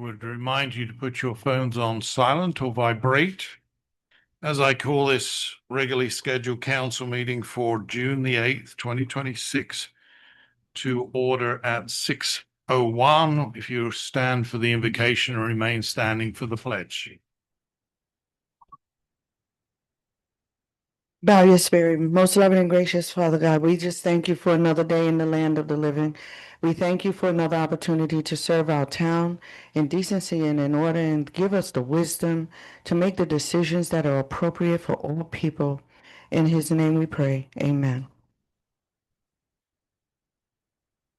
would remind you to put your phones on silent or vibrate as I call this regularly scheduled council meeting for June the 8th, 2026 to order at 6:01. If you stand for the invocation and remain standing for the pledge. Bow your spirit, most loving and gracious Father God, we just thank you for another day in the land of the living. We thank you for another opportunity to serve our town in decency and in order, and give us the wisdom to make the decisions that are appropriate for all people. In his name we pray, amen.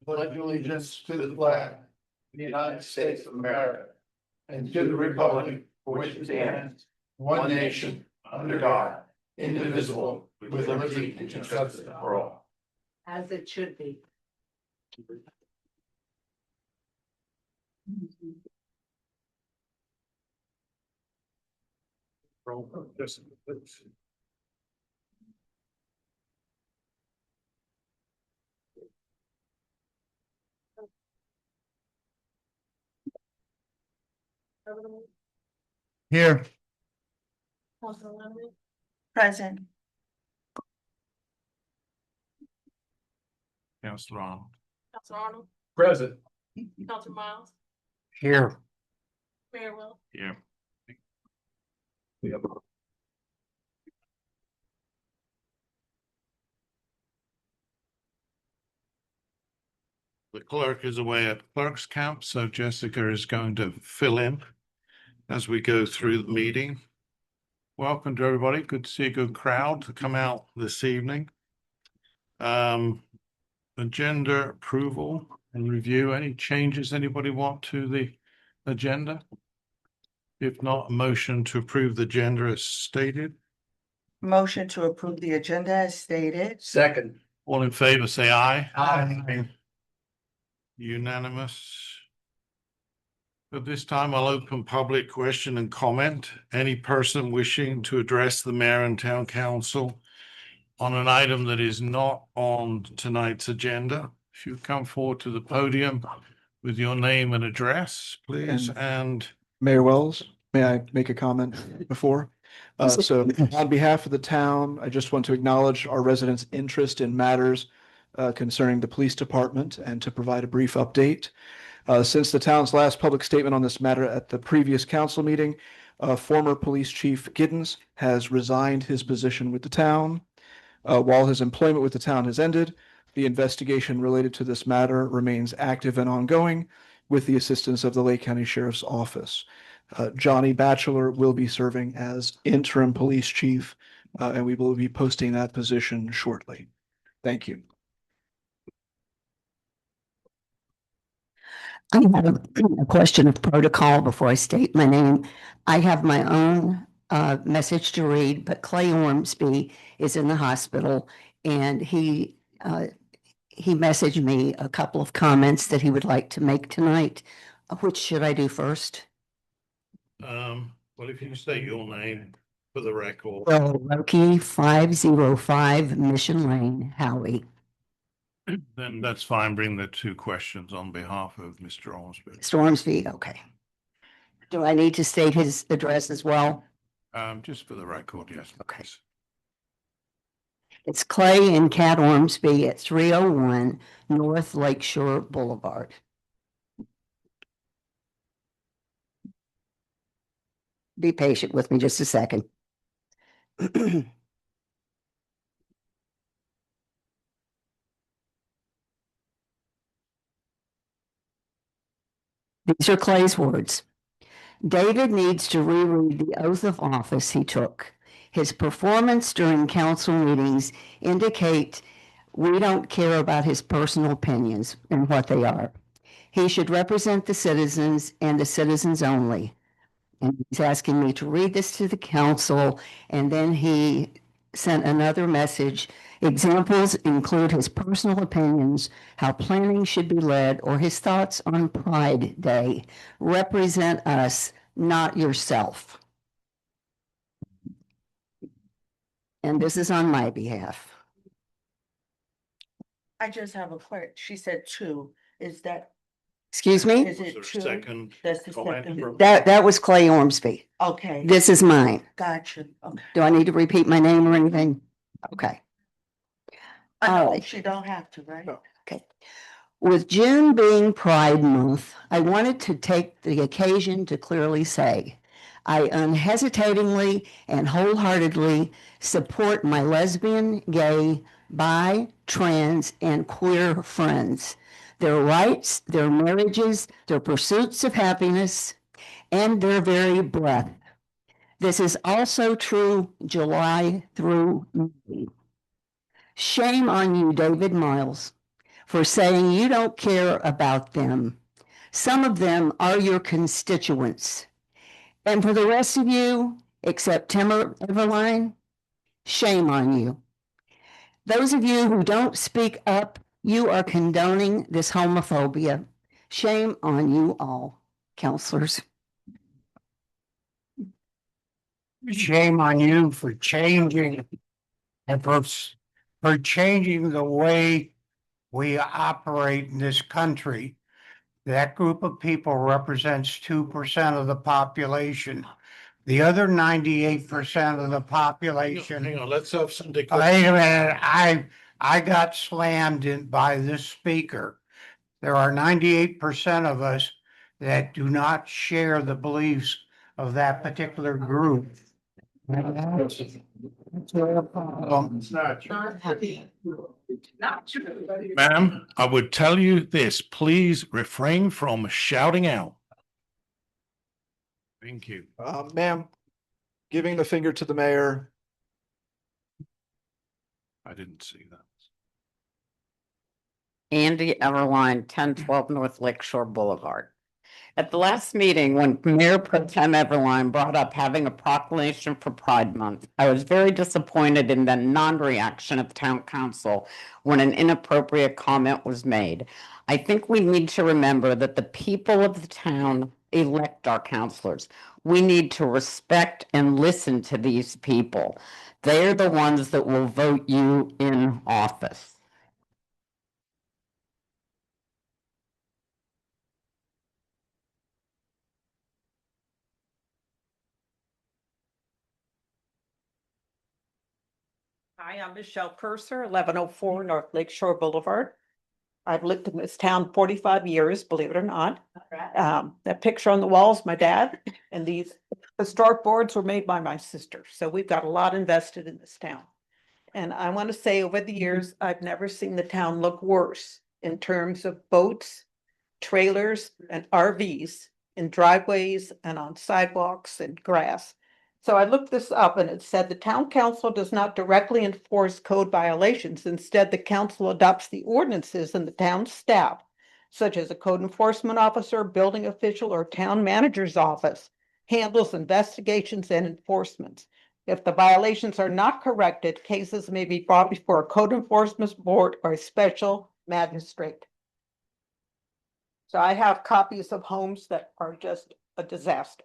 Pledge allegiance to the flag of the United States of America and to the republic for which it stands, one nation, under God, indivisible, with liberty and justice for all. As it should be. Here. Present. Councilor Arnold. Councilor Arnold, Present. Councilor Miles, Here. Mayor Will. Here. The clerk is away at clerk's camp, so Jessica is going to fill in as we go through the meeting. Welcome to everybody. Good to see a good crowd to come out this evening. Agenda approval and review. Any changes anybody want to the agenda? If not, a motion to approve the agenda as stated. Motion to approve the agenda as stated. Second. All in favor, say aye. Aye. Unanimous. At this time, I'll open public question and comment. Any person wishing to address the mayor and town council on an item that is not on tonight's agenda, if you come forward to the podium with your name and address, please. And Mayor Wells, may I make a comment before? So on behalf of the town, I just want to acknowledge our residents' interest in matters concerning the police department and to provide a brief update. Since the town's last public statement on this matter at the previous council meeting, former police chief Giddens has resigned his position with the town. While his employment with the town has ended, the investigation related to this matter remains active and ongoing with the assistance of the Lake County Sheriff's Office. Johnny Batchelor will be serving as interim police chief, and we will be posting that position shortly. Thank you. I have a question of protocol before I state my name. I have my own message to read, but Clay Ormsby is in the hospital, and he messaged me a couple of comments that he would like to make tonight. Which should I do first? well, if you state your name for the record. Well, Loki 505 Mission Lane, Howey. Then that's fine. Bring the two questions on behalf of Mr. Ormsby. Stormsby, okay. Do I need to state his address as well? Just for the record, yes. Okay. It's Clay and Cat Ormsby at 301 North Lakeshore Boulevard. Be patient with me just a second. These are Clay's words. David needs to reread the oath of office he took. His performance during council meetings indicate we don't care about his personal opinions and what they are. He should represent the citizens and the citizens only. And he's asking me to read this to the council, and then he sent another message. Examples include his personal opinions, how planning should be led, or his thoughts on Pride Day. Represent us, not yourself. And this is on my behalf. I just have a question. She said two. Is that Excuse me? Is Was it there a true? second That's the comment second. from- That was Clay Ormsby. Okay, This is mine. gotcha. Okay. Do I need to repeat my name or anything? Okay. All right. She don't have to, right? Okay. With June being Pride Month, I wanted to take the occasion to clearly say, I unhesitatingly and wholeheartedly support my lesbian, gay, bi, trans, and queer friends, their rights, their marriages, their pursuits of happiness, and their very breath. This is also true July through May. Shame on you, David Miles, for saying you don't care about them. Some of them are your constituents. And for the rest of you, except Timur Everline, shame on you. Those of you who don't speak up, you are condoning this homophobia. Shame on you all, counselors. Shame on you for changing and for changing the way we operate in this country. That group of people represents 2% of the population. The other 98% of the population. Hang on, let's have some. Wait a minute, I got slammed by this speaker. There are 98% of us that do not share the beliefs of that particular group. That's their problem. It's not true. Not true. Ma'am, I would tell you this, please refrain from shouting out. Thank you. Ma'am, giving the finger to the mayor. I didn't see that. Andy Everline, 1012 North Lakeshore Boulevard. At the last meeting, when Mayor Pro Tem Everline brought up having a proclamation for Pride Month, I was very disappointed in the non-reaction of town council when an inappropriate comment was made. I think we need to remember that the people of the town elect our councilors. We need to respect and listen to these people. They're the ones that will vote you in office. Hi, I'm Michelle Purser, 1104 North Lakeshore Boulevard. I've lived in this town 45 years, believe it or not. That picture on the wall is my dad, and these historic boards were made by my sister. So we've got a lot invested in this town. And I want to say over the years, I've never seen the town look worse in terms of boats, trailers, and RVs in driveways and on sidewalks and grass. So I looked this up and it said the town council does not directly enforce code violations. Instead, the council adopts the ordinances and the town staff, such as a code enforcement officer, building official, or town manager's office, handles investigations and enforcements. If the violations are not corrected, cases may be brought before a code enforcement board or a special magistrate. So I have copies of homes that are just a disaster.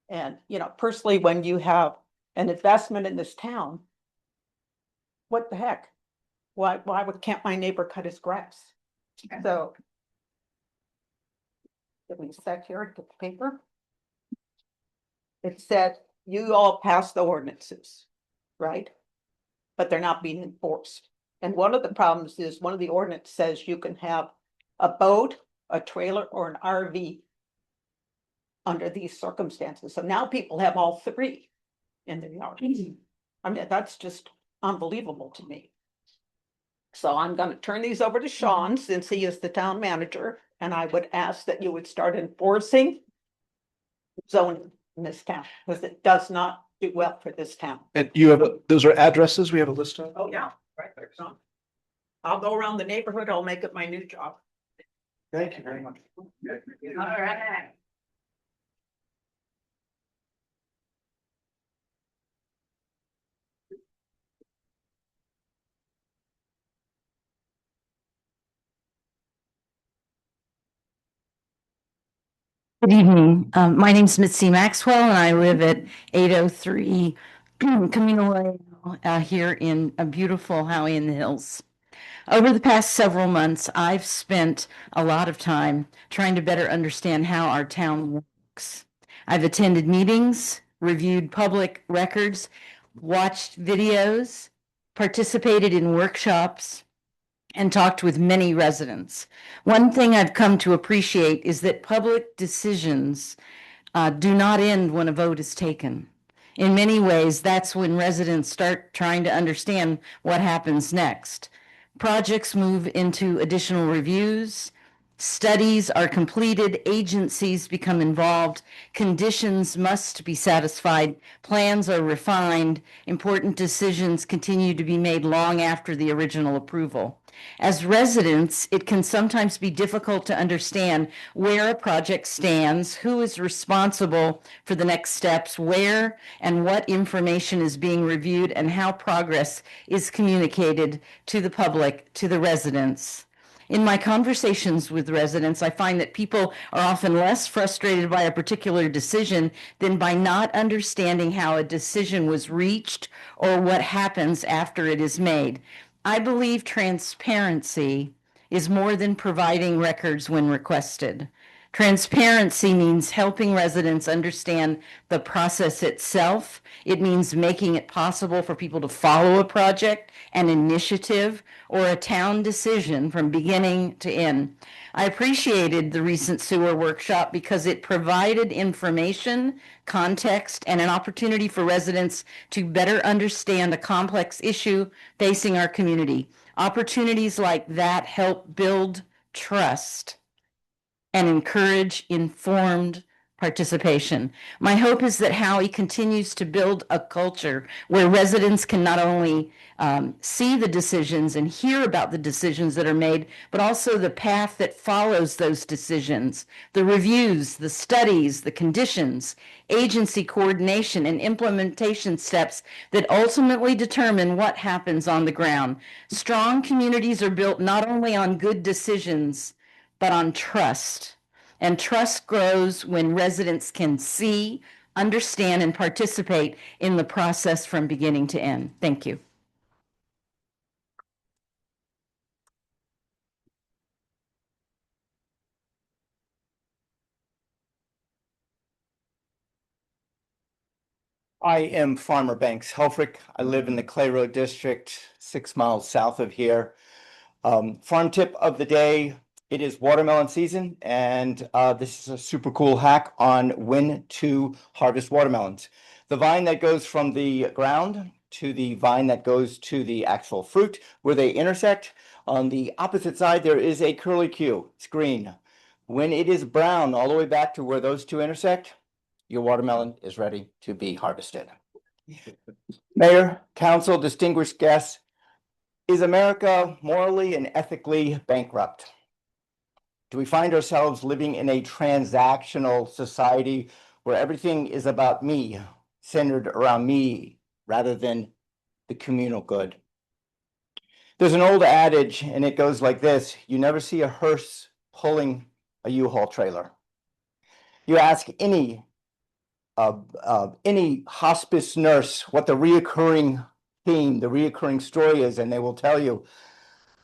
And, you know, personally, when you have an investment in this town, what the heck? Can't my neighbor cut his grass? So. Give me a sec here, get the paper. It said, you all passed the ordinances, right? But they're not being enforced. And one of the problems is one of the ordinance says you can have a boat, a trailer, or an RV under these circumstances. So now people have all three in their yard. I mean, that's just unbelievable to me. So I'm going to turn these over to Sean since he is the town manager, and I would ask that you would start enforcing zoning in this town because it does not do well for this town. And you have, those are addresses we have a list of? Oh, yeah, right there, Sean. I'll go around the neighborhood. I'll make it my new job. Thank you very much. All right. Good evening. My name's Mitzi Maxwell and I live at 803 Communal Way here in a beautiful Howey-in-the-Hills. Over the past several months, I've spent a lot of time trying to better understand how our town works. I've attended meetings, reviewed public records, watched videos, participated in workshops, and talked with many residents. One thing I've come to appreciate is that public decisions do not end when a vote is taken. In many ways, that's when residents start trying to understand what happens next. Projects move into additional reviews, studies are completed, agencies become involved, conditions must be satisfied, plans are refined, important decisions continue to be made long after the original approval. As residents, it can sometimes be difficult to understand where a project stands, who is responsible for the next steps, where and what information is being reviewed, and how progress is communicated to the public, to the residents. In my conversations with residents, I find that people are often less frustrated by a particular decision than by not understanding how a decision was reached or what happens after it is made. I believe transparency is more than providing records when requested. Transparency means helping residents understand the process itself. It means making it possible for people to follow a project, an initiative, or a town decision from beginning to end. I appreciated the recent sewer workshop because it provided information, context, and an opportunity for residents to better understand a complex issue facing our community. Opportunities like that help build trust and encourage informed participation. My hope is that Howey continues to build a culture where residents can not only see the decisions and hear about the decisions that are made, but also the path that follows those decisions, the reviews, the studies, the conditions, agency coordination, and implementation steps that ultimately determine what happens on the ground. Strong communities are built not only on good decisions, but on trust. And trust grows when residents can see, understand, and participate in the process from beginning to end. Thank you. I am Farmer Banks Helfrich. I live in the Clay Road District, 6 miles south of here. Farm tip of the day, it is watermelon season, and this is a super cool hack on when to harvest watermelons. The vine that goes from the ground to the vine that goes to the actual fruit, where they intersect, on the opposite side, there is a curly Q. It's green. When it is brown all the way back to where those two intersect, your watermelon is ready to be harvested. Mayor, council, distinguished guests, is America morally and ethically bankrupt? Do we find ourselves living in a transactional society where everything is about me, centered around me, rather than the communal good? There's an old adage, and it goes like this: you never see a hearse pulling a U-Haul trailer. You ask any hospice nurse what the reoccurring theme, the reoccurring story is, and they will tell you,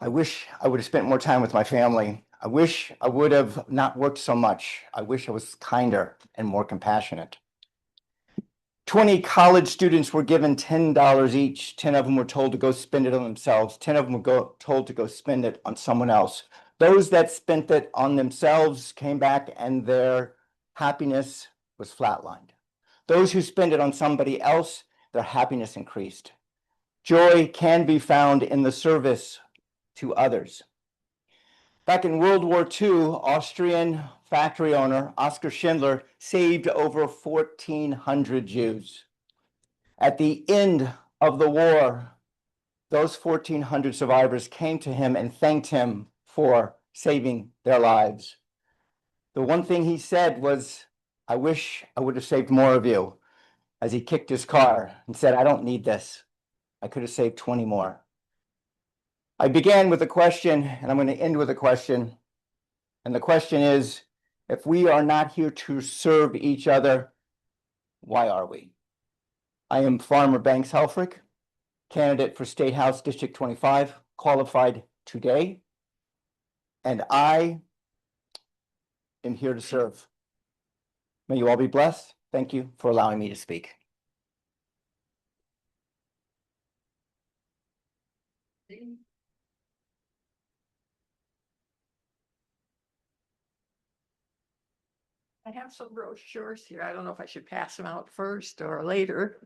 I wish I would have spent more time with my family. I wish I would have not worked so much. I wish I was kinder and more compassionate. 20 college students were given $10 each. 10 of them were told to go spend it on themselves. 10 of them were told to go spend it on someone else. Those that spent it on themselves came back and their happiness was flatlined. Those who spend it on somebody else, their happiness increased. Joy can be found in the service to others. Back in World War II, Austrian factory owner Oskar Schindler saved over 1,400 Jews. At the end of the war, those 1,400 survivors came to him and thanked him for saving their lives. The one thing he said was, I wish I would have saved more of you, as he kicked his car and said, I don't need this. I could have saved 20 more. I began with a question, and I'm going to end with a question. And the question is, if we are not here to serve each other, why are we? I am Farmer Banks Helfrich, candidate for State House District 25. qualified today. And I am here to serve. May you all be blessed. Thank you for allowing me to speak. I have some brochures here. I don't know if I should pass them out first or later.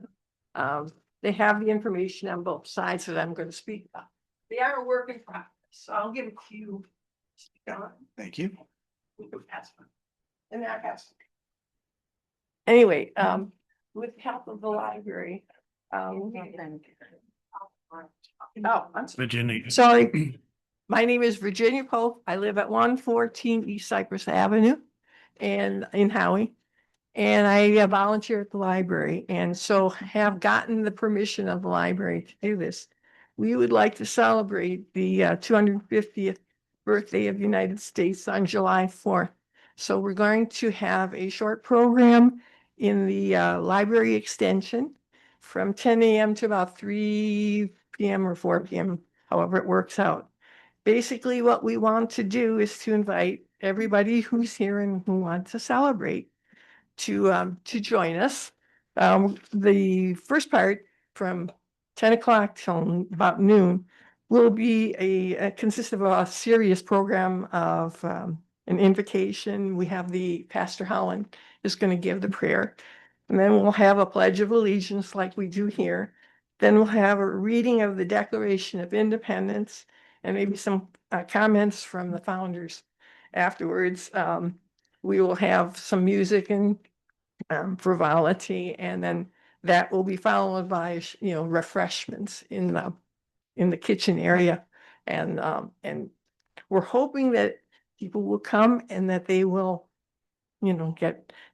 They have the information on both sides that I'm going to speak about. They are a work in progress, so I'll give it to you. Thank you. And that has. Anyway, with the help of the library. Oh, I'm Virginia. sorry. My name is Virginia Pope. I live at 114 East Cypress Avenue and in Howey. And I volunteer at the library and so have gotten the permission of the library to do this. We would like to celebrate the 250th birthday of the United States on July 4th. So we're going to have a short program in the library extension from 10 a.m. to about 3 p.m. or 4 p.m., however it works out. Basically, what we want to do is to invite everybody who's here and who wants to celebrate to join us. The first part from 10 o'clock till about noon will be consist of a serious program of an invocation. We have the Pastor Holland is going to give the prayer. And then we'll have a Pledge of Allegiance like we do here. Then we'll have a reading of the Declaration of Independence and maybe some comments from the founders. Afterwards, we will have some music and frivolity, and then that will be followed by refreshments in the kitchen area, and we're hoping that people will come and that they will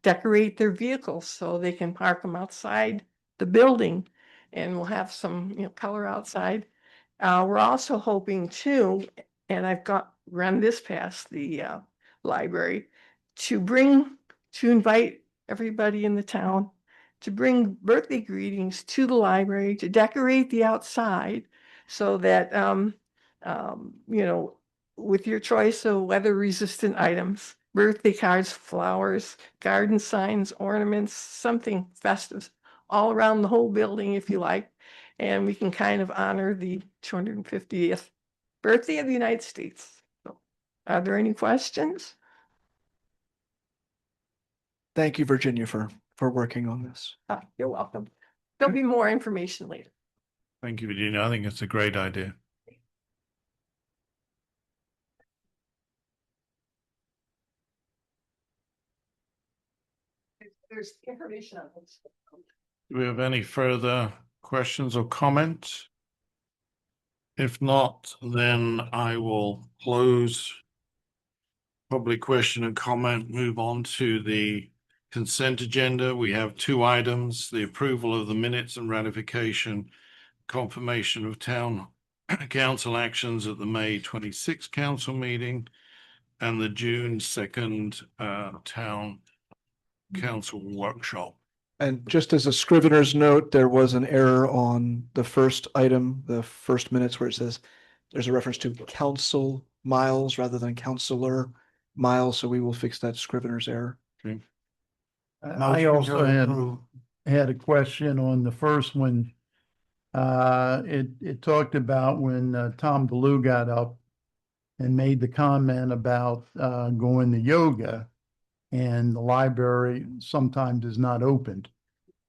decorate their vehicles so they can park them outside the building, and we'll have some color outside. We're also hoping too, and I've run this past the library, to invite everybody in the town to bring birthday greetings to the library, to decorate the outside so that, with your choice of weather resistant items, birthday cards, flowers, garden signs, ornaments, something festive all around the whole building if you like. And we can kind of honor the 250th birthday of the United States. So, are there any questions? Thank you, Virginia, for working on this. You're welcome. There'll be more information later. Thank you, Virginia. I think it's a great idea. There's information on this. Do we have any further questions or comments? If not, then I will close public question and comment, move on to the consent agenda. We have two items: the approval of the minutes and ratification, confirmation of town council actions at the May 26th council meeting, and the June 2nd town council workshop. And just as a scrivener's note, there was an error on the first item, the first minutes, where it says there's a reference to council miles rather than counselor miles. So we will fix that scrivener's error. Okay. I also had a question on the first one. It talked about when Tom DeLue got up and made the comment about going to yoga, and the library sometimes is not opened.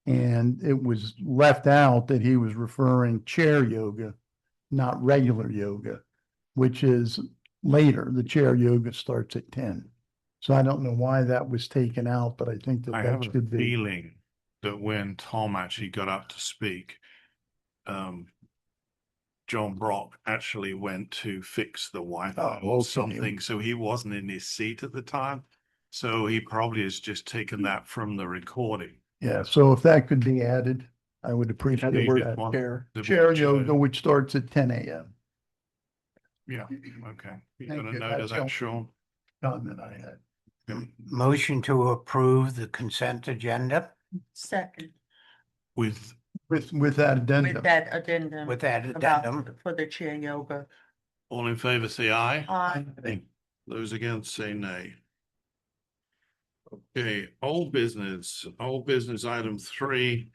And it was left out that he was referring chair yoga, not regular yoga, which is later. The chair yoga starts at 10. So I don't know why that was taken out, but I think that I that have a should be. feeling that when Tom actually got up to speak, John Brock actually went to fix the Wi-Fi or something. So he wasn't in his seat at the time. So he probably has just taken that from the recording. Yeah, so if that could be added, I would appreciate The word that. chair. Chair yoga, which starts at 10 a.m. Yeah, okay. You Thank got a you. note of That's that, all. Sean? Comment I had. Motion to approve the consent agenda. Second. With With that addendum. that addendum. With that addendum. For the chair yoga. All in favor, say aye. Aye. Those against, say nay. Okay, old business item 3,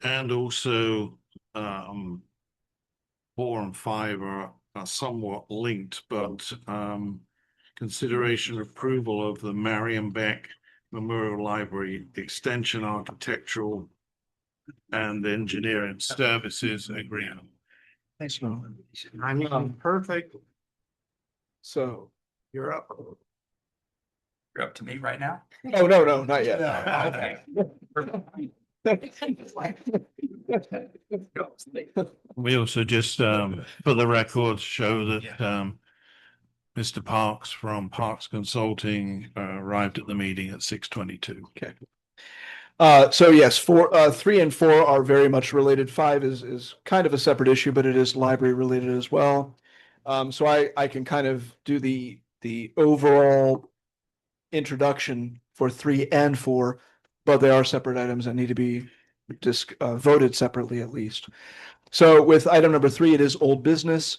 and also, 4 and 5 are somewhat linked, but, consideration approval of the Marion Beck Memorial Library Extension Architectural and Engineering Services Agreement. Thanks, Norman. I mean, perfect. So, You're up. You're up to me right now? oh, no, not yet. We also just, for the record, show that, Mr. Parks from Parks Consulting arrived at the meeting at 6:22. Okay. So yes, 3 and 4 are very much related. 5 is kind of a separate issue, but it is library related as well. So I can kind of do the overall introduction for 3 and 4, but they are separate items that need to be voted separately at least. So with item number 3, it is old business.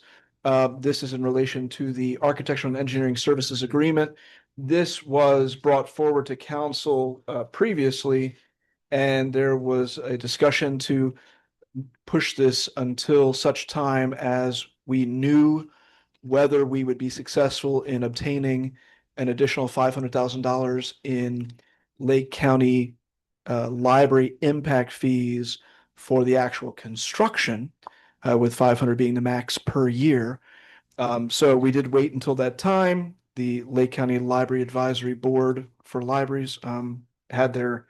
This is in relation to the Architectural and Engineering Services Agreement. This was brought forward to council previously, and there was a discussion to push this until such time as we knew whether we would be successful in obtaining an additional $500,000 in Lake County library impact fees for the actual construction, with 500 being the max per year. So we did wait until that time. The Lake County Library Advisory Board for Libraries had their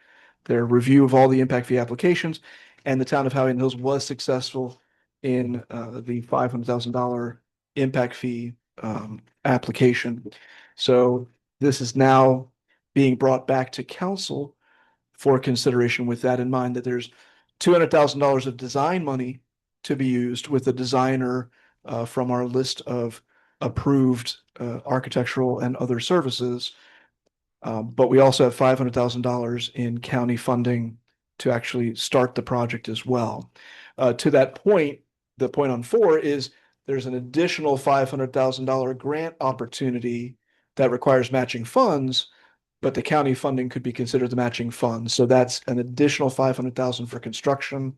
review of all the impact fee applications, and the town of Howey-in-the-Hills was successful in the $500,000 impact fee application. So this is now being brought back to council for consideration with that in mind, that there's $200,000 of design money to be used with a designer from our list of approved architectural and other services. But we also have $500,000 in county funding to actually start the project as well. To that point, the point on 4 is there's an additional $500,000 grant opportunity that requires matching funds, but the county funding could be considered the matching funds. So that's an additional $500,000 for construction.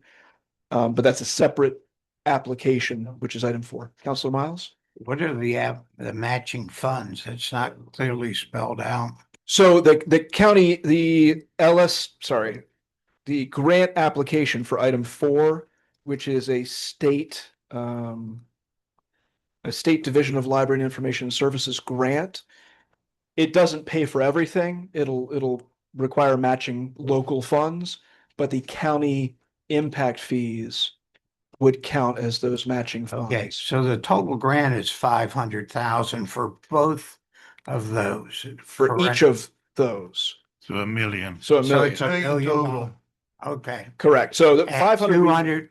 But that's a separate application, which is item 4. Councilor Miles? What are the matching funds? It's not clearly spelled out. So the county, the grant application for item 4, which is a state Division of Library and Information Services grant. It doesn't pay for everything. It'll require matching local funds, but the county impact fees would count as those matching funds. Okay, so the total grant is 500,000 for both of those. For each of those. So $1 million. So $1 So million. it's $1 million. Total. Okay. Correct. So the At 500. 200,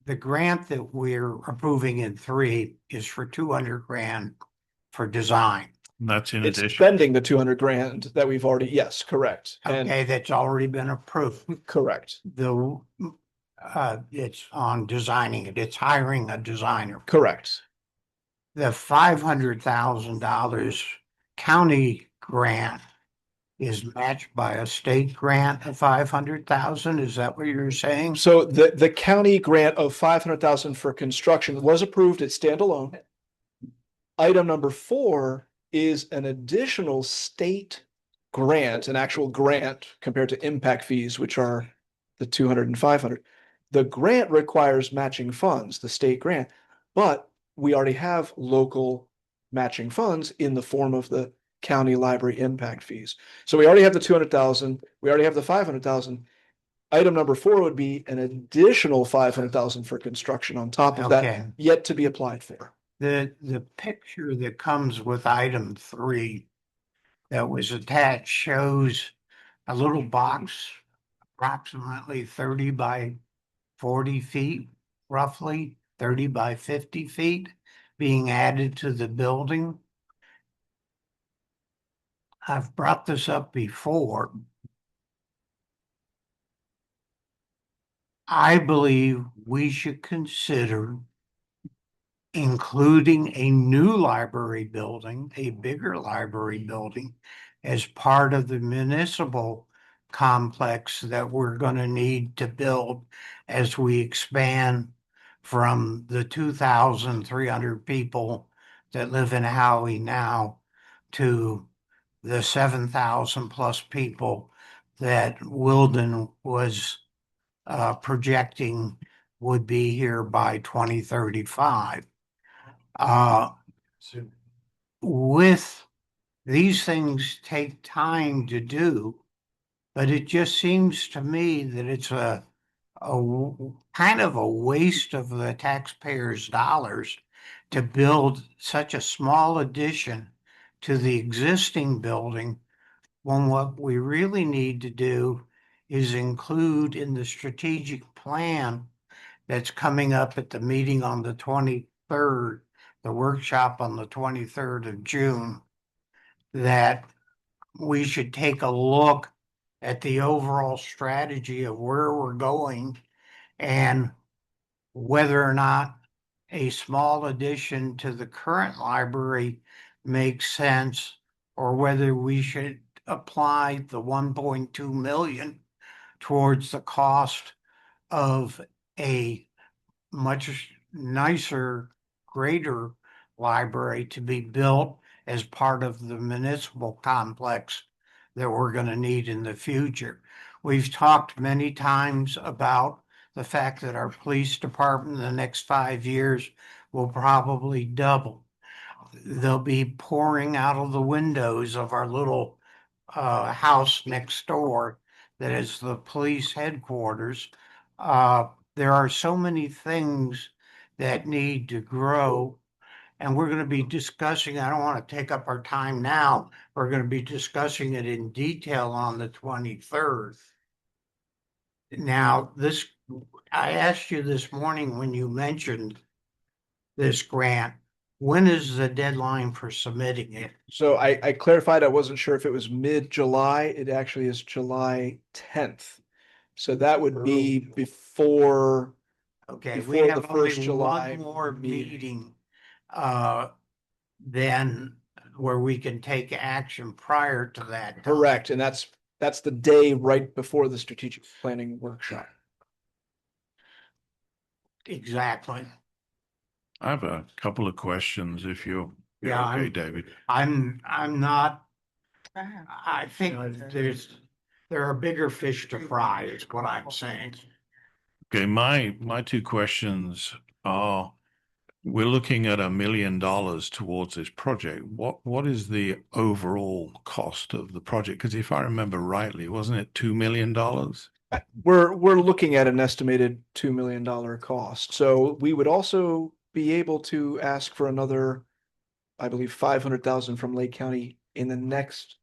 the grant that we're approving in 3 is for 200 grand for design. That's in It's addition. spending the 200 grand that we've already, yes, correct. And Okay, that's already been approved. correct, It's on designing it. It's hiring a designer. correct. The $500,000 county grant is matched by a state grant of 500,000. Is that what you're saying? So the county grant of 500,000 for construction was approved at standalone. Item number 4 is an additional state grant, an actual grant compared to impact fees, which are the 200 and 500. The grant requires matching funds, the state grant, but we already have local matching funds in the form of the county library impact fees. So we already have the 200,000, we already have the 500,000. Item number 4 would be an additional 500,000 for construction on top of Okay. that, yet to be applied for. The picture that comes with item 3 that was attached shows a little box, approximately 30 by 40 feet, roughly 30 by 50 feet, being added to the building. I've brought this up before. I believe we should consider including a new library building, a bigger library building, as part of the municipal complex that we're going to need to build as we expand from the 2,300 people that live in Howie now to the 7,000 plus people that Wilden was projecting would be here by 2035. With these things take time to do, but it just seems to me that it's kind of a waste of the taxpayers' dollars to build such a small addition to the existing building when what we really need to do is include in the strategic plan that's coming up at the meeting on the 23rd, the workshop on the 23rd of June, that we should take a look at the overall strategy of where we're going and whether or not a small addition to the current library makes sense, or whether we should apply the 1.2 million towards the cost of a much nicer, greater library to be built as part of the municipal complex that we're going to need in the future. We've talked many times about the fact that our police department in the next 5 years will probably double. They'll be pouring out of the windows of our little house next door that is the police headquarters. There are so many things that need to grow, and we're going to be discussing, I don't want to take up our time now, we're going to be discussing it in detail on the 23rd. Now, I asked you this morning when you mentioned this grant, when is the deadline for submitting it? So I clarified, I wasn't sure if it was mid-July. It actually is July 10th. So that would be before, Okay, we before the have only first July one more meeting. meeting, then where we can take action prior to that time. Correct, and that's the day right before the strategic planning workshop. Exactly. I have a couple of questions if you're Yeah, okay, I'm- David. I'm not, I think there are bigger fish to fry is what I'm saying. Okay, my two questions are, we're looking at $1 million towards this project. What is the overall cost of the project? Because if I remember rightly, wasn't it $2 million? We're looking at an estimated $2 million cost. So we would also be able to ask for another, I believe, 500,000 from Lake County in the next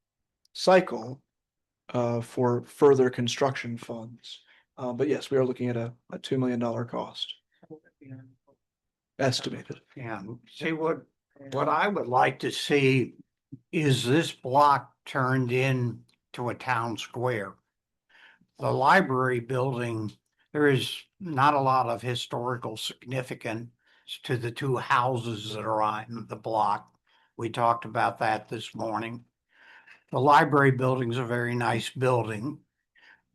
cycle for further construction funds. But yes, we are looking at a $2 million cost estimated. Yeah, see what I would like to see is this block turned into a town square. The library building, there is not a lot of historical significance to the two houses that are on the block. We talked about that this morning. The library building is a very nice building,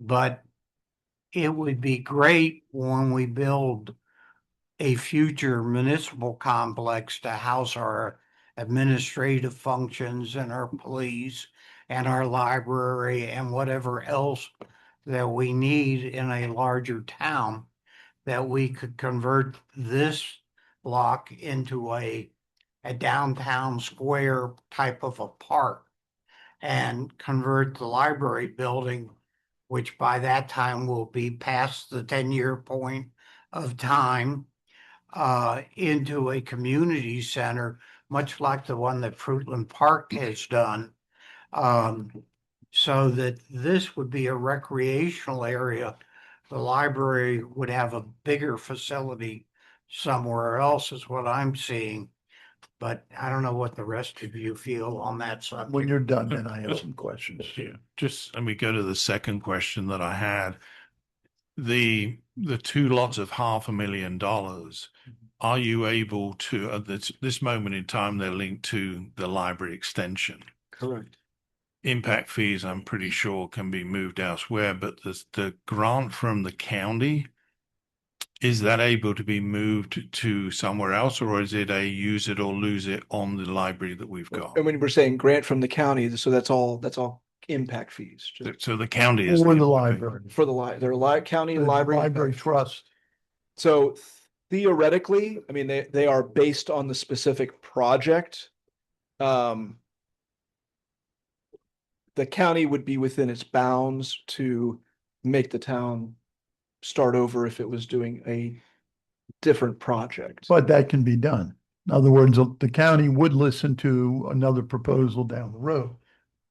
but it would be great when we build a future municipal complex to house our administrative functions and our police and our library and whatever else that we need in a larger town, that we could convert this block into a downtown square type of a park and convert the library building, which by that time will be past the 10-year point of time, into a community center, much like the one that Fruitland Park has done. So that this would be a recreational area. The library would have a bigger facility somewhere else is what I'm seeing. But I don't know what the rest of you feel on that subject. When you're done, then I have some questions. Yeah, just let me go to the second question that I had. The the two lots of $500,000, are you able to, at this moment in time, they're linked to the library extension? Correct. Impact fees, I'm pretty sure, can be moved elsewhere, but the grant from the county, is that able to be moved to somewhere else, or is it a use it or lose it on the library that we've got? And when we're saying grant from the county, so that's all impact fees. So the county is For the able to pay. library. For the their county The library. Library trust. So theoretically, I mean, they are based on the specific project. The county would be within its bounds to make the town start over if it was doing a different project. But that can be done. In other words, the county would listen to another proposal down the road.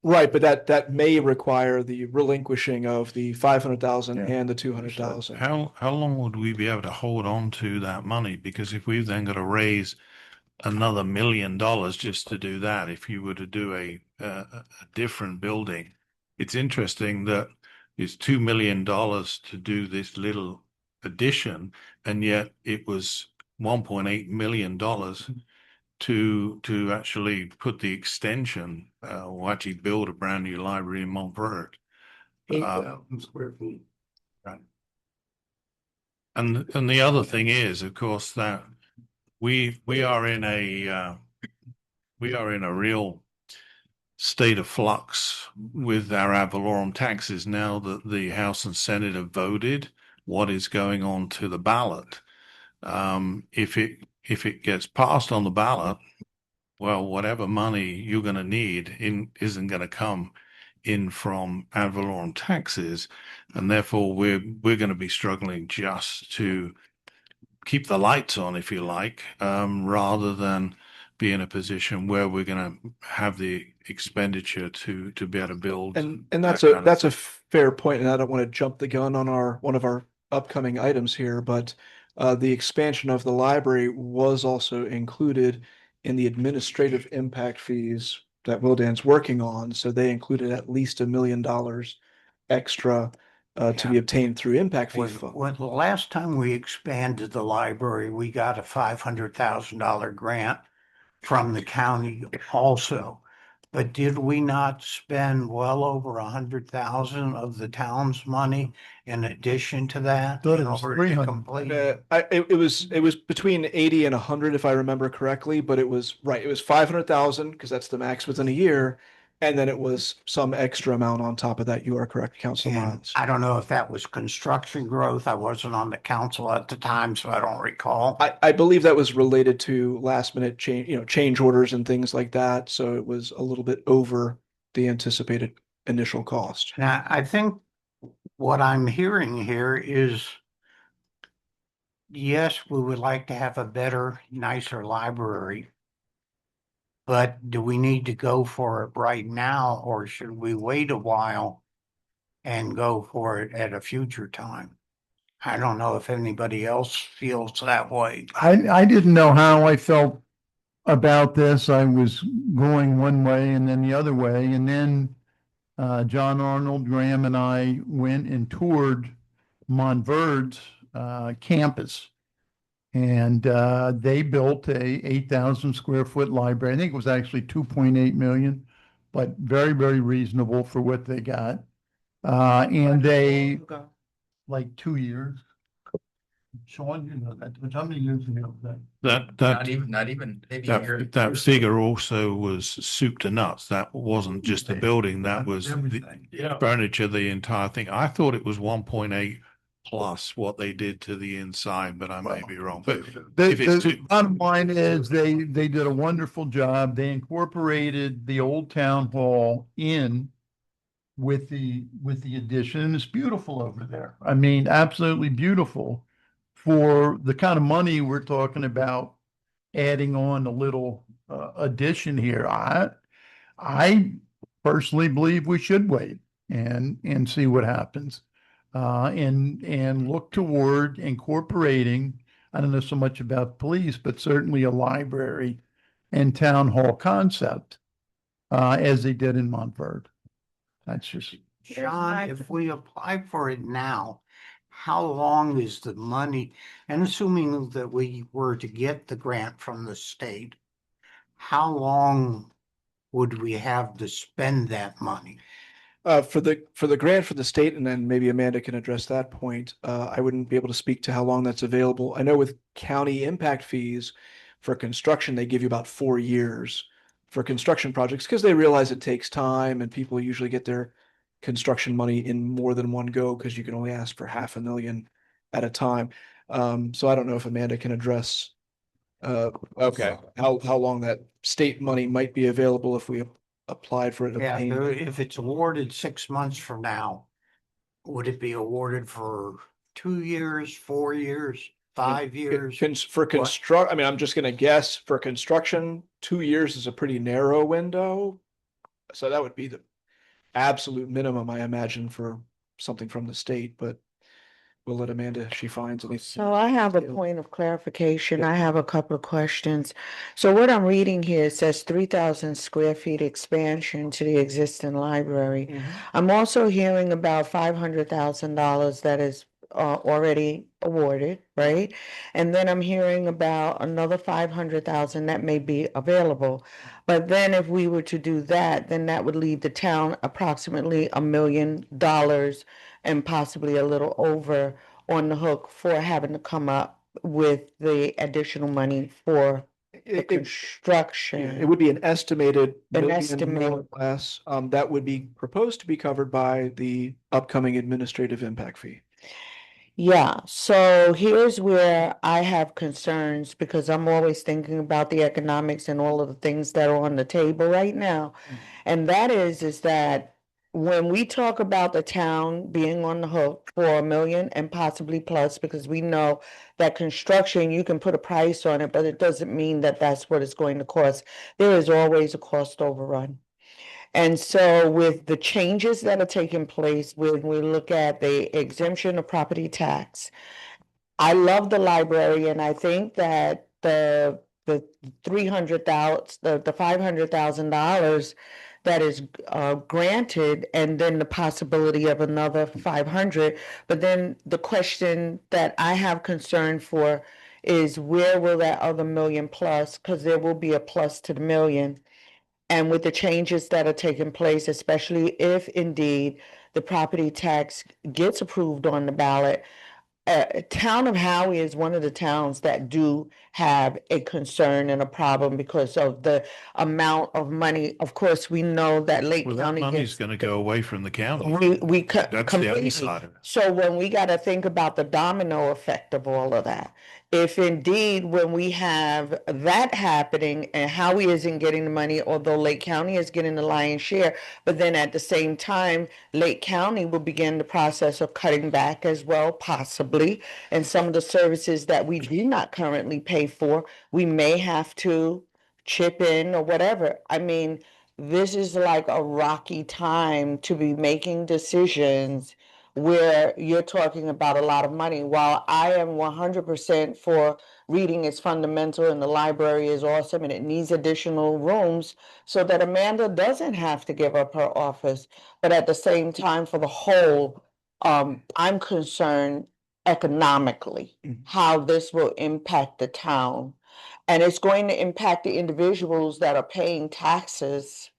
Right, but that may require the relinquishing of the 500,000 Yeah. and the 200,000. How long would we be able to hold on to that money? Because if we've then got to raise another $1 million just to do that, if you were to do a different building, it's interesting that it's $2 million to do this little addition, and yet it was $1.8 million to actually put the extension or actually build a brand new library in Montverde. 8,000 square feet. And the other thing is, of course, that we are in a real state of flux with our ad valorem taxes now that the House and Senate have voted what is going on to the ballot. If it gets passed on the ballot, well, whatever money you're going to need isn't going to come in from ad valorem taxes, and therefore we're going to be struggling just to keep the lights on, if you like, rather than be in a position where we're going to have the expenditure to be able to build. And that that's a fair point, and I don't want to jump the gun on one of our upcoming items here, but the expansion of the library was also included in the administrative impact fees that Wildan's working on. So they included at least $1 million extra to be obtained through impact fee fund. When the last time we expanded the library, we got a $500,000 grant from the county also. But did we not spend well over 100,000 of the town's money in addition to that? Thought it in was order to 300. complete? It was between 80 and 100, if I remember correctly, but it was right. It was 500,000 because that's the max within a year. And then it was some extra amount on top of that. You are correct, Councilor And Miles. I don't know if that was construction growth. I wasn't on the council at the time, so I don't recall. I believe that was related to last minute change orders and things like that. So it was a little bit over the anticipated initial cost. Now, I think what I'm hearing here is, yes, we would like to have a better, nicer library. But do we need to go for it right now, or should we wait a while and go for it at a future time? I don't know if anybody else feels that way. I didn't know how I felt about this. I was going one way and then the other way. And then John Arnold, Graham, and I went and toured Montverde's campus. And they built a 8,000 square foot library. I think it was actually 2.8 million, but very, very reasonable for what they got. And they, like 2 years. Sean, you know that, how many years ago that? Not even maybe a year. That figure also was soup to nuts. That wasn't just the building, that was the Everything. Yeah. furniture, the entire thing. I thought it was 1.8 plus what they did to the inside, but I may be wrong. But if it's The bottom line is they did a wonderful job. They incorporated the old town hall in with the addition, and it's beautiful over there. I mean, absolutely beautiful for the kind of money we're talking about. Adding on a little addition here, I personally believe we should wait and see what happens, and look toward incorporating. I don't know so much about police, but certainly a library and town hall concept, as they did in Montverde. That's just. John, if we apply for it now, how long is the money? And assuming that we were to get the grant from the state, how long would we have to spend that money? For the grant for the state, and then maybe Amanda can address that point. I wouldn't be able to speak to how long that's available. I know with county impact fees for construction, they give you about 4 years for construction projects because they realize it takes time and people usually get their construction money in more than one go because you can only ask for $500,000 at a time. So I don't know if Amanda can address Okay. how long that state money might be available if we applied for it. Yeah, obtained. if it's awarded 6 months from now, would it be awarded for 2 years, 4 years, 5 years? For construct, I mean, I'm just gonna guess for construction, 2 years is a pretty narrow window. So that would be the absolute minimum, I imagine, for something from the state, but we'll let Amanda, if she finds anything. So I have a point of clarification. I have a couple of questions. So what I'm reading here says 3,000 square feet expansion to the existing library. I'm also hearing about $500,000 that is already awarded, right? And then I'm hearing about another 500,000 that may be available. But then if we were to do that, then that would leave the town approximately $1 million and possibly a little over on the hook for having to come up with the additional money for the It construction. would be an estimated An million estimate. more or less. That would be proposed to be covered by the upcoming administrative impact fee. Yeah, so here's where I have concerns because I'm always thinking about the economics and all of the things that are on the table right now. And that is that when we talk about the town being on the hook for $1 million and possibly plus, because we know that construction, you can put a price on it, but it doesn't mean that that's what it's going to cost. There is always a cost overrun. And so with the changes that are taking place, when we look at the exemption of property tax, I love the library and I think that the 300,000, the $500,000 that is granted, and then the possibility of another 500. But then the question that I have concern for is where will that other million plus, because there will be a plus to the million. And with the changes that are taking place, especially if indeed the property tax gets approved on the ballot, town of Howey is one of the towns that do have a concern and a problem because of the amount of money. Of course, we know that Lake Well, that County money's gets. gonna go away from the county. We That's the other completely. side of it. So when we got to think about the domino effect of all of that, if indeed when we have that happening and Howie isn't getting the money, although Lake County is getting the lion's share, but then at the same time, Lake County will begin the process of cutting back as well, possibly, and some of the services that we do not currently pay for, we may have to chip in or whatever. I mean, this is like a rocky time to be making decisions where you're talking about a lot of money. While I am 100% for reading is fundamental and the library is awesome and it needs additional rooms so that Amanda doesn't have to give up her office. But at the same time, for the whole, I'm concerned economically how this will impact the town. And it's going to impact the individuals that are paying taxes.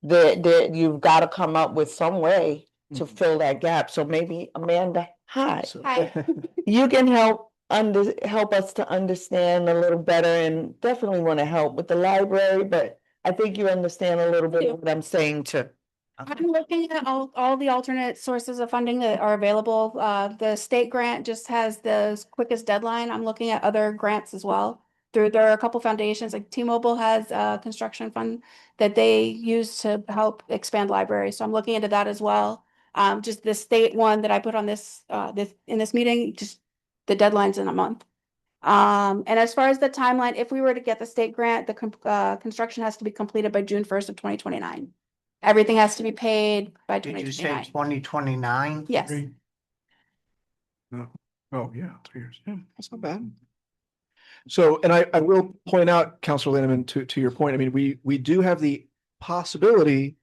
That you've got to come up with some way to fill that gap. So maybe Amanda, hi. Hi. You can help us to understand a little better and definitely want to help with the library, but I think you understand a little bit of what I'm saying too. I'm looking at all the alternate sources of funding that are available. The state grant just has the quickest deadline. I'm looking at other grants as well. There are a couple foundations, like T-Mobile has a construction fund that they use to help expand libraries. So I'm looking into that as well. Just the state one that I put on this in this meeting, just the deadline's in a month. And as far as the timeline, if we were to get the state grant, the construction has to be completed by June 1st of 2029. Everything has to be paid by Did you say 2029. 2029? Yes. Oh, yeah, 3 years. Yeah, that's not bad. So, and I will point out, Councilor Linneman, to your point, I mean, we do have the possibility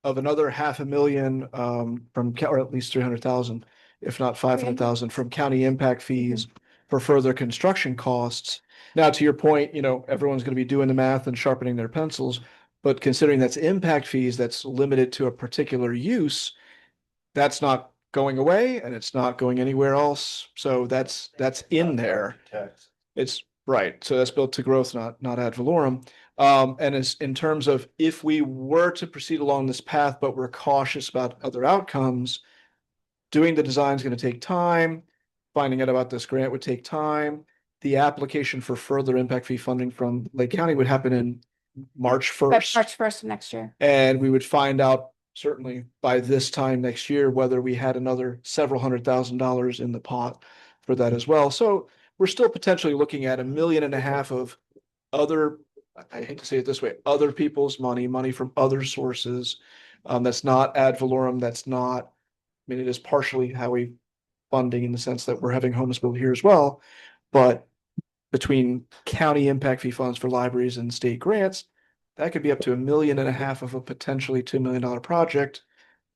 of another $500,000 or at least 300,000 if not 500,000 from county impact fees for further construction costs. Now, to your point, everyone's going to be doing the math and sharpening their pencils, but considering that's impact fees, that's limited to a particular use, that's not going away and it's not going anywhere else. So that's in there. It's right. So that's built to growth, not ad valorem. And as in terms of if we were to proceed along this path, but we're cautious about other outcomes, doing the design is going to take time. Finding out about this grant would take time. The application for further impact fee funding from Lake County would happen in March 1st. March 1st of next year. And we would find out certainly by this time next year whether we had another several $100,000 in the pot for that as well. So we're still potentially looking at $1.5 million of other, I hate to say it this way, other people's money from other sources. That's not ad valorem. That's not, it is partially Howey funding in the sense that we're having homes built here as well. But between county impact fee funds for libraries and state grants, that could be up to $1.5 million of a potentially $2 million project.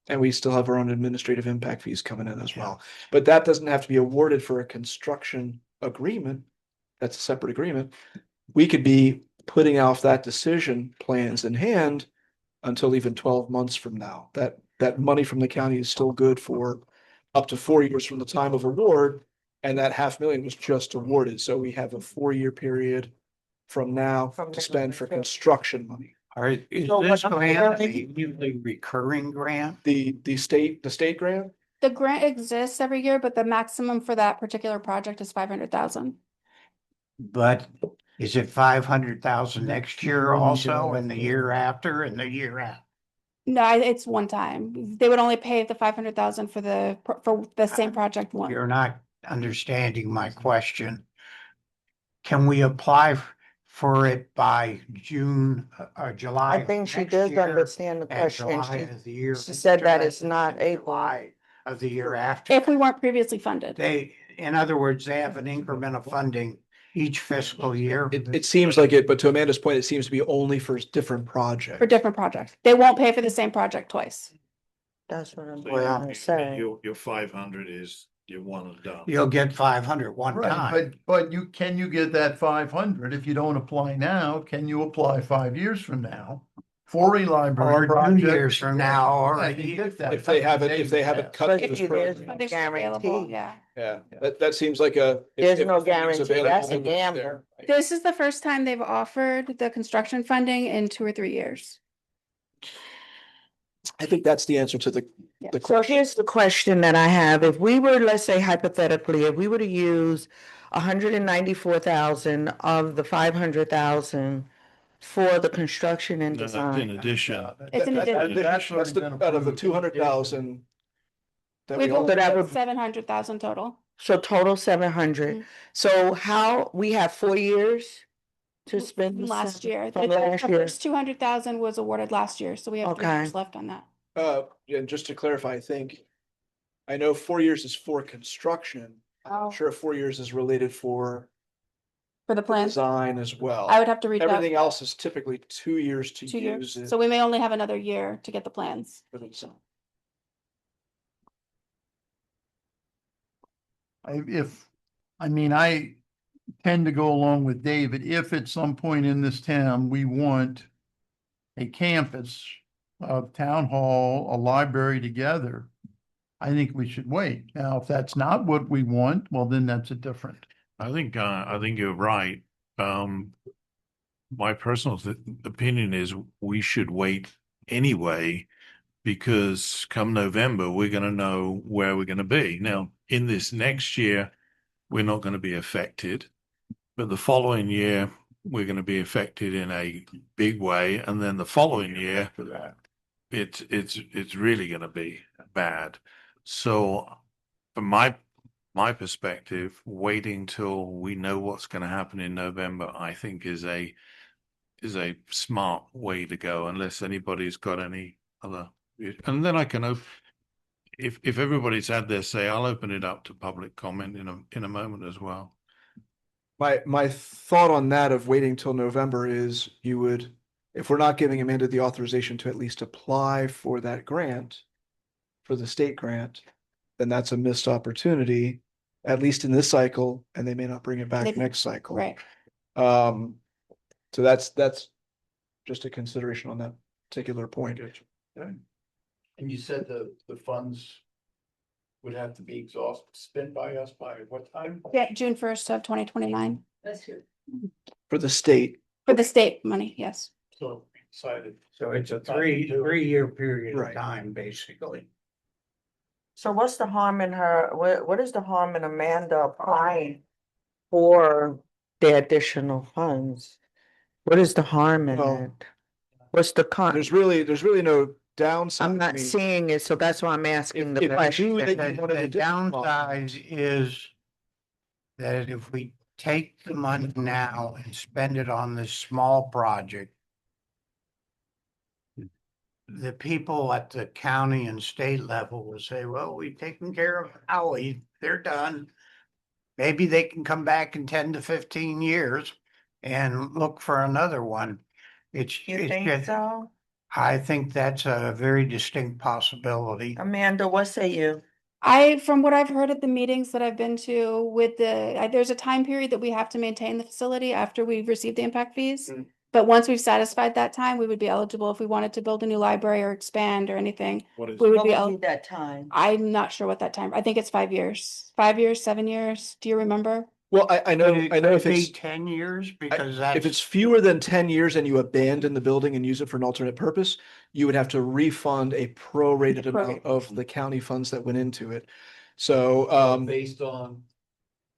And we still have our own administrative impact fees coming in as well. But that doesn't have to be awarded for a construction agreement. That's a separate agreement. We could be putting off that decision plans in hand until even 12 months from now. That money from the county is still good for up to 4 years from the time of award. And that $500,000 was just awarded. So we have a 4-year period from now to spend for construction money. All right, is So this what- grant a yearly recurring grant? The state grant? The grant exists every year, but the maximum for that particular project is 500,000. But is it 500,000 next year also and the year after and the year after? No, it's one time. They would only pay the 500,000 for the same project one. You're not understanding my question. Can we apply for it by June or July? I think she next does year understand the and question. July of the year She said that after it's not and able. July of the year after. If we weren't previously funded. In other words, they have an increment of funding each fiscal year. It seems like it, but to Amanda's point, it seems to be only for different projects. For different projects. They won't pay for the same project twice. That's what I'm Well, trying to say. Your 500 is your one and done. You'll get 500 one Right, time. but can you get that 500 if you don't apply now? Can you apply 5 years from now for a library Or 2 project? years from now, or And you get that. If they haven't cut But this if there's program. no Funding's available, guarantee, yeah. Yeah, that seems like a. There's if no funding's guarantee. available, That's a then it's gamble. there. This is the first time they've offered the construction funding in 2 or 3 years. I think that's the answer to the So question. here's the question that I have. If we were, let's say hypothetically, if we were to use 194,000 of the 500,000 for the construction and No, that's design. in addition. It's an addition. That's That's the, out of the 200,000. That We've we all. So that would- 700,000 total. So total 700. Mhm. So how, we have 4 years to spend From the last seven- year. From The last year. first 200,000 was awarded last year, so we have 3 Okay. years left on that. And just to clarify, I know 4 years is for construction. I'm sure 4 years is related for For the plans, design as well. I would have to reach out. Everything else is typically 2 years to 2 use years, it so we may only have another year to get the plans. for the design. I tend to go along with David. If at some point in this town, we want a campus, a town hall, a library together, I think we should wait. Now, if that's not what we want, well, then that's a different. I think you're right. My personal opinion is we should wait anyway, because come November, we're going to know where we're going to be. Now, in this next year, we're not going to be affected, but the following year, we're going to be affected in a big way. And then the following year, it's really going to be bad. So from my perspective, waiting till we know what's going to happen in November, I think is a smart way to go, unless anybody's got any other. And then I can if everybody's had their say, I'll open it up to public comment in a moment as well. My thought on that of waiting till November is you would, if we're not giving Amanda the authorization to at least apply for that grant, for the state grant, then that's a missed opportunity, at least in this cycle, and they may not bring it back Maybe. next cycle. Right. So that's just a consideration on that particular point. And you said the funds would have to be spent by us by what time? Yeah, June 1st of 2029 For the state, for the state money. Yes. So decided. So it's a three-year period of Right. time, basically. So what's the harm in her, what is the harm in Amanda applying for the additional funds? What is the harm in Well, it? What's the con? there's really no downside. I'm I not mean, seeing it, so that's why I'm asking the if you question. do, then The you want to the do- downside is that if we take the money now and spend it on this small project, the people at the county and state level will say, well, we've taken care of Howie, they're done. Maybe they can come back in 10 to 15 years and look for another one. It's just, so? I think that's a very distinct possibility. Amanda, what say you? From what I've heard at the meetings that I've been to with there's a time period that we have to maintain the facility after we've received the impact fees. Mm. But once we've satisfied that time, we would be eligible if we wanted to build a new library or expand or anything. What is We would What be, would be that time? I'm not sure what that time, I think it's 5 years, 5 years, 7 years. Do you remember? Well, I know if Could be it's 10 years because if that's, it's fewer than 10 years and you abandon the building and use it for an alternate purpose, you would have to refund a prorated amount of the county funds that went into it. So Based on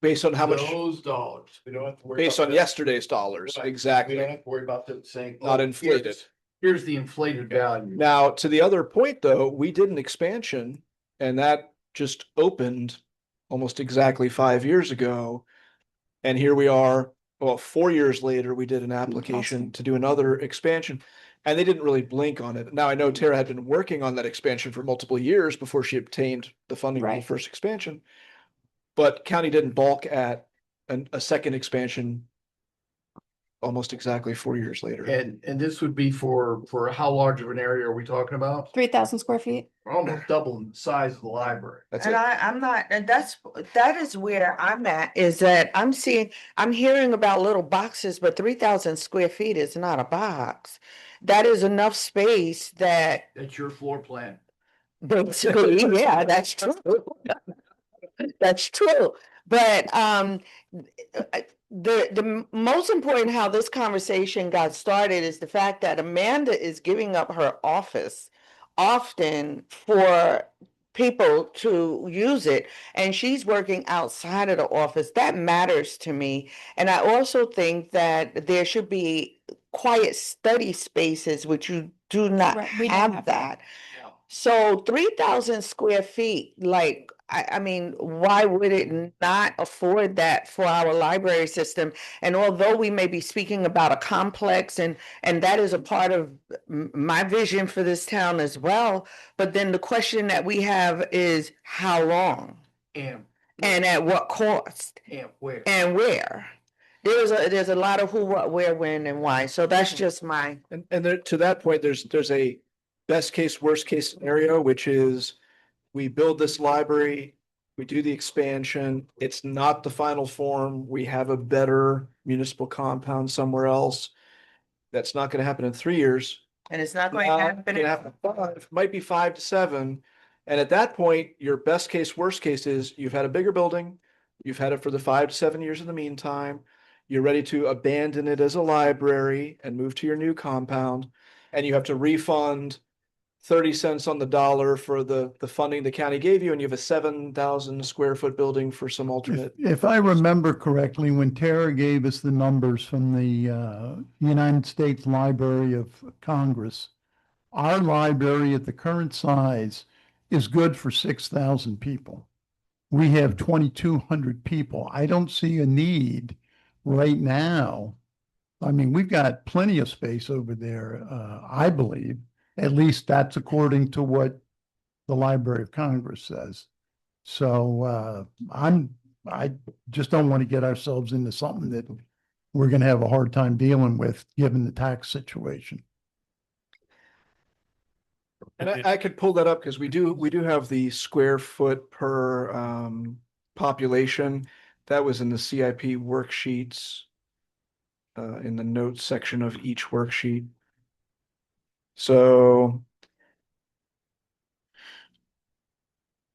based on how much, those dollars, we don't have to worry. based about on that. yesterday's dollars, Right. We exactly, don't have to worry about them saying. not "Oh, inflated. Here's the inflated value. Now, to the other point, though, we did an expansion and that just opened almost exactly 5 years ago. And here we are, well, 4 years later, we did an application to do another expansion. And they didn't really blink on it. Now, I know Tara had been working on that expansion for multiple years before she obtained the funding for the Right. first expansion. But county didn't balk at a second expansion almost exactly 4 years later. And this would be for how large of an area are we talking about? 3,000 square feet. We're almost doubling the size of the library. That's And it. I'm not, and that is where I'm at, is that I'm hearing about little boxes, but 3,000 square feet is not a box. That is enough space that That's your floor plan. basically, yeah, that's true. That's true. But the most important how this conversation got started is the fact that Amanda is giving up her office often for people to use it, and she's working outside of the office. That matters to me. And I also think that there should be quiet study spaces, which you do not Right, we don't have have that. that. So 3,000 square feet, like, I mean, why would it not afford that for our library system? And although we may be speaking about a complex and that is a part of my vision for this town as well, but then the question that we have is how long And at what cost where? and where? There's a lot of who, what, where, when, and why. So that's just my. And there, to that point, there's a best case, worst case scenario, which is we build this library, we do the expansion, it's not the final form, we have a better municipal compound somewhere else. That's not gonna happen in 3 years. And it's not going Now, to it's happen. gonna happen in 5, might be 5 to 7. And at that point, your best case, worst case is you've had a bigger building, you've had it for the 5 to 7 years in the meantime. You're ready to abandon it as a library and move to your new compound, and you have to refund 30 cents on the dollar for the funding the county gave you, and you have a 7,000 square foot building for some alternate. If I remember correctly, when Tara gave us the numbers from the United States Library of Congress, our library at the current size is good for 6,000 people. We have 2,200 people. I don't see a need right now. I mean, we've got plenty of space over there, I believe. At least that's according to what the Library of Congress says. So I just don't want to get ourselves into something that we're going to have a hard time dealing with given the tax situation. And I could pull that up because we do have the square foot per population. That was in the CIP worksheets. In the notes section of each worksheet. So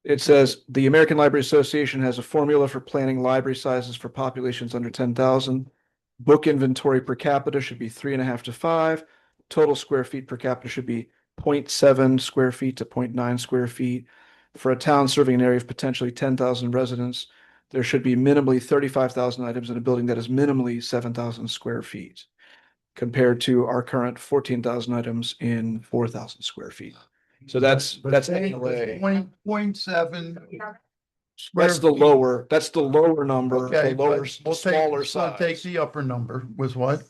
it says the American Library Association has a formula for planning library sizes for populations under 10,000. Book inventory per capita should be 3.5 to 5. Total square feet per capita should be 0.7 square feet to 0.9 square feet. For a town serving an area of potentially 10,000 residents, there should be minimally 35,000 items in a building that is minimally 7,000 square feet, compared to our current 14,000 items in 4,000 square feet. So that's NLA. 0.7. That's the lower number, Okay, the lower, but we'll smaller take size. the upper number was what?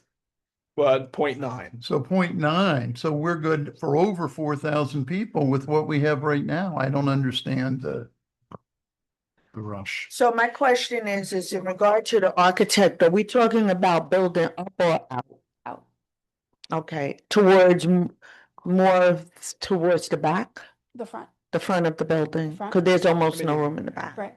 But 0.9. So 0.9. So we're good for over 4,000 people with what we have right now. I don't understand the rush. So my question is in regard to the architect, are we talking about building up or out? Out. Okay, towards more towards the back, The front, the front of the building, Front. because there's almost I no mean, room in the back. right.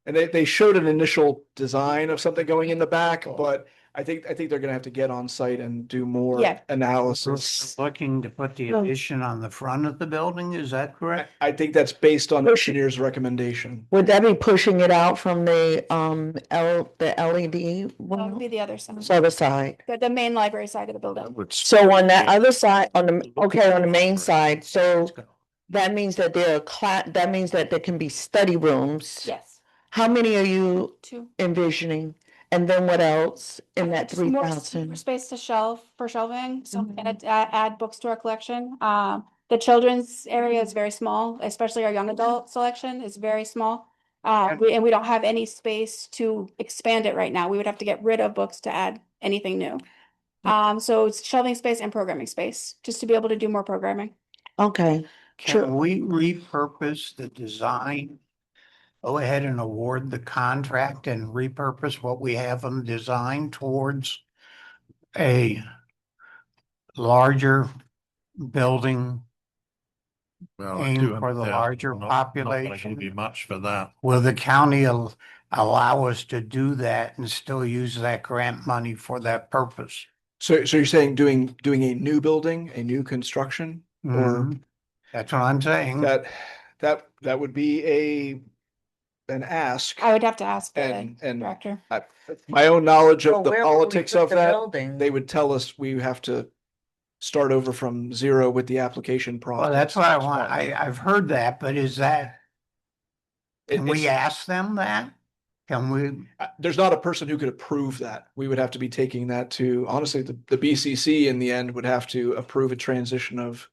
And they showed an initial design of something going in the back, but I think they're gonna have to get on site and do more Yeah. analysis. Looking to put the No. addition on the front of the building, is that correct? I think that's based on the engineer's recommendation. Would that be pushing it out from the the LED That would one? be the other side, Other side? the main library side of the building. So on that other side, on the main side, so that means that that means that there can be study rooms. Yes, How many are you 2. envisioning? And then what else in that Just more 3,000? space to shelving, so we can add books to our collection. The children's area is very small, especially our young adult selection is very small. And we don't have any space to expand it right now. We would have to get rid of books to add anything new. So it's shelving space and programming space, just to be able to do more programming. Okay, Can we repurpose the design? Go ahead and award the contract and repurpose what we have them designed towards a larger building Well, aimed for the larger Not gonna population. give you much for that. Will the county allow us to do that and still use that grant money for that purpose? So you're saying doing a new building, a new construction, or Mhm. That's what I'm saying. that would be an ask. I would have to ask the And director. my own knowledge So of the where will we politics put of the that, building? they would tell us we have to start over from zero with the application process. Well, that's what I want. I've heard that, but is that, can we It's- ask them that? Can we? There's not a person who could approve that. We would have to be taking that to, honestly, the BCC in the end would have to approve a transition of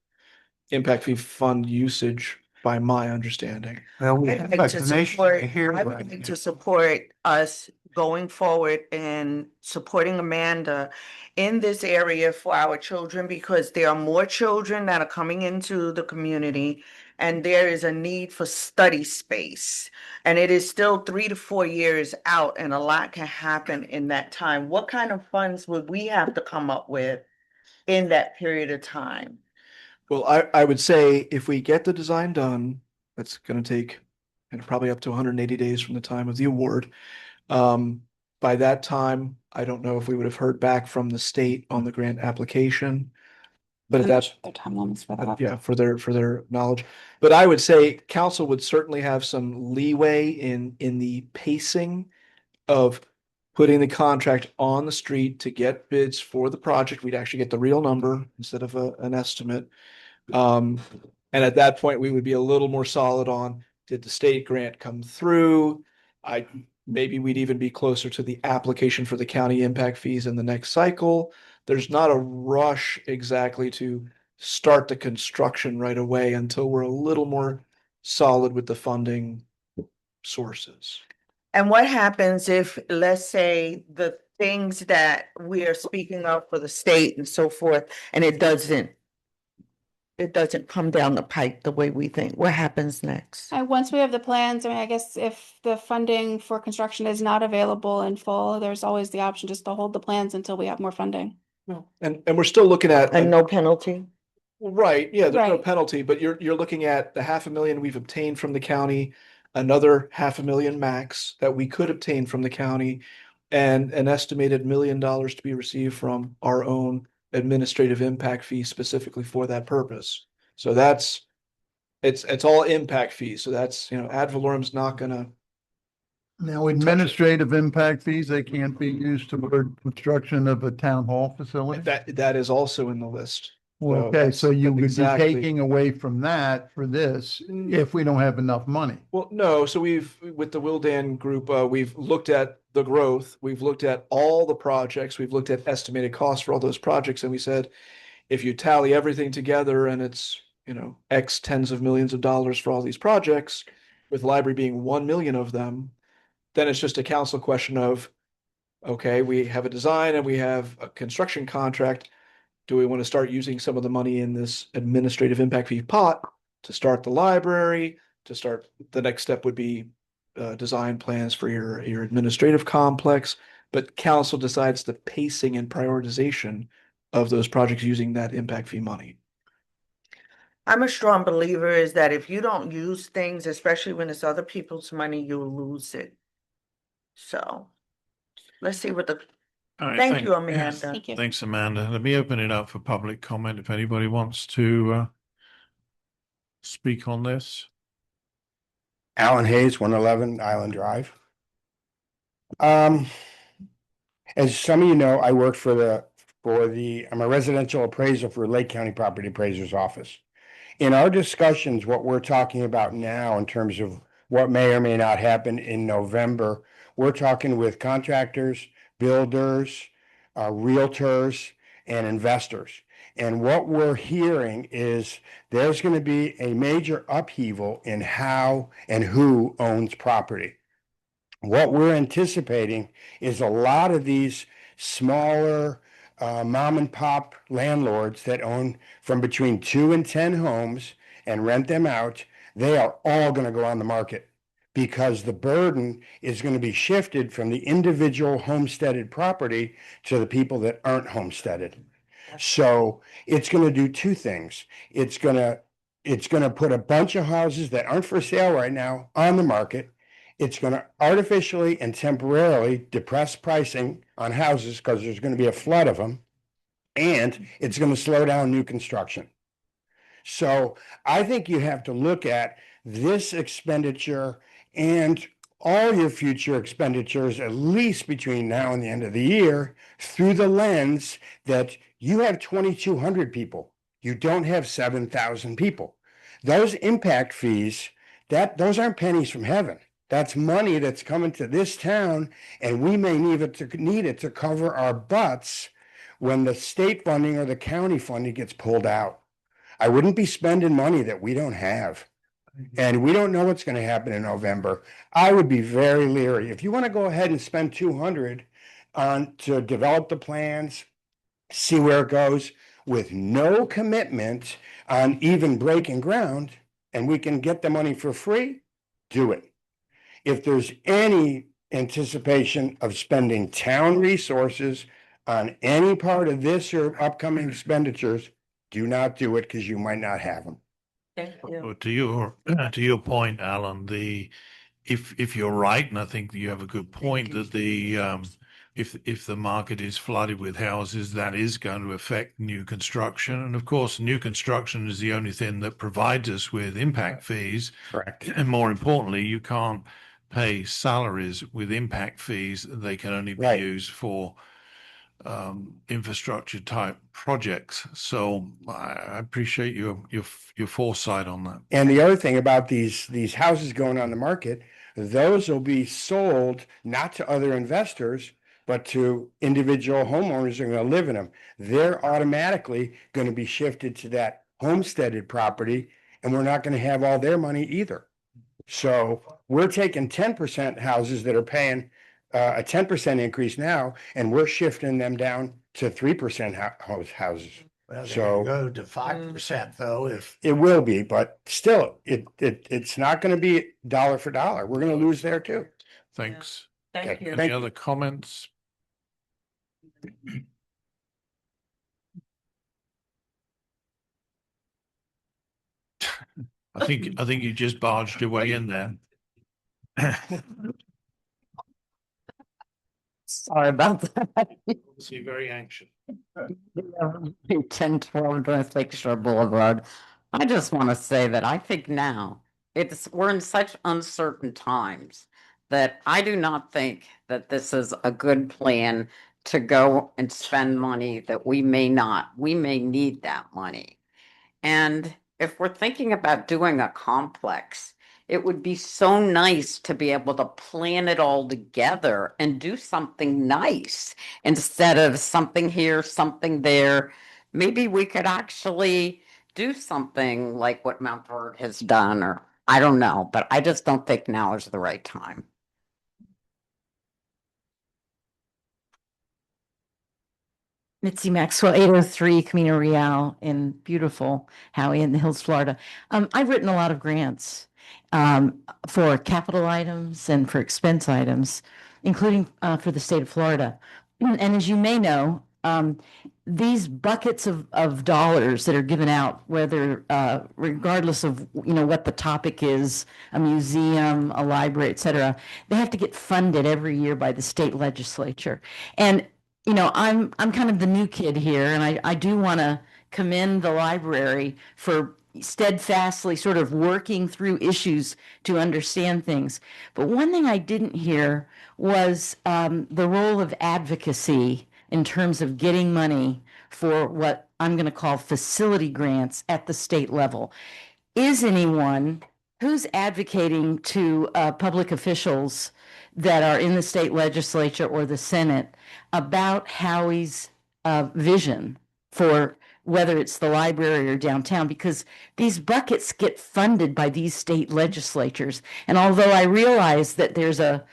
impact fee fund usage, by my understanding. Well, we I'd have like a to commissioner support, here I would right like now. to support us going forward and supporting Amanda in this area for our children, because there are more children that are coming into the community and there is a need for study space. And it is still 3 to 4 years out and a lot can happen in that time. What kind of funds would we have to come up with in that period of time? Well, I would say if we get the design done, that's gonna take probably up to 180 days from the time of the award. By that time, I don't know if we would have heard back from the state on the grant application. But if that's, Their time limits for that. yeah, for their knowledge. But I would say council would certainly have some leeway in the pacing of putting the contract on the street to get bids for the project. We'd actually get the real number instead of an estimate. And at that point, we would be a little more solid on, did the state grant come through? Maybe we'd even be closer to the application for the county impact fees in the next cycle. There's not a rush exactly to start the construction right away until we're a little more solid with the funding sources. And what happens if, let's say, the things that we are speaking of for the state and so forth, and it doesn't come down the pipe the way we think? What happens next? Once we have the plans, I mean, I guess if the funding for construction is not available in full, there's always the option just to hold the plans until we have more funding. And we're still looking at, And no penalty? Well, right, yeah, there's no Right. penalty, but you're looking at the 500,000 we've obtained from the county, another 500,000 max that we could obtain from the county, and an estimated $1 million to be received from our own administrative impact fee specifically for that purpose. So it's all impact fees. So that's, ad valorem's not gonna, Now, administrative impact fees, they can't be used toward construction of a town hall facility? that is also in the list. Well, So okay, so that's you would be exactly- taking away from that for this if we don't have enough money. Well, no, so with the Wildan group, we've looked at the growth, we've looked at all the projects, we've looked at estimated costs for all those projects, and we said, if you tally everything together and it's, X tens of millions of dollars for all these projects, with the library being 1 million of them, then it's just a council question of, okay, we have a design and we have a construction contract. Do we want to start using some of the money in this administrative impact fee pot to start the library? The next step would be design plans for your administrative complex, but council decides the pacing and prioritization of those projects using that impact fee money. I'm a strong believer is that if you don't use things, especially when it's other people's money, you'll lose it. So let's see what All right, thank you, Amanda. Thank you. Thanks, Amanda. Let me open it up for public comment if anybody wants to speak on this. Alan Hayes, 111 Island Drive. As some of you know, I work I'm a residential appraiser for Lake County Property Appraiser's Office. In our discussions, what we're talking about now in terms of what may or may not happen in November, we're talking with contractors, builders, realtors, and investors. And what we're hearing is there's going to be a major upheaval in how and who owns property. What we're anticipating is a lot of these smaller mom and pop landlords that own from between 2 and 10 homes and rent them out. They are all going to go on the market because the burden is going to be shifted from the individual homesteaded property to the people that aren't homesteaded. So it's going to do two things. It's going to put a bunch of houses that aren't for sale right now on the market. It's going to artificially and temporarily depress pricing on houses because there's going to be a flood of them. And it's going to slow down new construction. So I think you have to look at this expenditure and all your future expenditures, at least between now and the end of the year, through the lens that you have 2,200 people. You don't have 7,000 people. Those impact fees, those aren't pennies from heaven. That's money that's coming to this town, and we may need it to cover our butts when the state funding or the county funding gets pulled out. I wouldn't be spending money that we don't have. And we don't know what's going to happen in November. I would be very leery. If you want to go ahead and spend 200 to develop the plans, see where it goes, with no commitment on even breaking ground, and we can get the money for free, do it. If there's any anticipation of spending town resources on any part of this or upcoming expenditures, do not do it because you might not have them. Thank you. Well, to your point, Alan, if you're right, and I think you have a good point that if the market is flooded with houses, that is going to affect new construction. And of course, new construction is the only thing that provides us with impact fees. Correct. And more importantly, you can't pay salaries with impact fees. They can only be Right. used for infrastructure type projects. So I appreciate your foresight on that. And the other thing about these houses going on the market, those will be sold not to other investors, but to individual homeowners who are going to live in them. They're automatically going to be shifted to that homesteaded property, and we're not going to have all their money either. So we're taking 10% houses that are paying a 10% increase now, and we're shifting them down to 3% houses. Well, they So- go to 5% though, if It will be, but still, it's not going to be dollar for dollar. We're going to lose there too. Thanks. Thank Okay. you. Any other comments? I think you just barged your way in there. Sorry about that. See, very anxious. 1012 North Lakeshore Boulevard. I just want to say that I think now we're in such uncertain times that I do not think that this is a good plan to go and spend money that we may need that money. And if we're thinking about doing a complex, it would be so nice to be able to plan it all together and do something nice instead of something here, something there. Maybe we could actually do something like what Mount Vernon has done, or I don't know, but I just don't think now is the right time. Mitzi Maxwell, 803 Camino Real in beautiful Howey-in-the-Hills, Florida. I've written a lot of grants for capital items and for expense items, including for the state of Florida. And as you may know, these buckets of dollars that are given out, whether regardless of what the topic is, a museum, a library, et cetera, they have to get funded every year by the state legislature. And I'm kind of the new kid here, and I do want to commend the library for steadfastly sort of working through issues to understand things. But one thing I didn't hear was the role of advocacy in terms of getting money for what I'm going to call facility grants at the state level. Is anyone who's advocating to public officials that are in the state legislature or the Senate about Howie's vision for whether it's the library or downtown? Because these buckets get funded by these state legislatures. And although I realize that there's a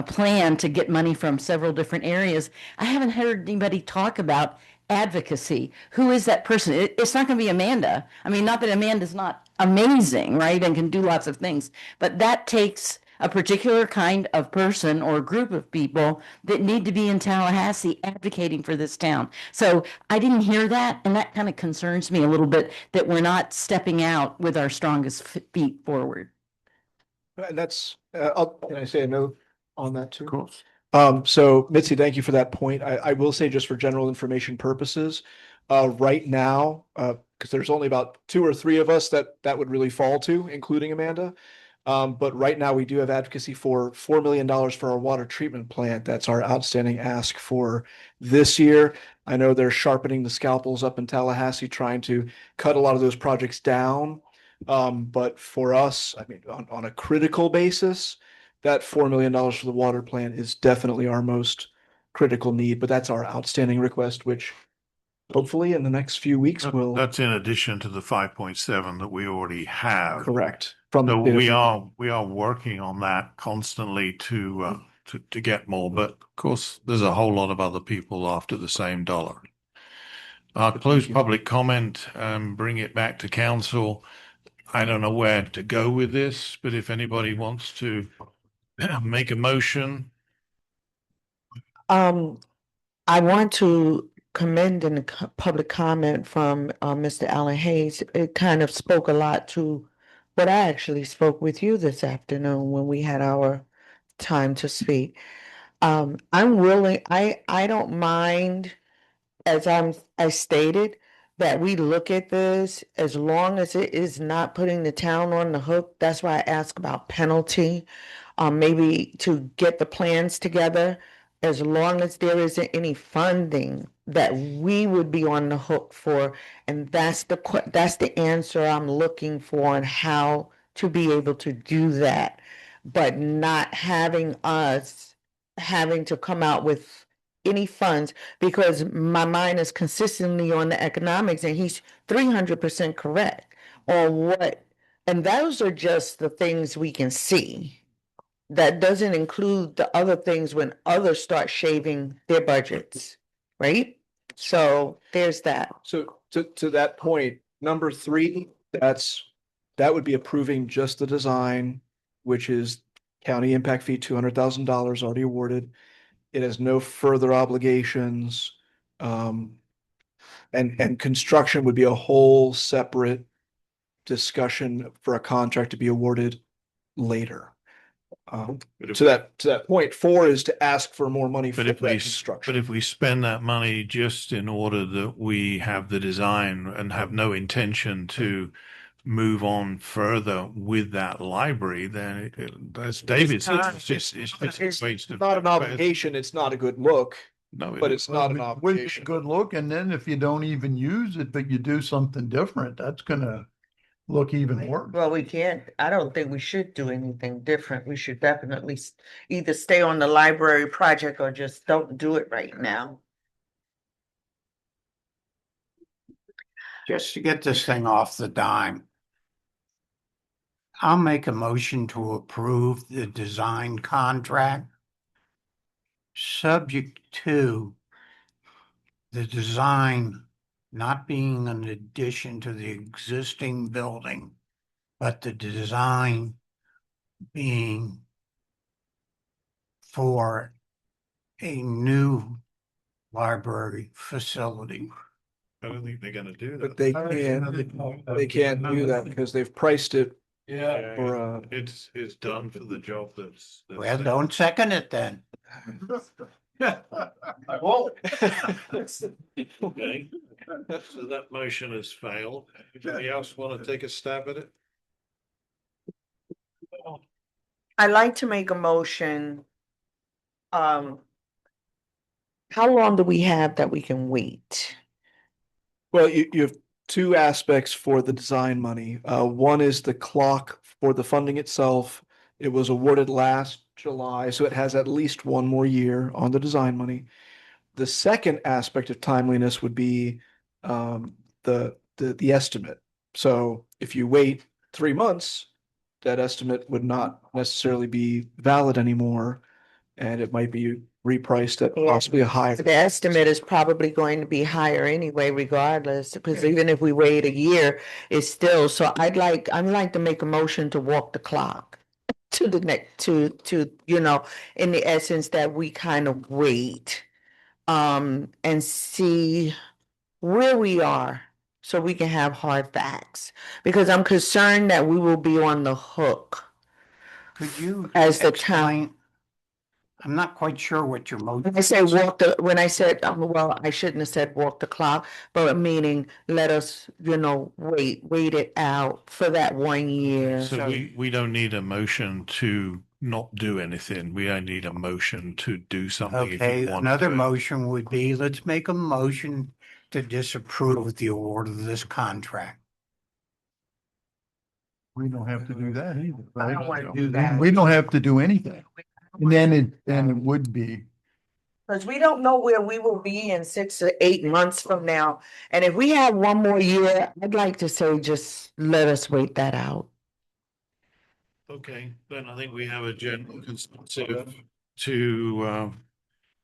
plan to get money from several different areas, I haven't heard anybody talk about advocacy. Who is that person? It's not going to be Amanda. I mean, not that Amanda's not amazing, right, and can do lots of things, but that takes a particular kind of person or group of people that need to be in Tallahassee advocating for this town. So I didn't hear that, and that kind of concerns me a little bit that we're not stepping out with our strongest feet forward. And that's, can I say a note on that too? Of course. So Mitzi, thank you for that point. I will say, just for general information purposes, right now, because there's only about 2 or 3 of us that would really fall to, including Amanda. But right now we do have advocacy for $4 million for our water treatment plant. That's our outstanding ask for this year. I know they're sharpening the scalpels up in Tallahassee, trying to cut a lot of those projects down. But for us, I mean, on a critical basis, that $4 million for the water plant is definitely our most critical need. But that's our outstanding request, which hopefully in the next few weeks will. That's in addition to the 5.7 that we already have. Correct. So we are working on that constantly to get more, but of course there's a whole lot of other people after the same dollar. I'll close public comment and bring it back to council. I don't know where to go with this, but if anybody wants to make a motion. I want to commend in the public comment from Mr. Allen Hayes. It kind of spoke a lot to what I actually spoke with you this afternoon when we had our time to speak. I'm willing, I don't mind, as I stated, that we look at this as long as it is not putting the town on the hook. That's why I ask about penalty, maybe to get the plans together, as long as there isn't any funding that we would be on the hook for. And that's the answer I'm looking for on how to be able to do that, but not having us having to come out with any funds, because my mind is consistently on the economics, and he's 300% correct on what, and those are just the things we can see. That doesn't include the other things when others start shaving their budgets, right? So there's that. So to that point, number 3, that would be approving just the design, which is county impact fee, $200,000 already awarded. It has no further obligations. And construction would be a whole separate discussion for a contract to be awarded later. But if To that point, 4 is to ask for more money for But if that we, construction. but if we spend that money just in order that we have the design and have no intention to move on further with that library, then as David said, it's just a waste of. Not an obligation, it's not a good look, No, but it's not an With a obligation. good look, and then if you don't even use it, but you do something different, that's gonna look even worse. Well, I don't think we should do anything different. We should definitely either stay on the library project or just don't do it right now. Just to get this thing off the dime. I'll make a motion to approve the design contract, subject to the design not being an addition to the existing building, but the design being for a new library facility. I don't think they're gonna do But that. they can't do that because they've priced it Yeah, for, it's done for the job that's. Well, don't second it then. I won't. Okay, so that motion has failed. Anybody else want to take a stab at it? I'd like to make a motion. How long do we have that we can wait? well, you have 2 aspects for the design money. One is the clock for the funding itself. It was awarded last July, so it has at least 1 more year on the design money. The second aspect of timeliness would be the estimate. So if you wait 3 months, that estimate would not necessarily be valid anymore, and it might be repriced at possibly a higher. The estimate is probably going to be higher anyway, regardless, because even if we wait a year, it's still, so I'd like to make a motion to walk the clock to the next, to, in the essence that we kind of wait, and see where we are so we can have hard facts, because I'm concerned that we will be on the hook. Could you As the town. explain? I'm not quite sure what your motion. When I say when I said, well, I shouldn't have said walk the clock, but meaning let us, wait it out for that 1 year. So we don't need a motion to not do anything. We only need a motion to do something if Okay, you want another to. motion would be, let's make a motion to disapprove the award of this contract. We don't have to do that either, I right? don't want to do that. We don't have to do anything. And then it would be. Because we don't know where we will be in 6 or 8 months from now. And if we have 1 more year, I'd like to say, just let us wait that out. Okay, then I think we have a general consensus to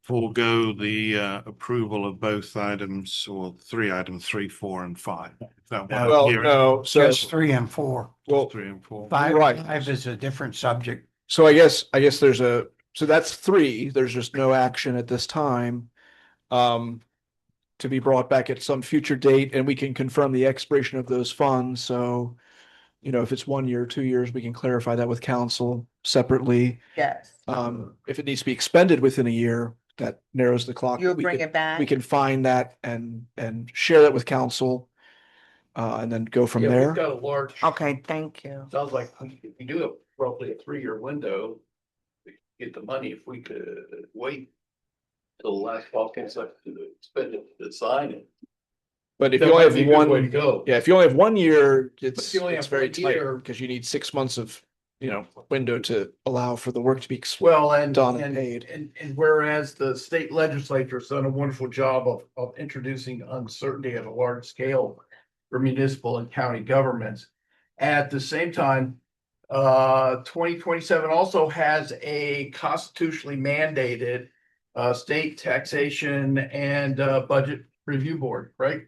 forego the approval of both items, or 3 items, 3, 4, and 5. If that No, wasn't here. No, so, Just 3 and 4. well, 3 and 4. Right. Five is a different subject. so I guess so that's 3. There's just no action at this time. To be brought back at some future date, and we can confirm the expiration of those funds. So, if it's 1 year, 2 years, we can clarify that with council separately. Yes. If it needs to be expended within a year, that narrows the clock. You'll We bring can- it back? We can find that and share that with council, and then go from there. We've got a large, Okay, thank you. sounds like we do have roughly a 3-year window. to Get the money if we could wait till the last fall comes up to spend it, to sign it. But if That you only might be a have good one, way to go. yeah, if you only have 1 year, it's if you only have very 1 tight year- because you need 6 months of, window to allow for the work to be. Well, and, Done and and, paid. and whereas the state legislature has done a wonderful job of introducing uncertainty at a large scale for municipal and county governments. At the same time, 2027 also has a constitutionally mandated state taxation and budget review board, right?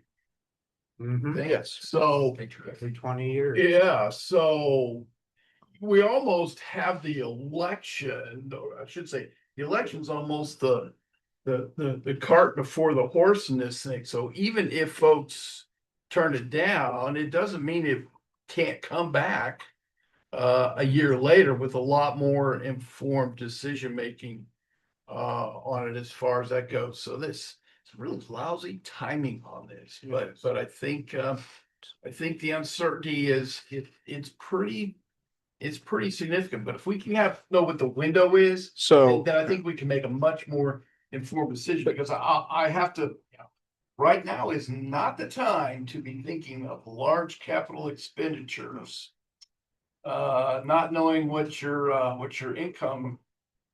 Yes. So Every 20 years. yeah, so we almost have the election, or I should say, the election's almost the cart before the horse in this thing. So even if folks turn it down, it doesn't mean can't come back a year later with a lot more informed decision making on it as far as that goes. So this it's really lousy timing on this, but I think the uncertainty is it's pretty significant. But if we can know what the window is, So then I think we can make a much more informed decision, because I have to, right now is not the time to be thinking of large capital expenditures. Not knowing what your income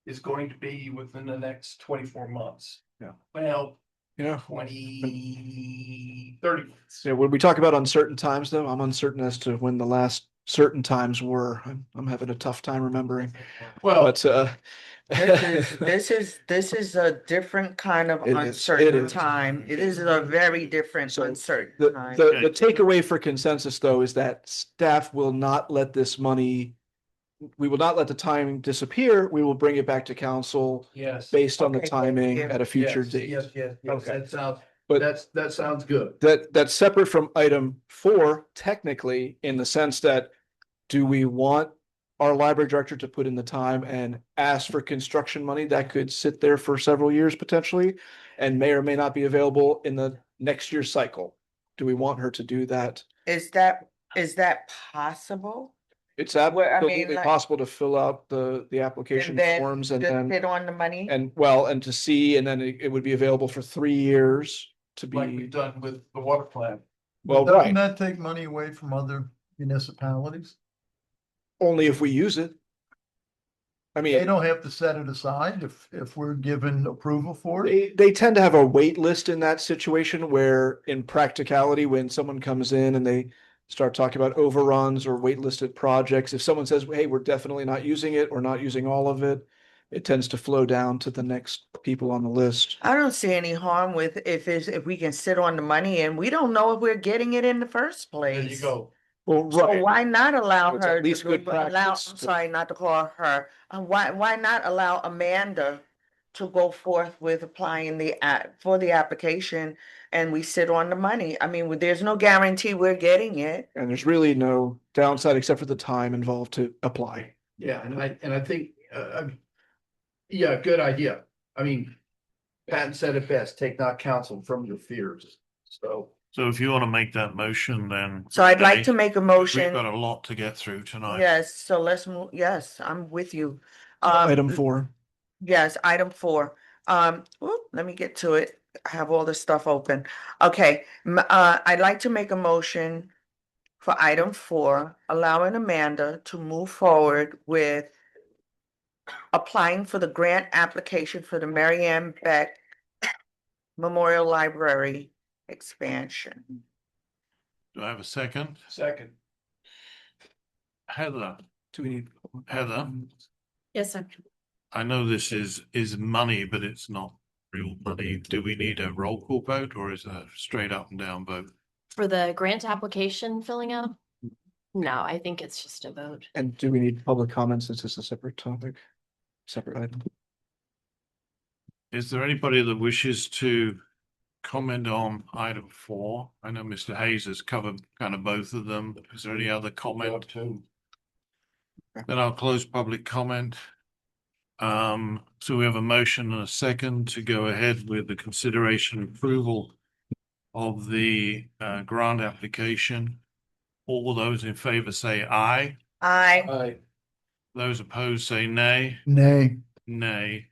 is going to be within the next 24 months. Yeah. Well, yeah, 20, 30 months. yeah. When we talk about uncertain times, though, I'm uncertain as to when the last certain times were. I'm having a tough time remembering. Well, But This is a different kind of It uncertain is. time. It is a very different So uncertain the, time. the takeaway for consensus, though, is that staff will not let this money, we will not let the timing disappear. We will bring it back to council yes. based on the Okay, thank timing you. at a future Yes, date. yes. Okay. That But sounds good. that's separate from item 4, technically, in the sense that, do we want our library director to put in the time and ask for construction money that could sit there for several years potentially and may or may not be available in the next year's cycle? Do we want her to do that? Is that possible? It's Well, I mean, absolutely like- possible to fill out the application And then forms and just then, sit on the money? and to see, and then it would be available for 3 years to Like we've be, done with the water plant. well, Doesn't right, that take money away from other municipalities? only if we use it. I They mean, don't have to set it aside if we're given approval for it. they tend to have a wait list in that situation where in practicality, when someone comes in and they start talking about overruns or waitlisted projects, if someone says, hey, we're definitely not using it or not using all of it, it tends to flow down to the next people on the list. I don't see any harm with if we can sit on the money and we don't know if we're getting it in the first place. There you go. Well, So right. why not allow It's at her least to good allow, practice I'm to- sorry, not to call her, why not allow Amanda to go forth with applying for the application and we sit on the money? I mean, there's no guarantee we're getting it. And there's really no downside except for the time involved to apply. Yeah, and I think, yeah, good idea. I mean, Patton said it best, take not counsel from your fears. So if you want to make that motion, then. So I'd like okay. to make a We've motion. got a lot to get through tonight. Yes, so let's move, yes, I'm with you. Item 4. Yes, item 4. Let me get to it. I have all the stuff open. Okay, I'd like to make a motion for item 4, allowing Amanda to move forward with applying for the grant application for the Mary Ann Beck Memorial Library expansion. Do I have a second? second, Heather, Do we need? Heather, Yes, sir. I know this is money, but it's not real money. Do we need a roll call vote or is a straight up and down vote? For the grant application filling out? No, I think it's just a vote. And do we need public comments since it's a separate topic? Separate item? Is there anybody that wishes to comment on item 4? I know Mr. Hayes has covered kind of both of them. Is there any other comment? Then I'll close public comment. So we have a motion and a second to go ahead with the consideration and approval of the grant application. All those in favor say aye. Aye. Those opposed say nay. Nay. Nay.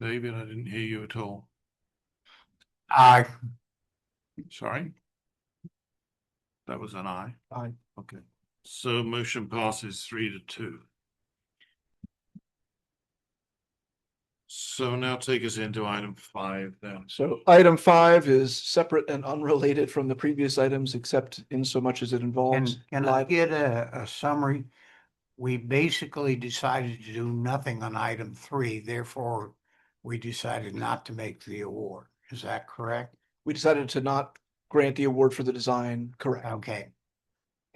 David, I didn't hear you at all. Aye. Sorry. That was an aye. Aye. Okay. So motion passes 3-2. So now take us into item 5 then. So item 5 is separate and unrelated from the previous items, except in so much as it involves. Can I get a summary? We basically decided to do nothing on item 3, therefore we decided not to make the award. Is that correct? We decided to not grant the award for the design, correct? Okay.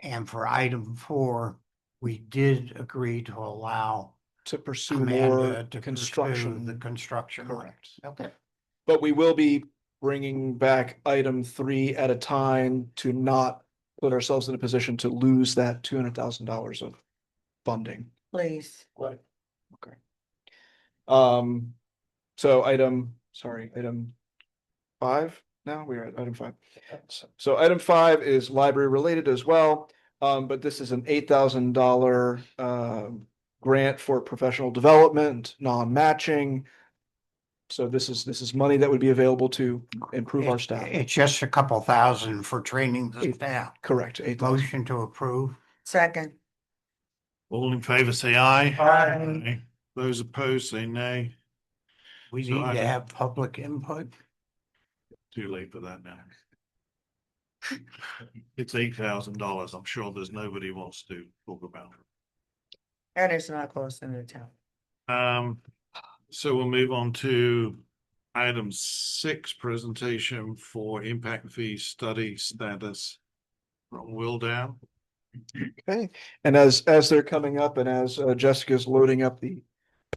And for item 4, we did agree to allow To pursue Amanda more to pursue construction. the construction. Correct. Okay. But we will be bringing back item 3 at a time to not put ourselves in a position to lose that $200,000 of funding. Please. Right. Okay. So item 5 now, we're at item 5. So item 5 is library related as well. But this is an $8,000 grant for professional development, non-matching. So this is money that would be available to improve our staff. It's just a couple thousand for training the staff. Correct. 8,000. Motion to approve. Second. All in favor, say aye. Aye. Those opposed, say nay. We So need I- to have public input. Too late for that now. It's $8,000. I'm sure there's nobody who wants to talk about it. And it's not costing the town. So we'll move on to item 6, presentation for impact fee study status from Will Down. Okay, and as they're coming up and as Jessica's loading up the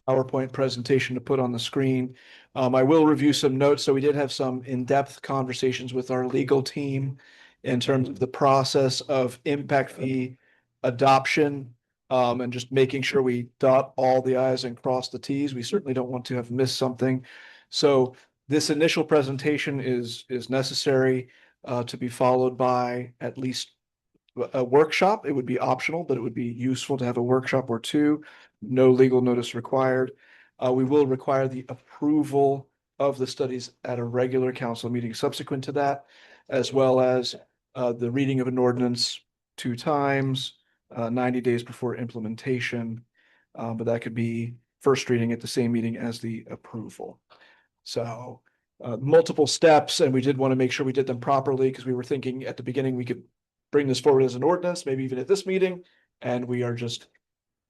PowerPoint presentation to put on the screen, I will review some notes. So we did have some in-depth conversations with our legal team in terms of the process of impact fee adoption, and just making sure we dot all the i's and cross the t's. We certainly don't want to have missed something. So this initial presentation is necessary to be followed by at least a workshop. It would be optional, but it would be useful to have a workshop or two. No legal notice required. We will require the approval of the studies at a regular council meeting subsequent to that, as well as the reading of an ordinance 2 times, 90 days before implementation. But that could be first reading at the same meeting as the approval. So multiple steps, and we did want to make sure we did them properly because we were thinking at the beginning we could bring this forward as an ordinance, maybe even at this meeting, and we are just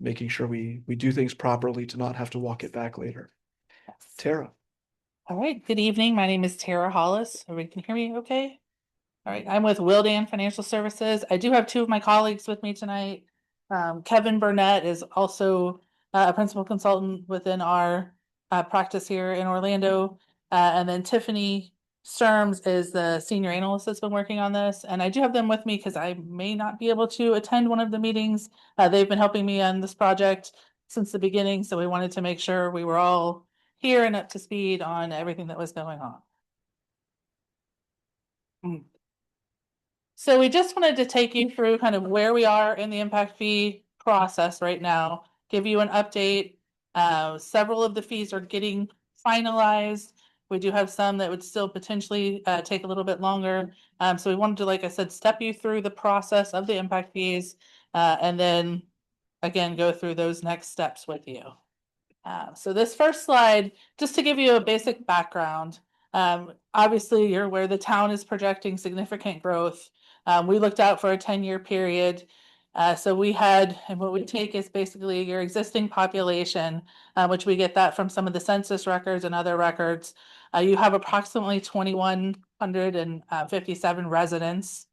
making sure we do things properly to not have to walk it back later. Tara. All right, good evening. My name is Tara Hollis. Everybody can hear me okay? All right, I'm with Wildan Financial Services. I do have 2 of my colleagues with me tonight. Kevin Burnett is also a principal consultant within our practice here in Orlando. And then Tiffany Sturms is the senior analyst that's been working on this. And I do have them with me because I may not be able to attend one of the meetings. They've been helping me on this project since the beginning. So we wanted to make sure we were all here and up to speed on everything that was going on. So we just wanted to take you through kind of where we are in the impact fee process right now, give you an update. Several of the fees are getting finalized. We do have some that would still potentially take a little bit longer. So we wanted to, like I said, step you through the process of the impact fees, and then again, go through those next steps with you. So this first slide, just to give you a basic background, obviously you're aware the town is projecting significant growth. We looked out for a 10-year period. So we had, and what we take is basically your existing population, which we get that from some of the census records and other records. You have approximately 2,157 residents.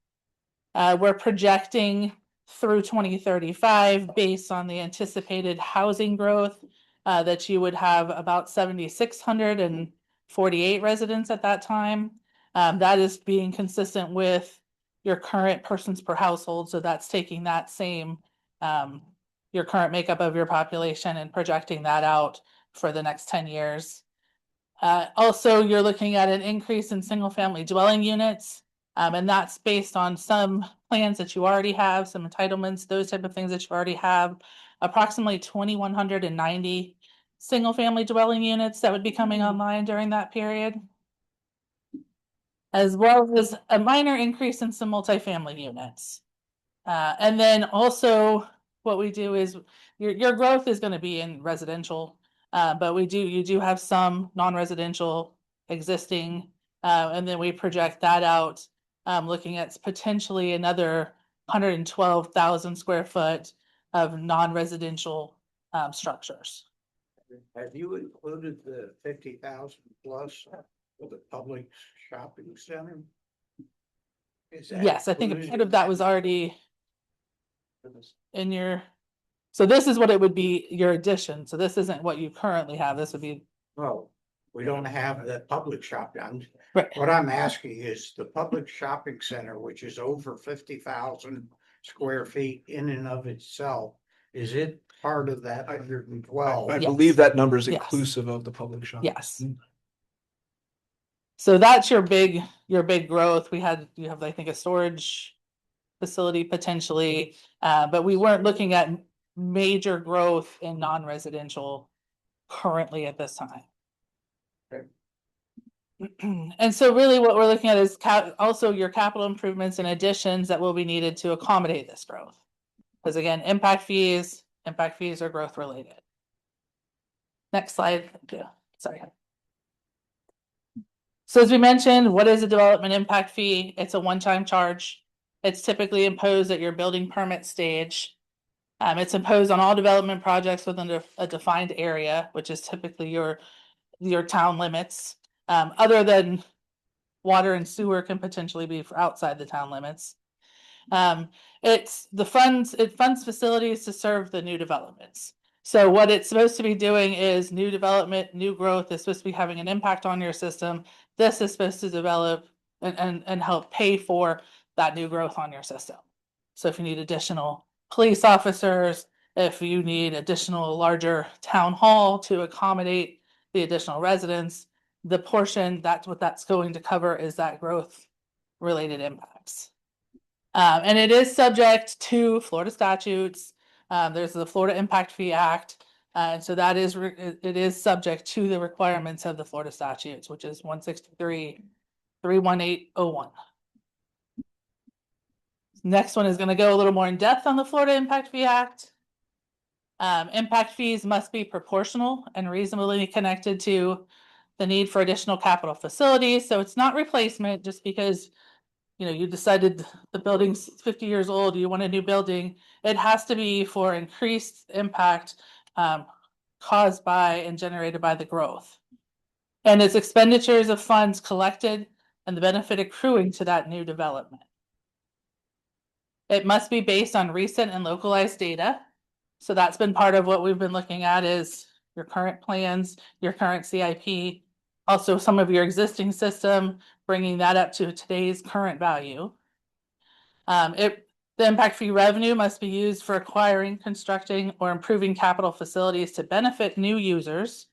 We're projecting through 2035 based on the anticipated housing growth that you would have about 7,648 residents at that time. That is being consistent with your current persons per household. So that's taking that same, your current makeup of your population and projecting that out for the next 10 years. Also, you're looking at an increase in single family dwelling units. And that's based on some plans that you already have, some entitlements, those type of things that you already have. Approximately 2,190 single family dwelling units that would be coming online during that period, as well as a minor increase in some multifamily units. And then also what we do is your growth is going to be in residential, but you do have some non-residential existing, and then we project that out, looking at potentially another 112,000 square foot of non-residential structures. Have you included the 50,000 plus for the public shopping center? Yes, I think part of that was already in your, so this is what it would be, your addition. So this isn't what you currently have. This would be. Oh, We don't have the public shopping. Right. What I'm asking is the public shopping center, which is over 50,000 square feet in and of itself, is it part of that 112? I Yes. believe that number is Yes. inclusive of the public shop. Yes. So that's your big growth. You have, I think, a storage facility potentially, but we weren't looking at major growth in non-residential currently at this time. And so really what we're looking at is also your capital improvements and additions that will be needed to accommodate this growth. Because again, impact fees are growth related. Next slide. Yeah, sorry. So as we mentioned, what is a development impact fee? It's a one-time charge. It's typically imposed at your building permit stage. It's imposed on all development projects within a defined area, which is typically your town limits. Other than water and sewer can potentially be for outside the town limits. It funds facilities to serve the new developments. So what it's supposed to be doing is new development, new growth is supposed to be having an impact on your system. This is supposed to develop and help pay for that new growth on your system. So if you need additional police officers, if you need additional larger town hall to accommodate the additional residents, the portion that's what that's going to cover is that growth related impacts. And it is subject to Florida statutes. There's the Florida Impact Fee Act. And so that is, it is subject to the requirements of the Florida statutes, which is 163-31801. Next one is going to go a little more in depth on the Florida Impact Fee Act. Impact fees must be proportional and reasonably connected to the need for additional capital facilities. So it's not replacement just because you decided the building's 50 years old, you want a new building. It has to be for increased impact caused by and generated by the growth. And it's expenditures of funds collected and the benefit accruing to that new development. It must be based on recent and localized data. So that's been part of what we've been looking at is your current plans, your current CIP, also some of your existing system, bringing that up to today's current value. The impact fee revenue must be used for acquiring, constructing, or improving capital facilities to benefit new users.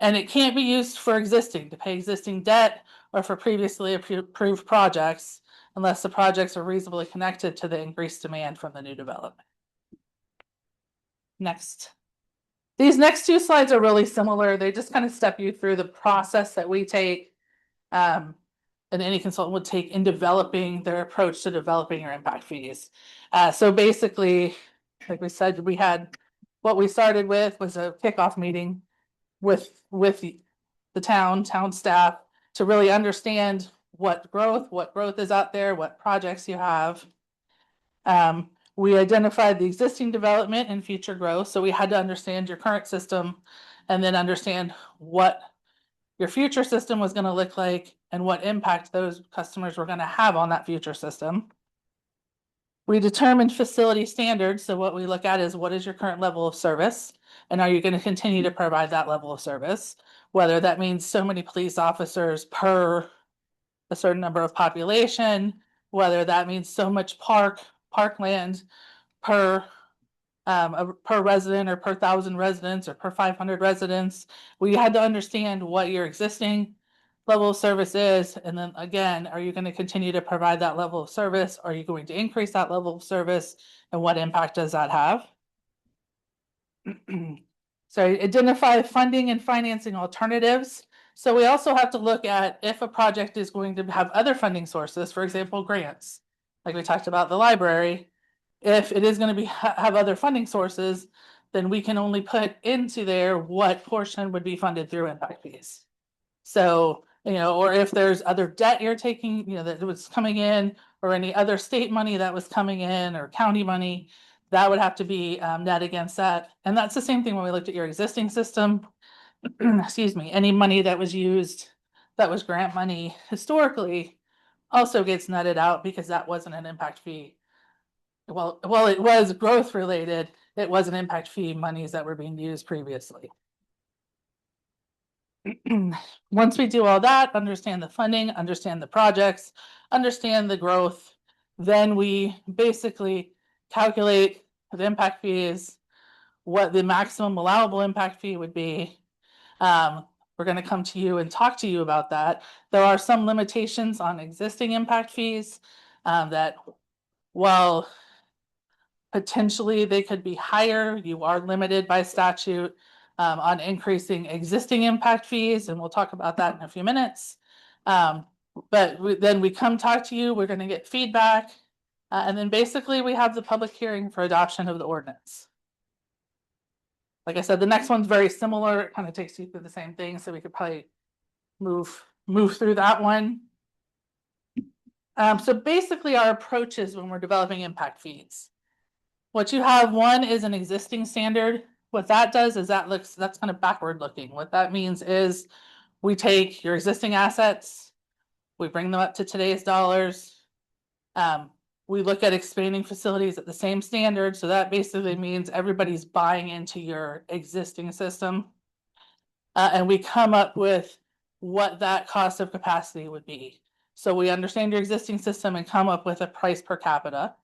And it can't be used to pay existing debt or for previously approved projects unless the projects are reasonably connected to the increased demand from the new development. Next. These next two slides are really similar. They just kind of step you through the process that we take and any consultant would take in developing their approach to developing your impact fees. So basically, like we said, what we started with was a kickoff meeting with the town staff to really understand what growth is out there, what projects you have. We identified the existing development and future growth. So we had to understand your current system and then understand what your future system was going to look like and what impact those customers were going to have on that future system. We determined facility standards. So what we look at is what is your current level of service and are you going to continue to provide that level of service? Whether that means so many police officers per a certain number of population, whether that means so much parkland per resident or per 1,000 residents or per 500 residents. We had to understand what your existing level of service is. And then again, are you going to continue to provide that level of service? Are you going to increase that level of service? And what impact does that have? So identify funding and financing alternatives. So we also have to look at if a project is going to have other funding sources, for example, grants, like we talked about the library. If it is going to have other funding sources, then we can only put into there what portion would be funded through impact fees. So, or if there's other debt you're taking, that was coming in, or any other state money that was coming in, or county money, that would have to be net against that. And that's the same thing when we looked at your existing system. Excuse me, any money that was used, that was grant money historically, also gets netted out because that wasn't an impact fee. Well, it was growth related. It wasn't impact fee monies that were being used previously. Once we do all that, understand the funding, understand the projects, understand the growth, then we basically calculate the impact fees, what the maximum allowable impact fee would be. We're going to come to you and talk to you about that. There are some limitations on existing impact fees that while potentially they could be higher, you are limited by statute on increasing existing impact fees, and we'll talk about that in a few minutes. Then we come talk to you, we're going to get feedback, and then basically we have the public hearing for adoption of the ordinance. Like I said, the next one's very similar. It kind of takes you through the same thing, so we could probably move through that one. So basically our approach is when we're developing impact fees. What you have, one is an existing standard. What that does is that's kind of backward looking. What that means is we take your existing assets, we bring them up to today's dollars. We look at expanding facilities at the same standard. So that basically means everybody's buying into your existing system. And we come up with what that cost of capacity would be. So we understand your existing system and come up with a price per capita.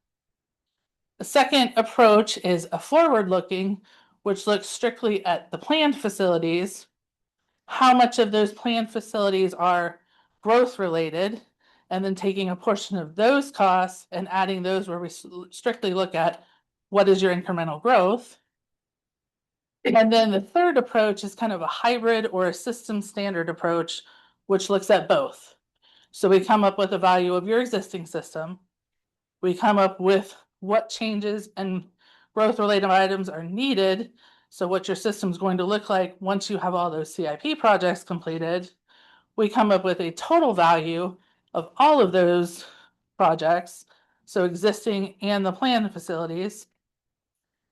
The second approach is a forward-looking, which looks strictly at the planned facilities, how much of those planned facilities are growth related, and then taking a portion of those costs and adding those where we strictly look at what is your incremental growth. And then the third approach is kind of a hybrid or a system standard approach, which looks at both. So we come up with a value of your existing system. We come up with what changes and growth related items are needed. So what your system's going to look like once you have all those CIP projects completed. We come up with a total value of all of those projects, so existing and the planned facilities.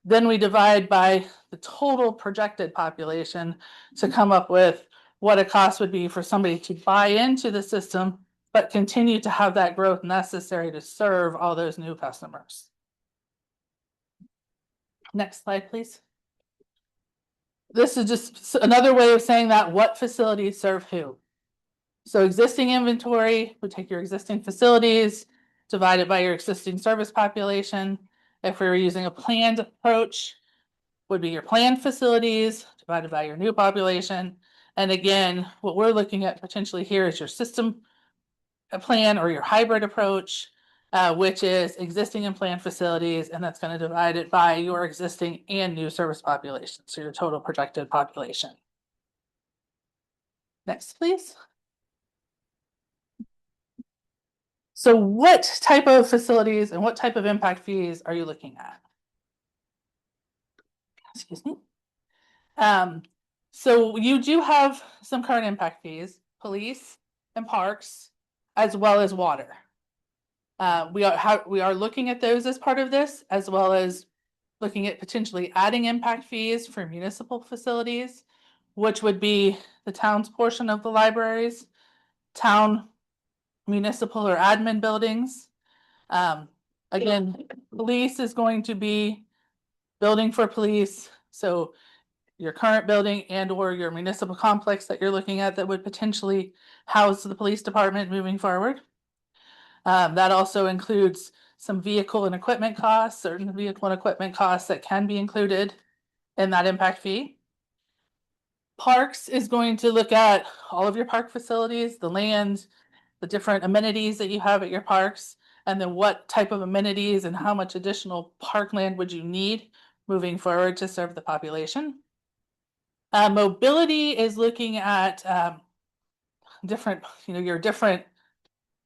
Then we divide by the total projected population to come up with what a cost would be for somebody to buy into the system, but continue to have that growth necessary to serve all those new customers. Next slide, please. This is just another way of saying that what facilities serve who. So existing inventory would take your existing facilities, divide it by your existing service population. If we were using a planned approach, would be your planned facilities divided by your new population. And again, what we're looking at potentially here is your system plan or your hybrid approach, which is existing and planned facilities, and that's going to divide it by your existing and new service population, so your total projected population. Next, please. So what type of facilities and what type of impact fees are you looking at? Excuse me. So you do have some current impact fees, police and parks, as well as water. We are looking at those as part of this, as well as looking at potentially adding impact fees for municipal facilities, which would be the town's portion of the libraries, town municipal or admin buildings. Again, police is going to be building for police. So your current building and or your municipal complex that you're looking at that would potentially house the police department moving forward. That also includes some vehicle and equipment costs, certain vehicle and equipment costs that can be included in that impact fee. Parks is going to look at all of your park facilities, the land, the different amenities that you have at your parks, and then what type of amenities and how much additional parkland would you need moving forward to serve the population. Mobility is looking at different, your different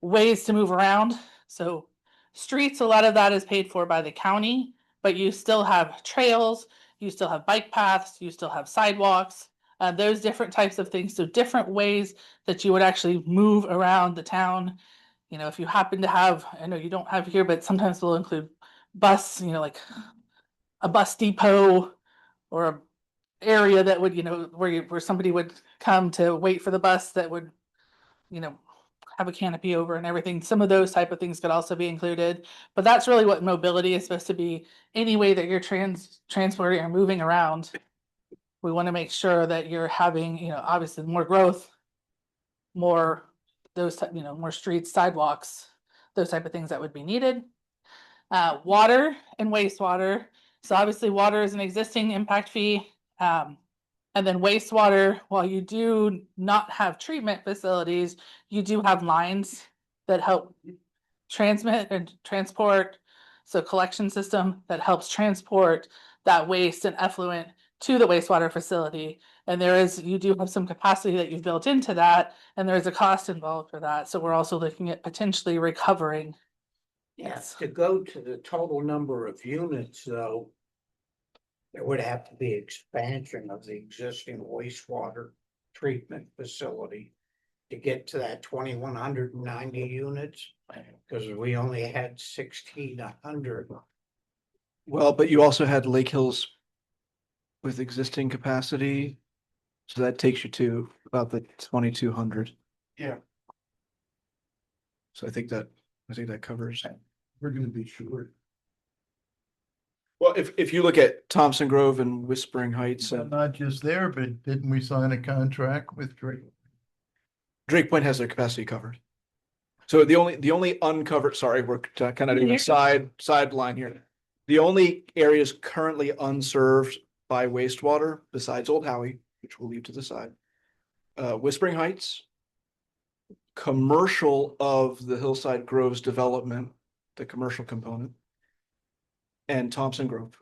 ways to move around. So streets, a lot of that is paid for by the county, but you still have trails, you still have bike paths, you still have sidewalks, those different types of things. So different ways that you would actually move around the town. If you happen to have, I know you don't have here, but sometimes we'll include bus, like a bus depot or a area that would, where somebody would come to wait for the bus that would, have a canopy over and everything. Some of those type of things could also be included, but that's really what mobility is supposed to be. Any way that you're transporting or moving around. We want to make sure that you're having, obviously more growth, more more streets, sidewalks, those type of things that would be needed. Water and wastewater. So obviously water is an existing impact fee. And then wastewater, while you do not have treatment facilities, you do have lines that help transmit and transport. So collection system that helps transport that waste and effluent to the wastewater facility. And you do have some capacity that you've built into that, and there is a cost involved for that. So we're also looking at potentially recovering. Yes, to go to the total number of units, though, there would have to be expansion of the existing wastewater treatment facility to get to that 2,190 units, because we only had 1,600. Well, but you also had Lake Hills with existing capacity. So that takes you to about the 2,200. Yeah. So I think that covers. We're gonna be short. Well, if you look at Thompson Grove and Whispering Heights, Not just there, but didn't we sign a contract with Drake? Drake Point has their capacity covered. So the only uncovered, sorry, we're kind of doing a sideline here. The only areas currently unserved by wastewater, besides Old Howie, which we'll leave to the side, Whispering Heights, commercial of the Hillside Groves development, the commercial component, and Thompson Grove.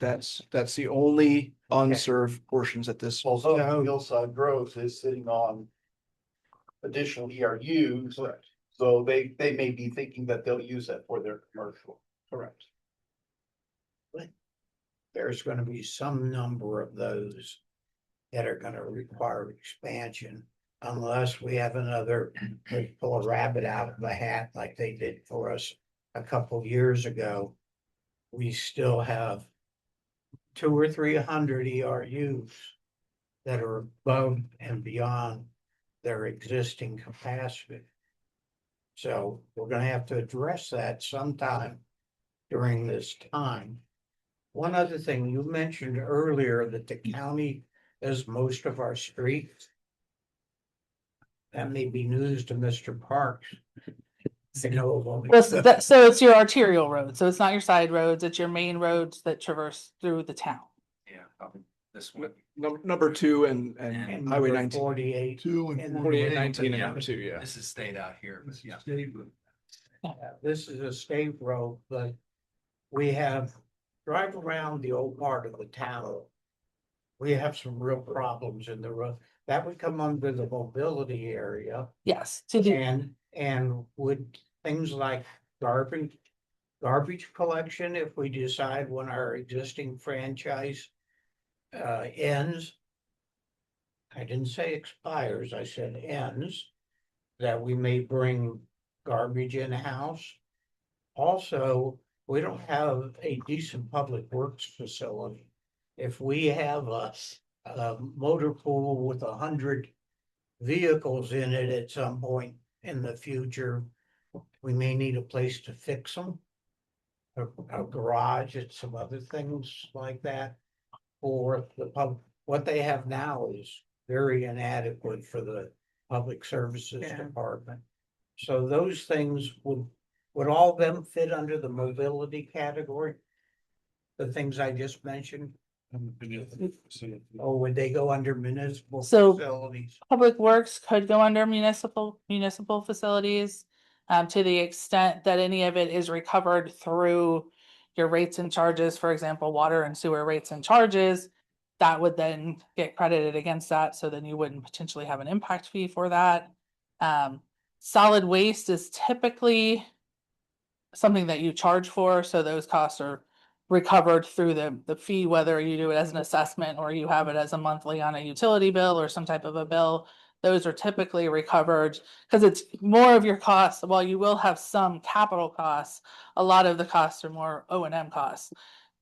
That's the only unserved portions at this. Although Hillside Groves is sitting on additional ERUs, so they may be thinking that they'll use that for their commercial. Correct. There's gonna be some number of those that are gonna require expansion. Unless we have another, they pull a rabbit out of the hat like they did for us a couple years ago. We still have 200 or 300 ERUs that are above and beyond their existing capacity. So we're gonna have to address that sometime during this time. One other thing, you mentioned earlier that the county does most of our streets. That may be news to Mr. Parks. I know of only- Well, so it's your arterial roads. So it's not your side roads, it's your main roads that traverse through the town. Yeah, this one. Number 2 and And Highway number 19. 48. 2 and And 4819 and Yeah. number 2, yeah. This is stayed out here, but yeah. This is a state road, but we have, drive around the old part of the town. We have some real problems in the road. That would come under the mobility area. Yes. And would things like garbage collection, if we decide when our existing franchise ends. I didn't say expires, I said ends, that we may bring garbage in-house. Also, we don't have a decent public works facility. If we have a motor pool with 100 vehicles in it at some point in the future, we may need a place to fix them. A garage and some other things like that. For the public, what they have now is very inadequate for the public services department. So those things would all of them fit under the mobility category? The things I just mentioned? Or would they go under municipal So- facilities? Public Works could go under municipal facilities, to the extent that any of it is recovered through your rates and charges, for example, water and sewer rates and charges. That would then get credited against that, so then you wouldn't potentially have an impact fee for that. Solid waste is typically something that you charge for, so those costs are recovered through the fee, whether you do it as an assessment or you have it as a monthly on a utility bill or some type of a bill. Those are typically recovered because it's more of your costs. While you will have some capital costs, a lot of the costs are more O&M costs.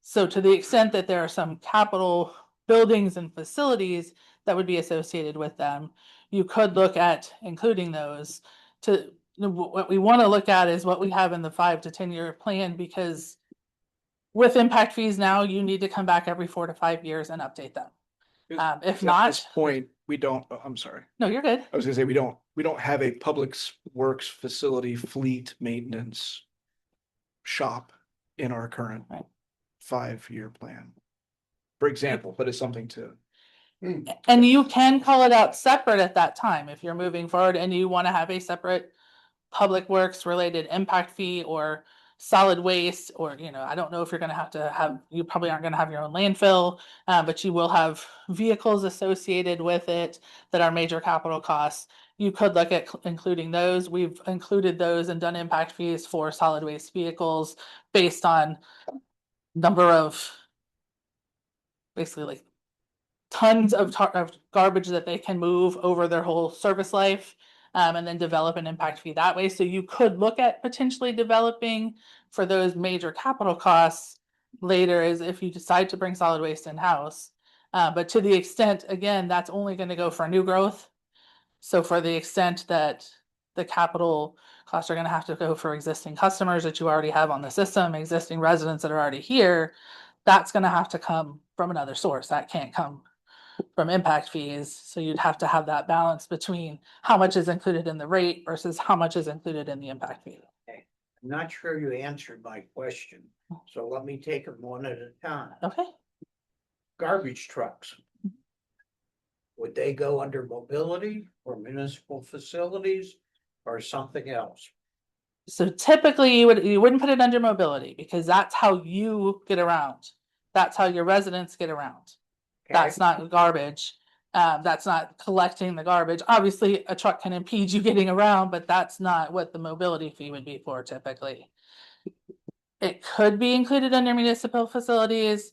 So to the extent that there are some capital buildings and facilities that would be associated with them, you could look at including those. What we want to look at is what we have in the 5 to 10 year plan, because with impact fees now, you need to come back every 4 to 5 years and update them. If At this not, point, we don't, oh, I'm sorry. no, you're good. I was gonna say, we don't have a public works facility fleet maintenance shop in our current Right. 5-year plan. For example, but it's something to. And you can call it out separate at that time if you're moving forward and you want to have a separate public works related impact fee or solid waste, or, you know, I don't know if you're going to have, you probably aren't going to have your own landfill, but you will have vehicles associated with it that are major capital costs. You could look at including those. We've included those and done impact fees for solid waste vehicles based on number of basically like tons of garbage that they can move over their whole service life, and then develop an impact fee that way. So you could look at potentially developing for those major capital costs later, as if you decide to bring solid waste in-house. But to the extent, again, that's only going to go for new growth. So for the extent that the capital costs are going to have to go for existing customers that you already have on the system, existing residents that are already here, that's going to have to come from another source. That can't come from impact fees. So you'd have to have that balance between how much is included in the rate versus how much is included in the impact fee. I'm not sure you answered my question, so let me take them one at a time. Okay. Garbage trucks. Would they go under mobility or municipal facilities or something else? So typically you wouldn't put it under mobility because that's how you get around. That's how your residents get around. That's not garbage. That's not collecting the garbage. Obviously, a truck can impede you getting around, but that's not what the mobility fee would be for typically. It could be included under municipal facilities.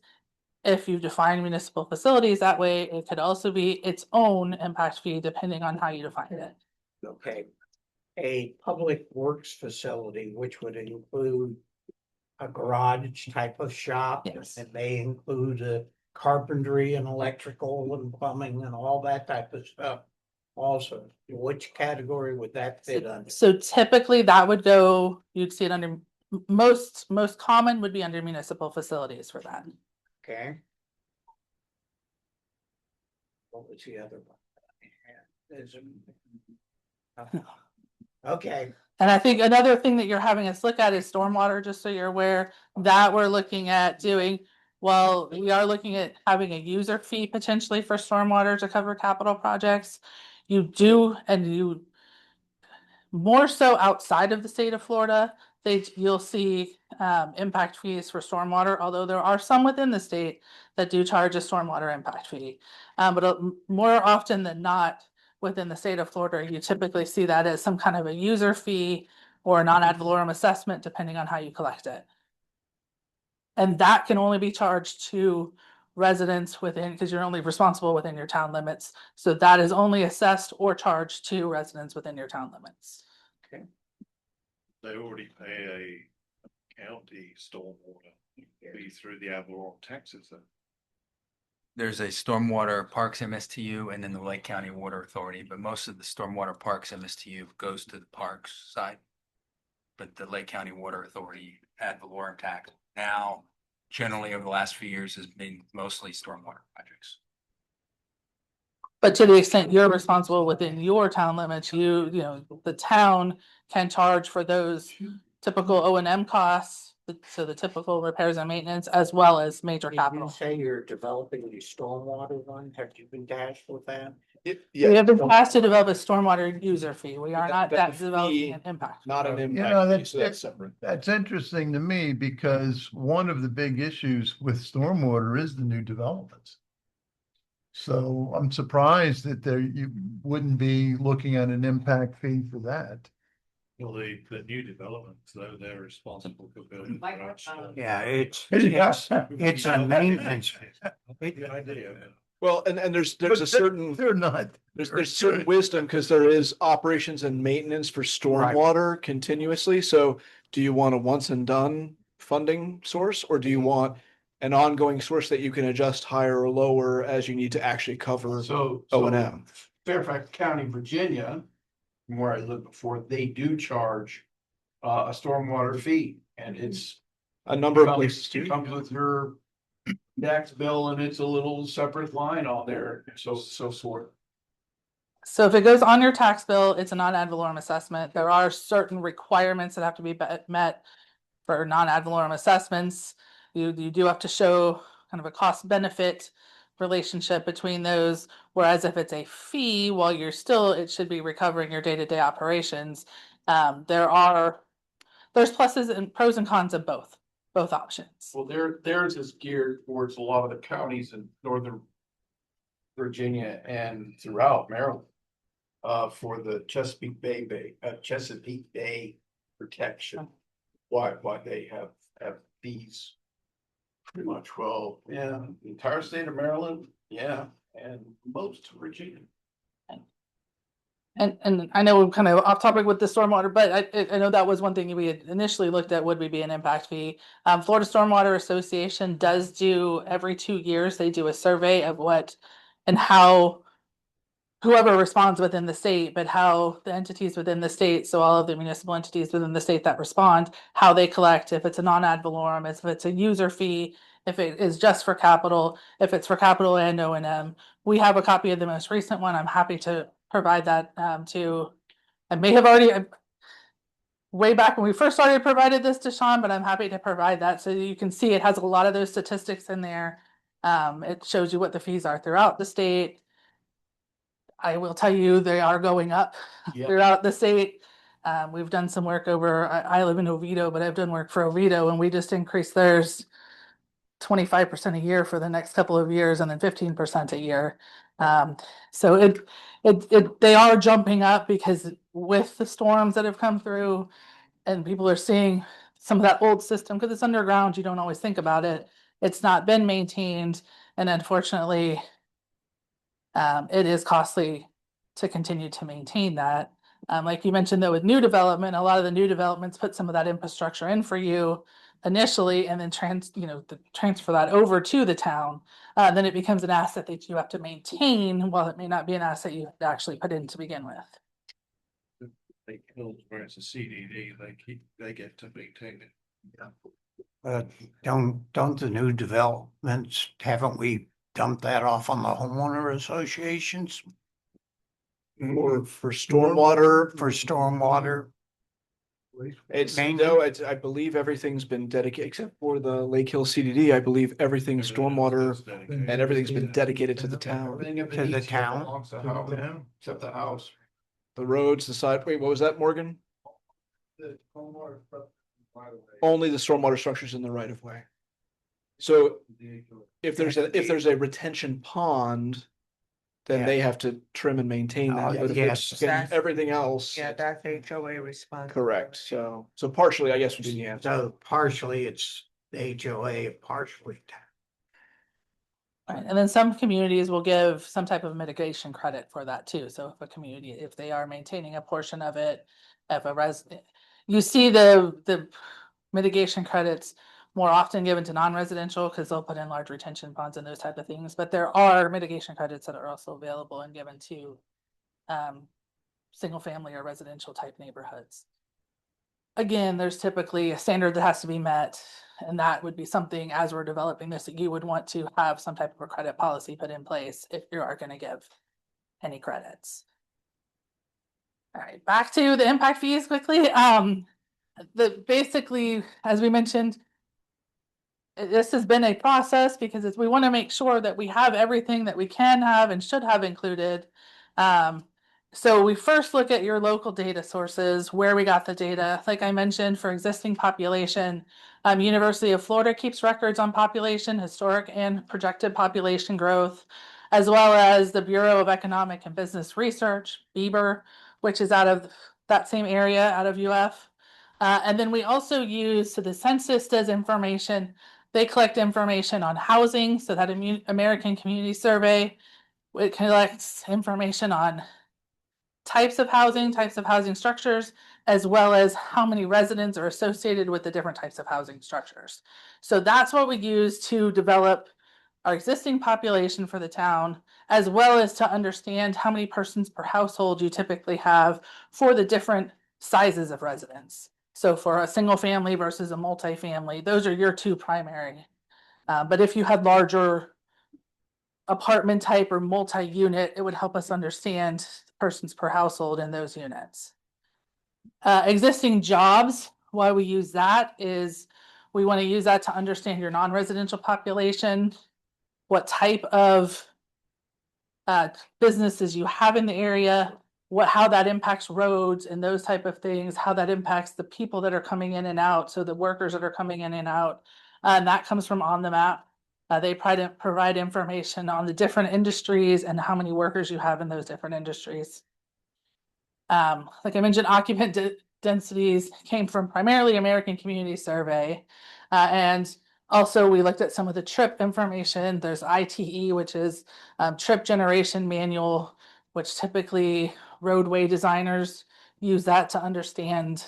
If you define municipal facilities that way, it could also be its own impact fee depending on how you define it. Okay. A public works facility, which would include a garage type of shop. Yes. And may include a carpentry and electrical and plumbing and all that type of stuff. Also, which category would that fit under? So typically that would go, you'd see it under most common would be under municipal facilities for that. Okay. What was the other one? Okay. And I think another thing that you're having us look at is stormwater, just so you're aware that we're looking at doing. Well, we are looking at having a user fee potentially for stormwater to cover capital projects. You do, and you more so outside of the state of Florida, you'll see impact fees for stormwater, although there are some within the state that do charge a stormwater impact fee. But more often than not, within the state of Florida, you typically see that as some kind of a user fee or a non-ad valorem assessment, depending on how you collect it. And that can only be charged to residents within, because you're only responsible within your town limits. So that is only assessed or charged to residents within your town limits. Okay. They already pay a county stormwater fee through the ad valorem taxes. There's a stormwater parks MSTU and then the Lake County Water Authority, but most of the stormwater parks MSTU goes to the parks side. But the Lake County Water Authority ad valorem tax now generally over the last few years has been mostly stormwater projects. But to the extent you're responsible within your town limits, you know, the town can charge for those typical O&M costs. So the typical repairs and maintenance, as well as major capital. You say you're developing the stormwater one. Have you been tasked with that? We have been asked to develop a stormwater user fee. We are not That developing an impact. Not an You impact. know, fee, so that's separate. that's interesting to me because one of the big issues with stormwater is the new developments. So I'm surprised that you wouldn't be looking at an impact fee for that. Well, the new developments, though, they're responsible for building. Yeah, it's a maintenance. Good idea. Well, and there's a certain, They're not. there's certain wisdom because there is operations and maintenance for stormwater continuously. So do you want a once and done funding source, or do you want an ongoing source that you can adjust higher or lower as you need to actually cover O&M? Fairfax County, Virginia, from where I lived before, they do charge a stormwater fee, and it's A number of places It do. comes with her tax bill and it's a little separate line on there, so forth. So if it goes on your tax bill, it's a non-ad valorem assessment. There are certain requirements that have to be met for non-ad valorem assessments. You do have to show kind of a cost benefit relationship between those. Whereas if it's a fee, while you're still, it should be recovering your day-to-day operations. There's pluses and pros and cons of both options. Well, theirs is geared towards a lot of the counties in northern Virginia and throughout Maryland. For the Chesapeake Bay protection. Why they have these. Pretty much, well, yeah, the entire state of Maryland, yeah, and most of Virginia. And I know we're kind of off topic with the stormwater, but I know that was one thing we had initially looked at, would we be an impact fee? Florida Stormwater Association does do every 2 years, they do a survey of what and how whoever responds within the state, but how the entities within the state, so all of the municipal entities within the state that respond, how they collect, if it's a non-ad valorem, if it's a user fee, if it is just for capital, if it's for capital and O&M. We have a copy of the most recent one. I'm happy to provide that to, I may have already, way back when we first started, provided this to Sean, but I'm happy to provide that so you can see it has a lot of those statistics in there. It shows you what the fees are throughout the state. I will tell you, they are going up throughout the state. We've done some work over, I live in Oviedo, but I've done work for Oviedo, and we just increased theirs 25% a year for the next couple of years, and then 15% a year. So they are jumping up because with the storms that have come through, and people are seeing some of that old system, because it's underground, you don't always think about it. It's not been maintained, and unfortunately, it is costly to continue to maintain that. Like you mentioned, though, with new development, a lot of the new developments put some of that infrastructure in for you initially, and then transfer that over to the town. Then it becomes an asset that you have to maintain, while it may not be an asset you actually put in to begin with. Where it's a CDD, they get to maintain it. Don't the new developments, haven't we dumped that off on the homeowner associations Or for stormwater, for stormwater? I believe everything's been dedicated, except for the Lake Hill CDD, I believe everything's stormwater and everything's been dedicated to the town. Everything of To the needs town? belongs to the house, except the house. The roads, the side, wait, what was that, Morgan? The homeowner, by the way. Only the stormwater structures in the right of way. So if there's a retention pond, then Yeah. they have to trim and maintain that. But if it's Yes. everything else. Yeah, that's HOA responsibility. Correct. So partially, I guess would be the answer. So partially it's HOA, partially. Right, and then some communities will give some type of mitigation credit for that too. So if a community, if they are maintaining a portion of it, if a resident, you see the mitigation credits more often given to non-residential because they'll put in large retention ponds and those type of things. But there are mitigation credits that are also available and given to single family or residential type neighborhoods. Again, there's typically a standard that has to be met, and that would be something, as we're developing this, that you would want to have some type of a credit policy put in place if you are going to give any credits. All right, back to the impact fees quickly. Basically, as we mentioned, this has been a process because we want to make sure that we have everything that we can have and should have included. So we first look at your local data sources, where we got the data. Like I mentioned, for existing population, University of Florida keeps records on population, historic and projected population growth, as well as the Bureau of Economic and Business Research, BEBR, which is out of that same area, out of UF. And then we also use, so the census does information. They collect information on housing, so that American Community Survey, it collects information on types of housing structures, as well as how many residents are associated with the different types of housing structures. So that's what we use to develop our existing population for the town, as well as to understand how many persons per household you typically have for the different sizes of residents. So for a single family versus a multifamily, those are your two primary. But if you had larger apartment type or multi-unit, it would help us understand persons per household in those units. Existing jobs, why we use that is we want to use that to understand your non-residential population, what type of businesses you have in the area, how that impacts roads and those type of things, how that impacts the people that are coming in and out, so the workers that are coming in and out. And that comes from On the Map. They provide information on the different industries and how many workers you have in those different industries. Like I mentioned, occupant densities came from primarily American Community Survey. And also we looked at some of the trip information. There's ITE, which is trip generation manual, which typically roadway designers use that to understand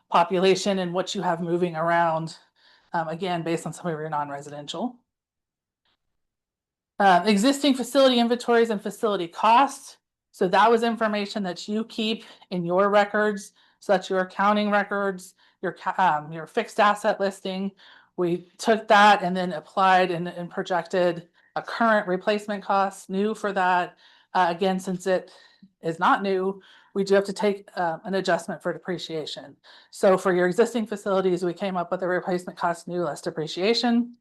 population and what you have moving around, again, based on some of your non-residential. Existing facility inventories and facility costs. So that was information that you keep in your records. So that's your accounting records, your fixed asset listing. We took that and then applied and projected a current replacement cost new for that. Again, since it is not new, we do have to take an adjustment for depreciation. So for your existing facilities, we came up with a replacement cost new less depreciation.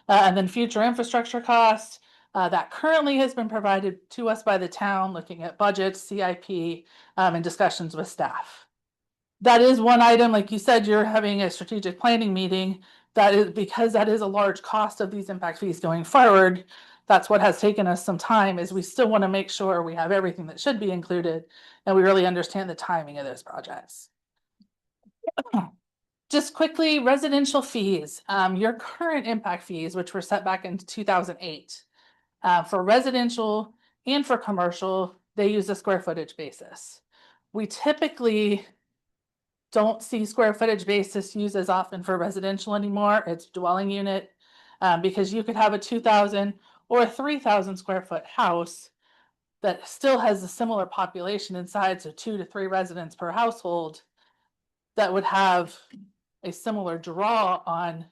And then future infrastructure costs. That currently has been provided to us by the town, looking at budgets, CIP, and discussions with staff. That is one item, like you said, you're having a strategic planning meeting. That is because that is a large cost of these impact fees going forward. That's what has taken us some time, is we still want to make sure we have everything that should be included and we really understand the timing of those projects. Just quickly, residential fees, your current impact fees, which were set back in 2008. For residential and for commercial, they use a square footage basis. We typically don't see square footage basis used as often for residential anymore. It's dwelling unit, because you could have a 2,000 or a 3,000 square foot house that still has a similar population inside, so 2 to 3 residents per household, that would have a similar draw on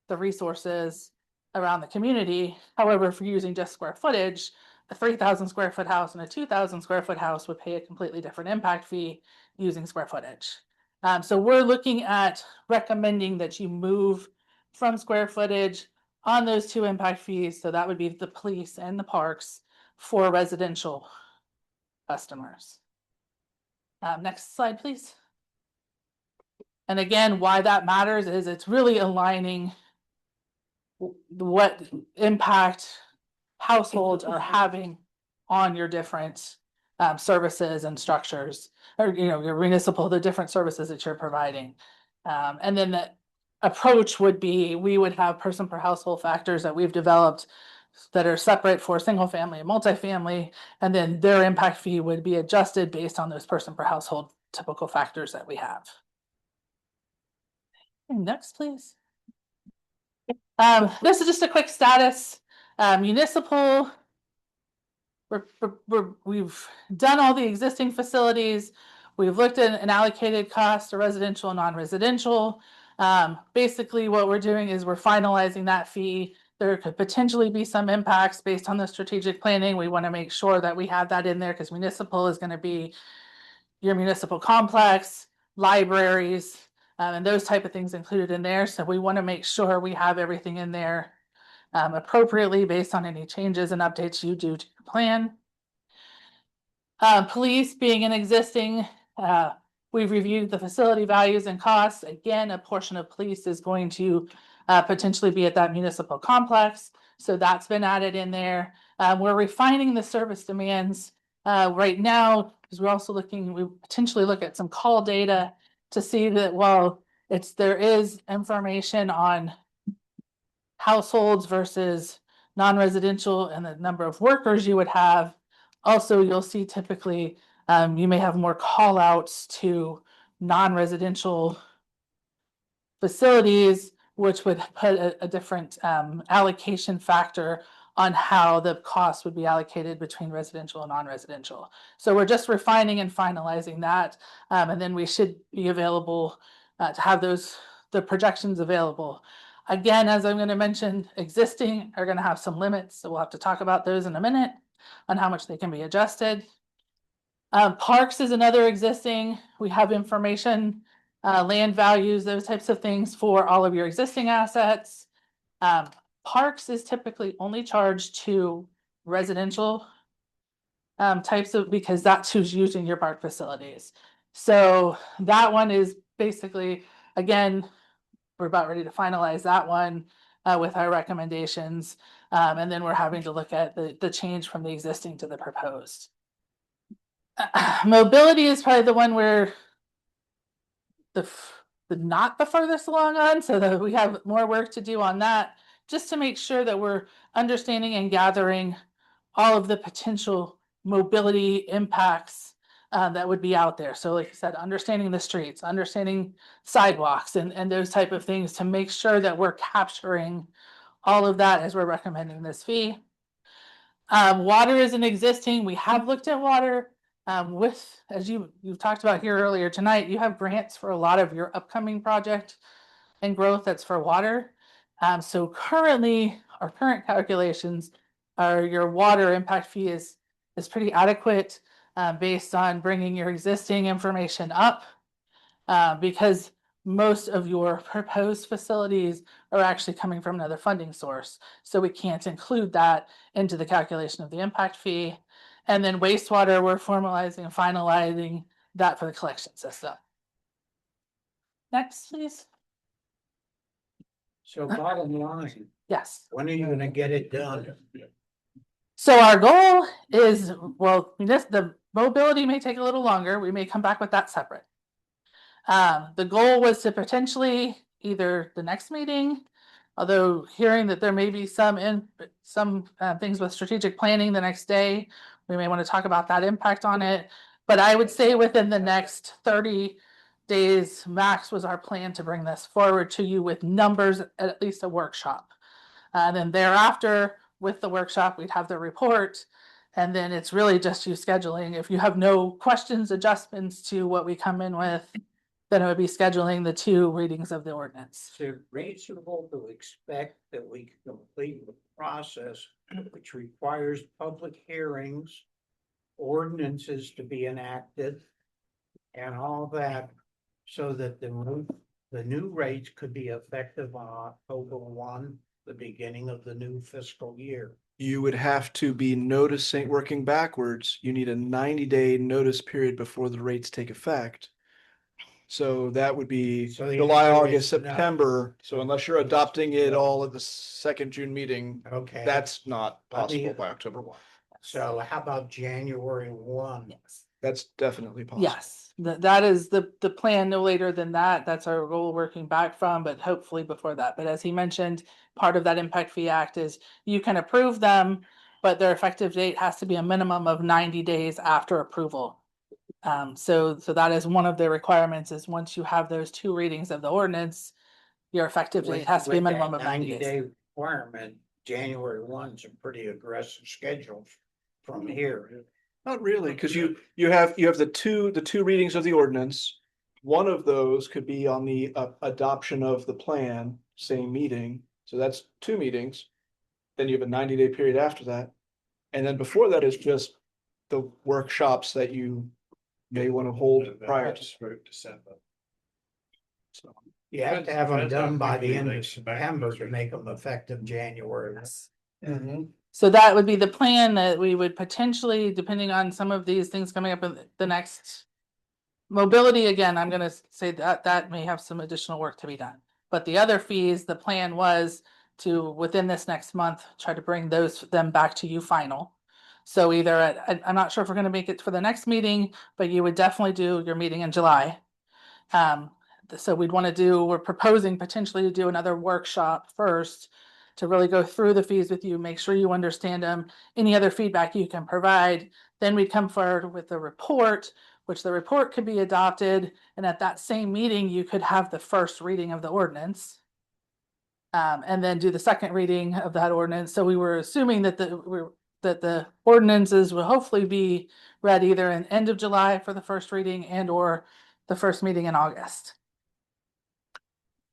the resources around the community. However, if you're using just square footage, a 3,000 square foot house and a 2,000 square foot house would pay a completely different impact fee using square footage. So we're looking at recommending that you move from square footage on those two impact fees. So that would be the police and the parks for residential customers. Next slide, please. And again, why that matters is it's really aligning what impact households are having on your different services and structures, or your municipal, the different services that you're providing. And then the approach would be, we would have person per household factors that we've developed that are separate for single family and multifamily, and then their impact fee would be adjusted based on those person per household typical factors that we have. And next, please. This is just a quick status. Municipal, we've done all the existing facilities. We've looked at an allocated cost to residential and non-residential. Basically what we're doing is we're finalizing that fee. There could potentially be some impacts based on the strategic planning. We want to make sure that we have that in there, because municipal is going to be your municipal complex, libraries, and those type of things included in there. So we want to make sure we have everything in there appropriately based on any changes and updates you do to your plan. Police being an existing, we've reviewed the facility values and costs. Again, a portion of police is going to potentially be at that municipal complex. So that's been added in there. We're refining the service demands right now, because we're also we potentially look at some call data to see that while there is information on households versus non-residential and the number of workers you would have. Also, you'll see typically you may have more call outs to non-residential facilities, which would put a different allocation factor on how the cost would be allocated between residential and non-residential. So we're just refining and finalizing that. And then we should be available to have the projections available. Again, as I'm going to mention, existing are going to have some limits. So we'll have to talk about those in a minute on how much they can be adjusted. Parks is another existing. We have information, land values, those types of things for all of your existing assets. Parks is typically only charged to residential types of, because that's who's using your park facilities. So that one is basically, again, we're about ready to finalize that one with our recommendations. And then we're having to look at the change from the existing to the proposed. Mobility is probably the one where the not the furthest along on, so that we have more work to do on that, just to make sure that we're understanding and gathering all of the potential mobility impacts that would be out there. So like I said, understanding the streets, understanding sidewalks and those type of things to make sure that we're capturing all of that as we're recommending this fee. Water isn't existing. We have looked at water. As you've talked about here earlier tonight, you have grants for a lot of your upcoming project and growth that's for water. So currently, our current calculations are your water impact fee is pretty adequate based on bringing your existing information up because most of your proposed facilities are actually coming from another funding source. So we can't include that into the calculation of the impact fee. And then wastewater, we're formalizing and finalizing that for the collection system. Next, please. So bottom line, Yes. when are you gonna get it done? So our goal is, well, the mobility may take a little longer. We may come back with that separate. The goal was to potentially either the next meeting, although hearing that there may be some things with strategic planning the next day, we may want to talk about that impact on it. But I would say within the next 30 days max was our plan to bring this forward to you with numbers at least a workshop. And then thereafter, with the workshop, we'd have the report. And then it's really just you scheduling. If you have no questions, adjustments to what we come in with, then it would be scheduling the 2 readings of the ordinance. Is it reasonable to expect that we can complete the process, which requires public hearings, ordinances to be enacted, and all that, so that the new rates could be effective on October 1, the beginning of the new fiscal year? You would have to be noticing, working backwards, you need a 90-day notice period before the rates take effect. So that would be So the July, answer August, is no. September. So unless you're adopting it all at the second June meeting, Okay. that's not I mean- possible by October 1. So how about January 1? Yes. That's definitely possible. Yes, that is the plan, no later than that. That's our goal working back from, but hopefully before that. But as he mentioned, part of that impact fee act is you can approve them, but their effective date has to be a minimum of 90 days after approval. So that is one of the requirements is once you have those 2 readings of the ordinance, your effective date has to be a minimum of 90 days. 90-day requirement, January 1's a pretty aggressive schedule from here. Not really, because you have the two readings of the ordinance. One of those could be on the adoption of the plan, same meeting. So that's 2 meetings. Then you have a 90-day period after that. And then before that is just the workshops that you may want to hold prior to December. So You have to have them done by the end of September to make them effective January. So that would be the plan that we would potentially, depending on some of these things coming up in the next mobility, again, I'm gonna say that may have some additional work to be done. But the other fees, the plan was to, within this next month, try to bring them back to you final. So either I'm not sure if we're gonna make it for the next meeting, but you would definitely do your meeting in July. So we're proposing potentially to do another workshop first to really go through the fees with you, make sure you understand them, any other feedback you can provide. Then we come forward with a report, which the report could be adopted. And at that same meeting, you could have the first reading of the ordinance. And then do the second reading of that ordinance. So we were assuming that the ordinances will hopefully be read either in end of July for the first reading and or the first meeting in August.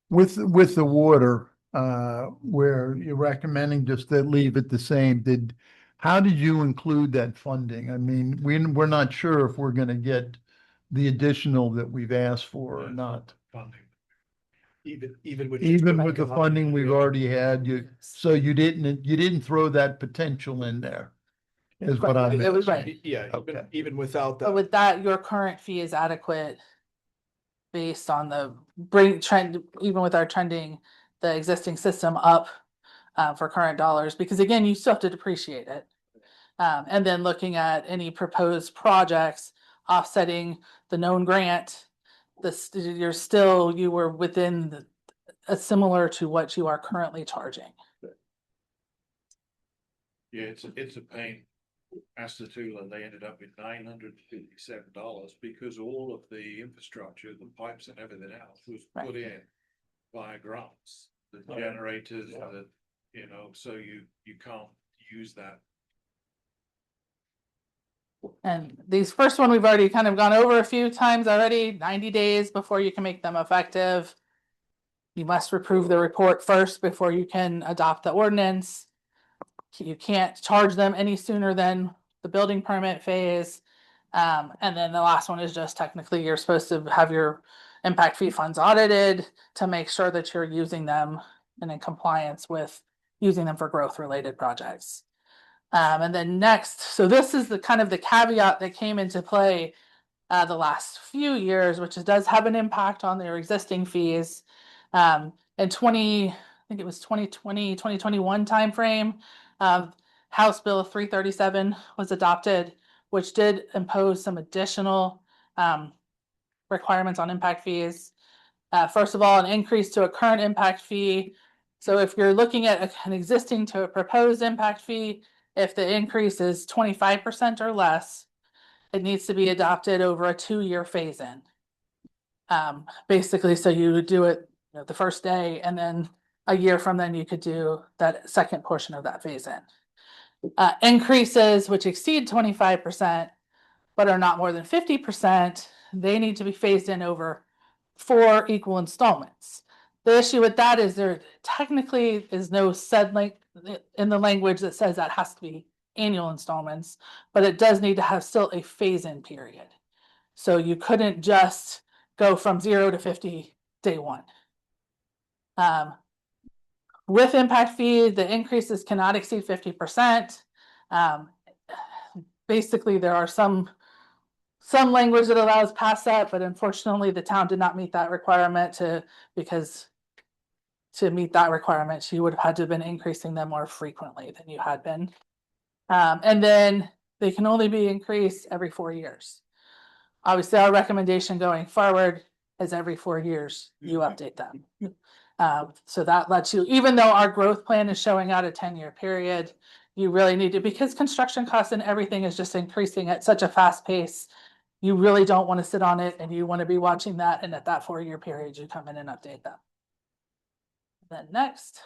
With the water, where you're recommending just to leave it the same, how did you include that funding? I mean, we're not sure if we're gonna get the additional that we've asked for or not. Funding. Even with. Even with the funding we've already had, so you didn't throw that potential in there. Is what I It meant. was right. Yeah, Okay. even without But that. with that, your current fee is adequate based on the trend, even with our trending the existing system up for current dollars, because again, you still have to depreciate it. And then looking at any proposed projects offsetting the known grant, you were within similar to what you are currently charging. Yeah, it's a pain. Astatula, they ended up with $957 because all of the infrastructure, the pipes and everything else was put in via grants. The generators, so you can't use that. And these first one, we've already kind of gone over a few times already, 90 days before you can make them effective. You must approve the report first before you can adopt the ordinance. You can't charge them any sooner than the building permit phase. And then the last one is just technically you're supposed to have your impact fee funds audited to make sure that you're using them and in compliance with using them for growth related projects. And then next, so this is the kind of the caveat that came into play the last few years, which does have an impact on their existing fees. In I think it was 2020, 2021 timeframe, House Bill 337 was adopted, which did impose some additional requirements on impact fees. First of all, an increase to a current impact fee. So if you're looking at an existing to a proposed impact fee, if the increase is 25% or less, it needs to be adopted over a 2-year phase-in. Basically, so you would do it the first day, and then a year from then you could do that second portion of that phase-in. Increases which exceed 25%, but are not more than 50%, they need to be phased in over 4 equal installments. The issue with that is there technically is no said link in the language that says that has to be annual installments, but it does need to have still a phase-in period. So you couldn't just go from 0 to 50 day one. With impact fee, the increases cannot exceed 50%. Basically, there are some language that allows past that, but unfortunately, the town did not meet that requirement because to meet that requirement, she would have had to have been increasing them more frequently than you had been. And then they can only be increased every 4 years. Obviously, our recommendation going forward is every 4 years you update them. So that lets you, even though our growth plan is showing out a 10-year period, you really need to, because construction costs and everything is just increasing at such a fast pace, you really don't want to sit on it and you want to be watching that. And at that 4-year period, you come in and update them. Then next.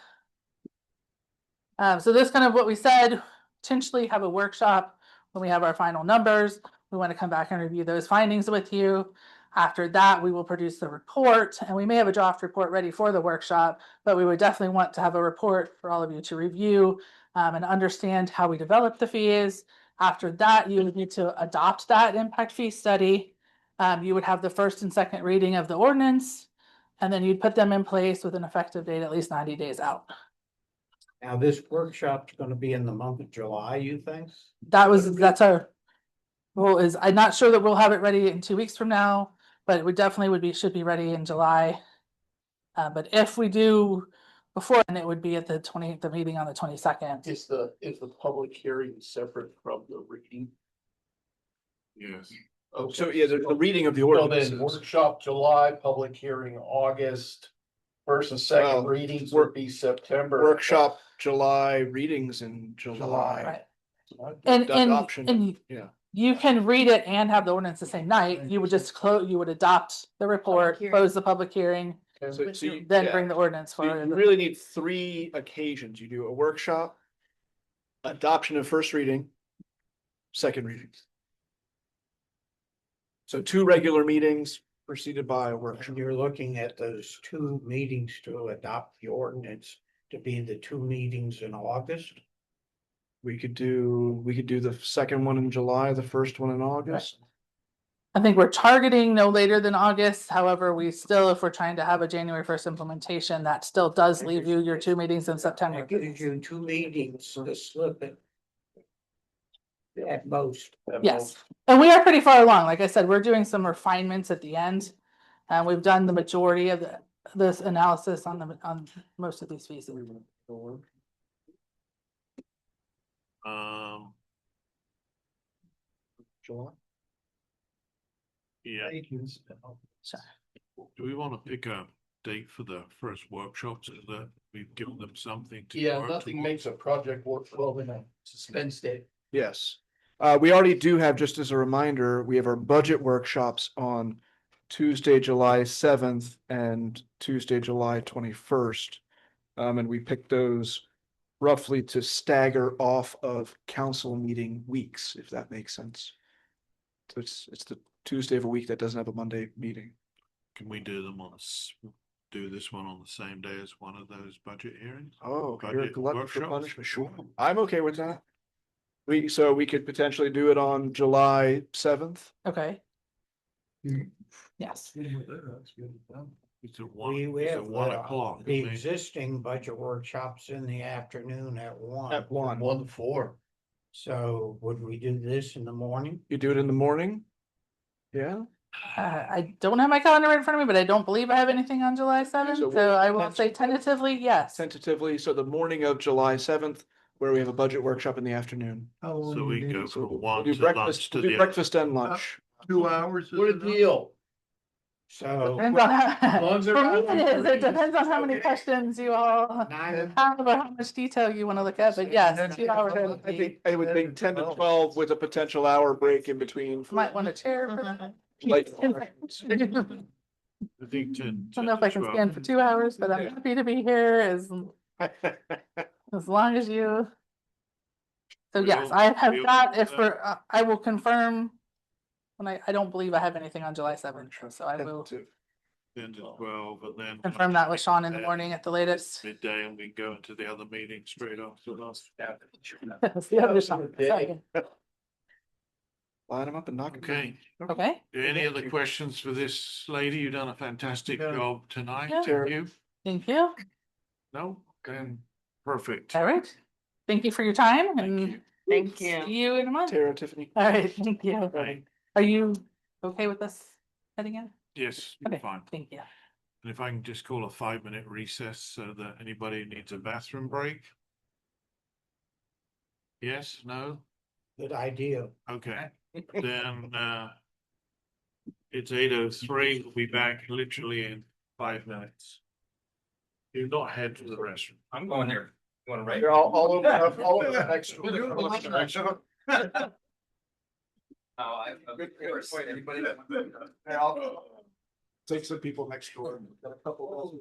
So this kind of what we said, potentially have a workshop when we have our final numbers. We want to come back and review those findings with you. After that, we will produce the report, and we may have a draft report ready for the workshop, but we would definitely want to have a report for all of you to review and understand how we develop the fees. After that, you would need to adopt that impact fee study. You would have the first and second reading of the ordinance, and then you'd put them in place with an effective date at least 90 days out. Now, this workshop's gonna be in the month of July, you think? That's our goal. Is I'm not sure that we'll have it ready in 2 weeks from now, but it would definitely should be ready in July. But if we do before, then it would be at the meeting on the 22nd. Is the public hearing separate from the reading? Yes. Okay. So, yeah, the reading of the So ordinance. then workshop July, public hearing August, first and second readings would be September. Workshop July, readings in July. Right. Adoption, and yeah. you can read it and have the ordinance the same night. You would just you would adopt the report, close the public hearing, Then bring the ordinance So you forward. really need three occasions. You do a workshop, adoption of first reading, second reading. So two regular meetings preceded by a workshop. And you're looking at those two meetings to adopt the ordinance to be the two meetings in August. We could do the second one in July, the first one in August. I think we're targeting no later than August. However, we still, if we're trying to have a January 1st implementation, that still does leave you your two meetings in September. That gives you two meetings to slip it. At most. Yes, and we are pretty far along. Like I said, we're doing some refinements at the end. And we've done the majority of this analysis on most of these fees. July. Yeah. Do we want to pick a date for the first workshop so that we've given them something to? Yeah, work nothing towards? makes a project work well in a suspense date. Yes. We already do have, just as a reminder, we have our budget workshops on Tuesday, July 7th and Tuesday, July 21st. And we picked those roughly to stagger off of council meeting weeks, if that makes sense. So it's the Tuesday of a week that doesn't have a Monday meeting. Can we do them do this one on the same day as one of those budget hearings? Oh, you're a Budget glutton for workshops? punishment. Sure. I'm okay with that. So we could potentially do it on July 7th. Okay. Yes. It's at one, We it's have at 1 o'clock. the existing budget workshops in the afternoon at 1. At 1. 1 to 4. So would we do this in the morning? You do it in the morning? Yeah. I don't have my calendar right in front of me, but I don't believe I have anything on July 7th. So So I will say tentatively, yes. Tentatively, so the morning of July 7th, where we have a budget workshop in the afternoon. So we go So from we'll one do to lunch breakfast, to we'll do the. breakfast and lunch. 2 hours. What a deal. So Depends on how, long as for they're me it is, it not- depends on how many questions you all have or how much detail you want to look at, but yes, 2 hours. I would think 10 to 12 with a potential hour break in between. Might want a chair for that. Like, I think 10. I don't know if I can stand for 2 hours, but I'm happy to be here as long as you. So yes, I have got, if we're, I will confirm. When I don't believe I have anything on July 7th, so I will 10 to 12, and then. confirm that with Sean in the morning at the latest. Midday, and we go into the other meeting straight after that. That's the other Sean. Second. Line them up and knock them Okay. Okay, Any other questions for this lady? You've done a fantastic job tonight. Yeah. Thank you. thank you. No, then perfect. All right. Thank you for your time Thank and you. Thank see you. you in a month. Tara, Tiffany. All right, thank you. Right. Are you okay with us heading in? Yes, Okay, fine. thank you. And if I can just call a 5-minute recess so that anybody who needs a bathroom break? Yes, no? good idea. Okay, then, it's 8:03. We'll be back literally in 5 minutes. Do not head to the restroom. I'm going there. You want to write? You're all over next. Oh, wait, anybody? Hey, I'll go. Take some people next door. Got a couple of those.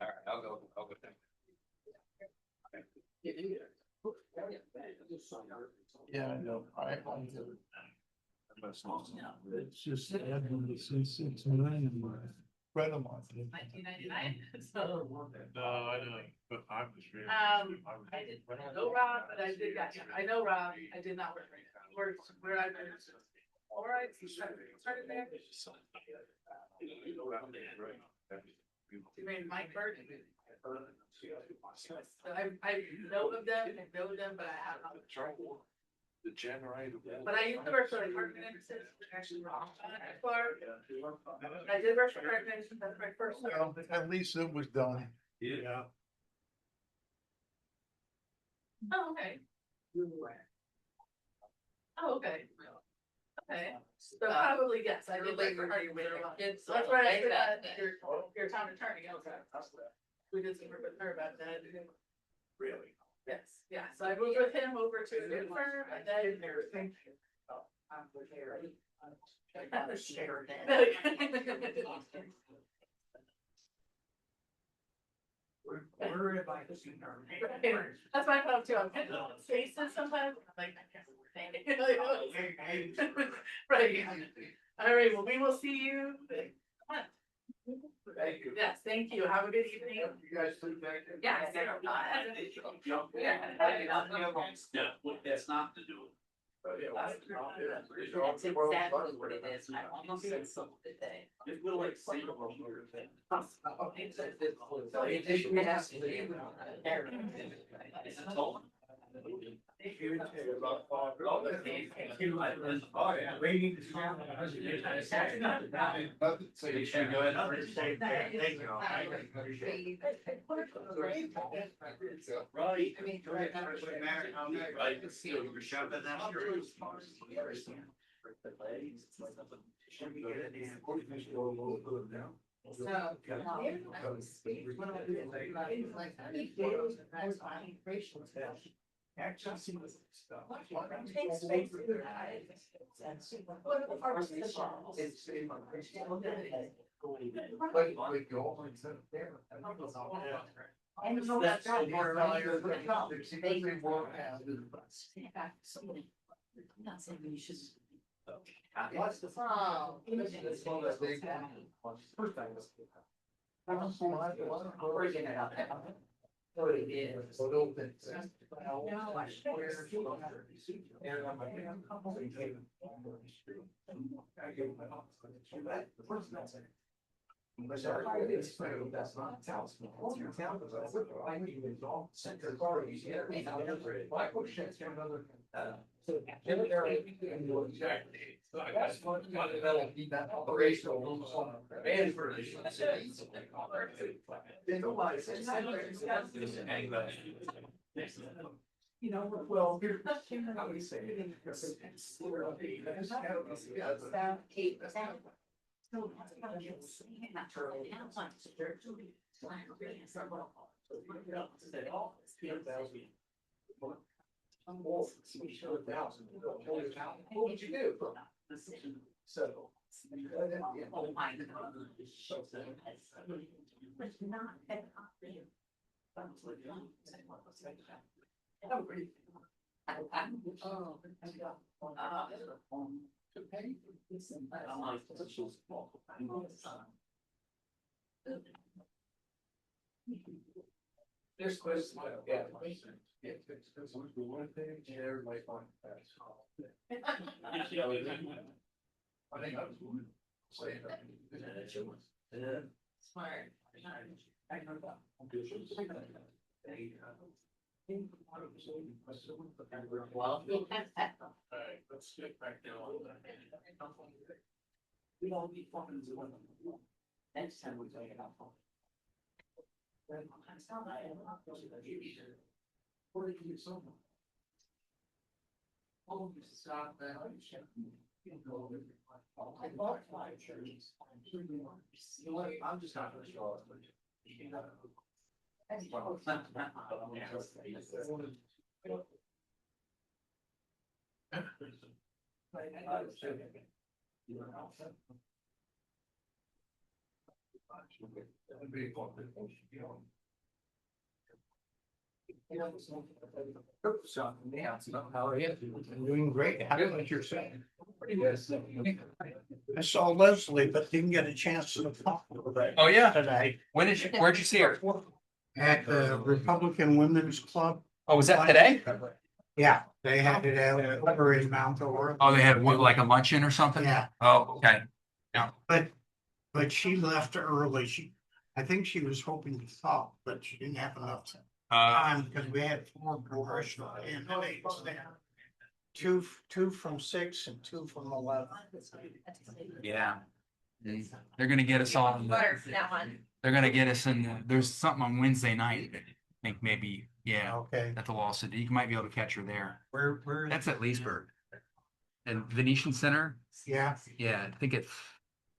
All right, I'll go. Yeah, I know. It's just, it's friend of mine. 1999, so. No, I know, but I was really. I did, I know Rob, but I did, I know Rob, I did not work for him. Where I. All right, so started there. You mean Mike Burton? I know of them, but I have not. The generator. But I used to work for apartment industry, actually wrong. I did work for apartment industry, that's my first. Well, at least it was done. Yeah. Oh, okay. Oh, okay. Okay, so probably, yes, I did like for her. That's why I said that, your town attorney, okay. We did some work with her about that. Really? Yes, yeah, so I moved with him over to a new firm and then everything. That's my thought too. I'm getting little faces sometimes. I'm like, I can't stand it. Right. All right, well, we will see you. Come on. Yes, thank you. Have a good evening. You guys sleep back there? Yes. That's not to do it. That's exactly what it is. I almost said something today. It will like see the world. Oh, yeah. Waiting to so you should go ahead. Thank you. Right. Right. So you were shoving that. I'm not saying you should. Breaking it up. You know, well, here's how we say it. What would you do? So. Oh my God. There's questions. Yeah. Yeah. One thing, everybody find that. I think I was saying that. Smart. Well, alright, let's get back down. We don't be fucking doing it. Next time we take it out. Where did you get some? Oh, you stop that. I bought 5 shirts. You know what? I'm just not gonna show up. How are you? I'm doing great. How about yourself? Pretty good. I saw Leslie, but didn't get a chance to talk to her. Oh, yeah. Today Where'd you see her? at the Republican Women's Club. Oh, was that today? Yeah, they had it out over in Mount Dora. Oh, they had what, like a luncheon or something? Yeah. Oh, okay. But she left early. I think she was hoping to talk, but she didn't have enough time because we had 4 congressional candidates there. Two from 6 and 2 from 11. Yeah. They're gonna get us on. They're gonna get us in, there's something on Wednesday night. I think maybe, yeah, Okay. at the Wall City. You might be able to catch her there. Where? That's at Leesburg. And Venetian Center. Yeah. Yeah, I think it's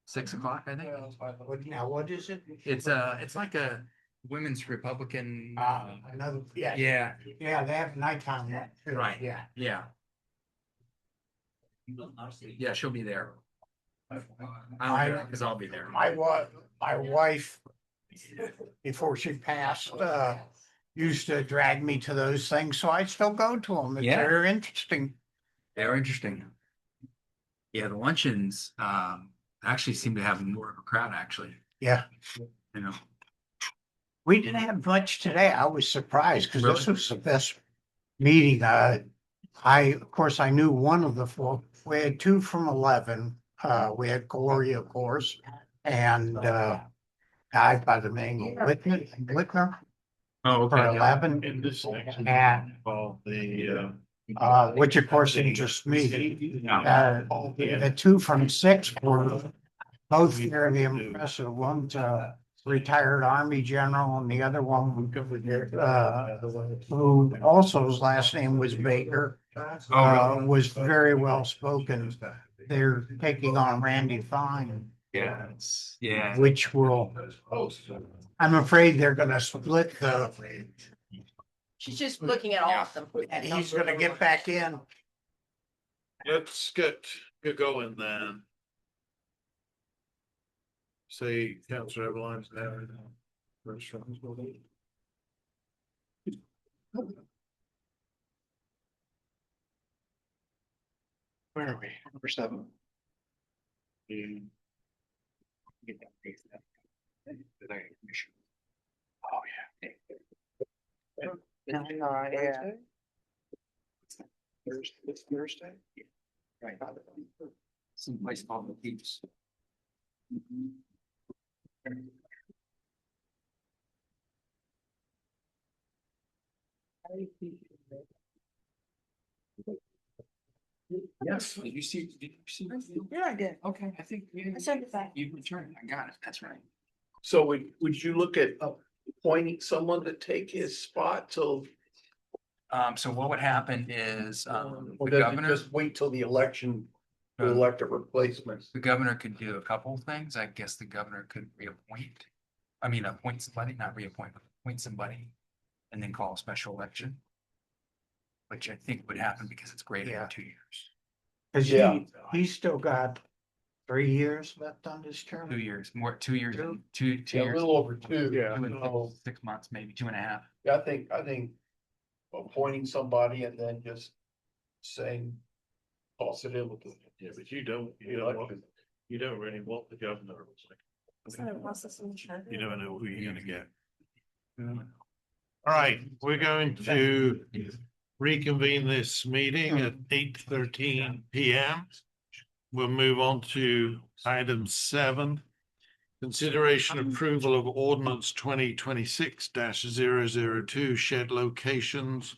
6 o'clock, I think. Now, what is it? It's like a women's Republican. Another, yeah. Yeah, Yeah, they have nighttime one too. Right. Yeah. yeah. Yeah, she'll be there. I don't know, because I'll be there. My wife before she passed, used to drag me to those things, so I still go to them. It's Yeah. very interesting. They're interesting. Yeah, the luncheons actually seem to have more of a crowd, actually. Yeah. You know, We didn't have much today. I was surprised because this Really? was the best meeting. Of course, I knew one of the four. We had two from 11. We had Gloria, of course, and guy by the name of Whitner oh, for okay. 11. In this section And of the, which of course interests me. The two from 6 were both very impressive. One's a retired Army general and the other one, who also his last name was Baker, was very well spoken. They're taking on Randy Fine, Yeah. which will, I'm afraid they're gonna split the, She's just looking at all of them. and he's gonna get back in. let's get going then. Say, Councilor Everline's there. Where are we? Number 7. Oh, yeah. It's Thursday? Right. Some place called the Peeps. Yes, did you see? Yeah, I did. Okay, I think. I sent it back. You returned, I got it, that's right. So would you look at appointing someone to take his spot till? So what would happen is, Or the does it governor, just wait till the election to Uh, elect a replacement? the governor could do a couple of things. I guess the governor could reappoint. I mean, appoint somebody, not reappoint, but appoint somebody and then call a special election. Which I think would happen because it's greater Yeah. than 2 years. Cause Yeah. he's still got 3 years left on his term. 2 years, more, 2 years, two Yeah, a years. little over two. Yeah. 6 months, maybe 2.5. Yeah, I think appointing somebody and then just saying, toss it in with the. Yeah, but you don't really want the governor. You never know who you're gonna get. All right, we're going to reconvene this meeting at 8:13 PM. We'll move on to item 7. Consideration approval of ordinance 2026-002 shed locations.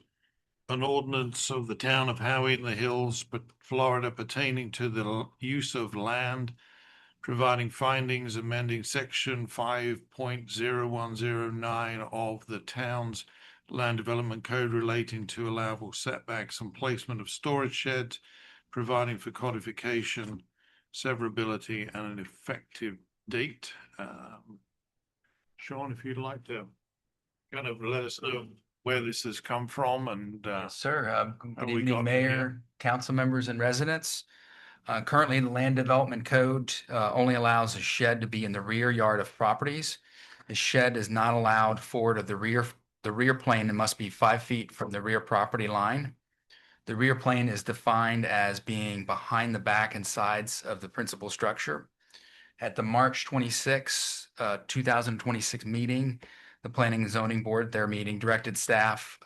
An ordinance of the town of Howey-in-the-Hills, Florida pertaining to the use of land, providing findings, amending section 5.0109 of the town's land development code relating to allowable setbacks and placement of storage sheds, providing for codification, severability, and an effective date. Sean, if you'd like to kind of let us know where this has come from and Yes, sir. Good we got evening, from Mayor, council members and residents. Currently, the Land Development Code only allows a shed to be in the rear yard of properties. The shed is not allowed forward of the rear plane and must be 5 feet from the rear property line. The rear plane is defined as being behind the back and sides of the principal structure. At the March 26, 2026 meeting, the Planning and Zoning Board, their meeting, directed staff.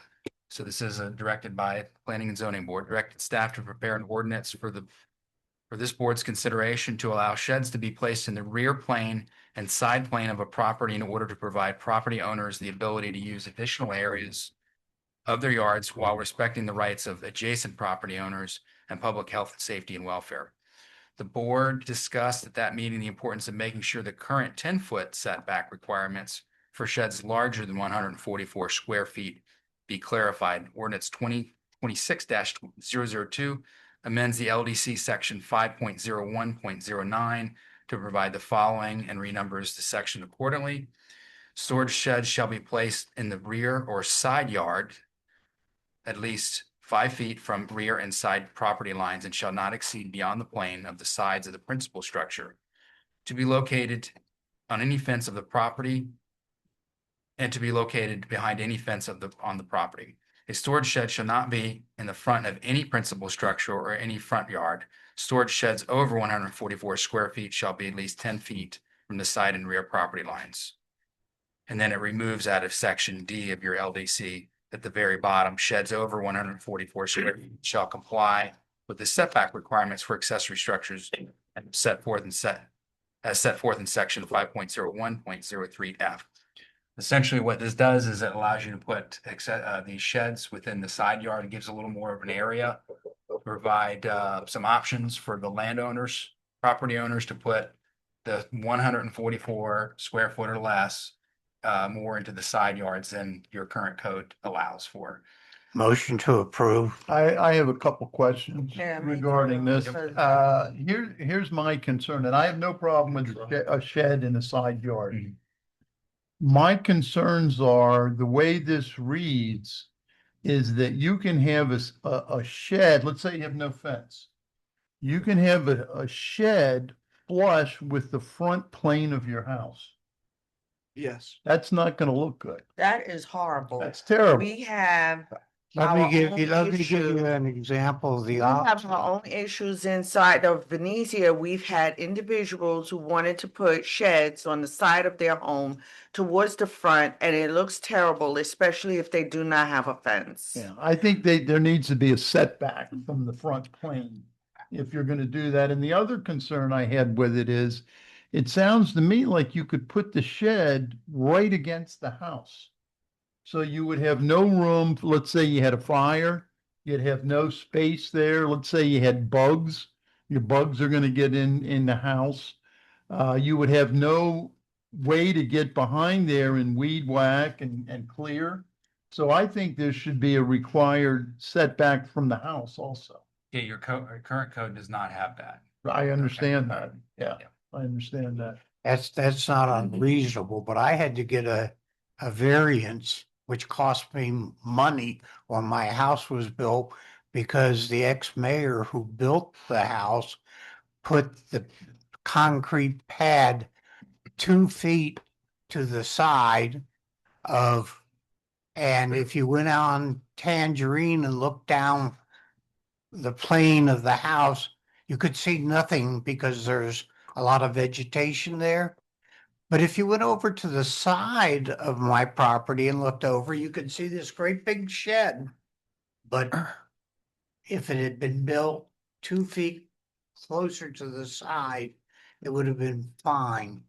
So this is directed by Planning and Zoning Board, directed staff to prepare an ordinance for this board's consideration to allow sheds to be placed in the rear plane and side plane of a property in order to provide property owners the ability to use additional areas of their yards while respecting the rights of adjacent property owners and public health, safety, and welfare. The board discussed at that meeting the importance of making sure the current 10-foot setback requirements for sheds larger than 144 square feet be clarified. Ordinance 2026-002 amends the LDC section 5.01.09 to provide the following and renumbers the section accordingly. Storage sheds shall be placed in the rear or side yard at least 5 feet from rear and side property lines and shall not exceed beyond the plane of the sides of the principal structure. To be located on any fence of the property and to be located behind any fence on the property. A storage shed shall not be in the front of any principal structure or any front yard. Storage sheds over 144 square feet shall be at least 10 feet from the side and rear property lines. And then it removes out of section D of your LDC at the very bottom, sheds over 144 square feet shall comply with the setback requirements for accessory structures set forth in section 5.01.03F. Essentially, what this does is it allows you to put these sheds within the side yard. It gives a little more of an area, provide some options for the landowners, property owners to put the 144 square foot or less more into the side yards than your current code allows for. Motion to approve. I have a couple questions Yeah, me regarding too. this. Here's my concern, and I have no problem with a shed in a side yard. My concerns are the way this reads is that you can have a shed, let's say you have no fence. You can have a shed flush with the front plane of your house. Yes. That's not gonna look good. That is horrible. That's terrible. We have Let our me give own you, let me give issues. you an example of the We have opposite. our own issues inside of Venezia. We've had individuals who wanted to put sheds on the side of their home towards the front, and it looks terrible, especially if they do not have a fence. Yeah, I think there needs to be a setback from the front plane if you're gonna do that. And the other concern I had with it is, it sounds to me like you could put the shed right against the house. So you would have no room, let's say you had a fire, you'd have no space there. Let's say you had bugs, your bugs are gonna get in the house. You would have no way to get behind there and weed whack and clear. So I think there should be a required setback from the house also. Yeah, your current code does not have that. I understand that. Yeah, Yeah. I understand that. That's not unreasonable, but I had to get a variance, which cost me money when my house was built because the ex-mayor who built the house put the concrete pad 2 feet to the side of, and if you went on Tangerine and looked down the plane of the house, you could see nothing because there's a lot of vegetation there. But if you went over to the side of my property and looked over, you could see this great big shed. But if it had been built 2 feet closer to the side, it would have been fine.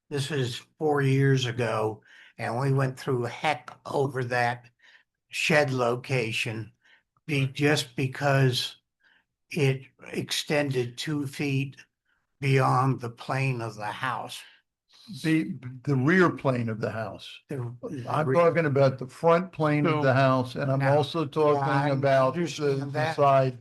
This was 4 years ago, and we went through heck over that shed location just because it extended 2 feet beyond the plane of the house. The rear plane of the house. The- I'm talking about the front plane of the house, and I'm Now, also I talking about understand the that. side.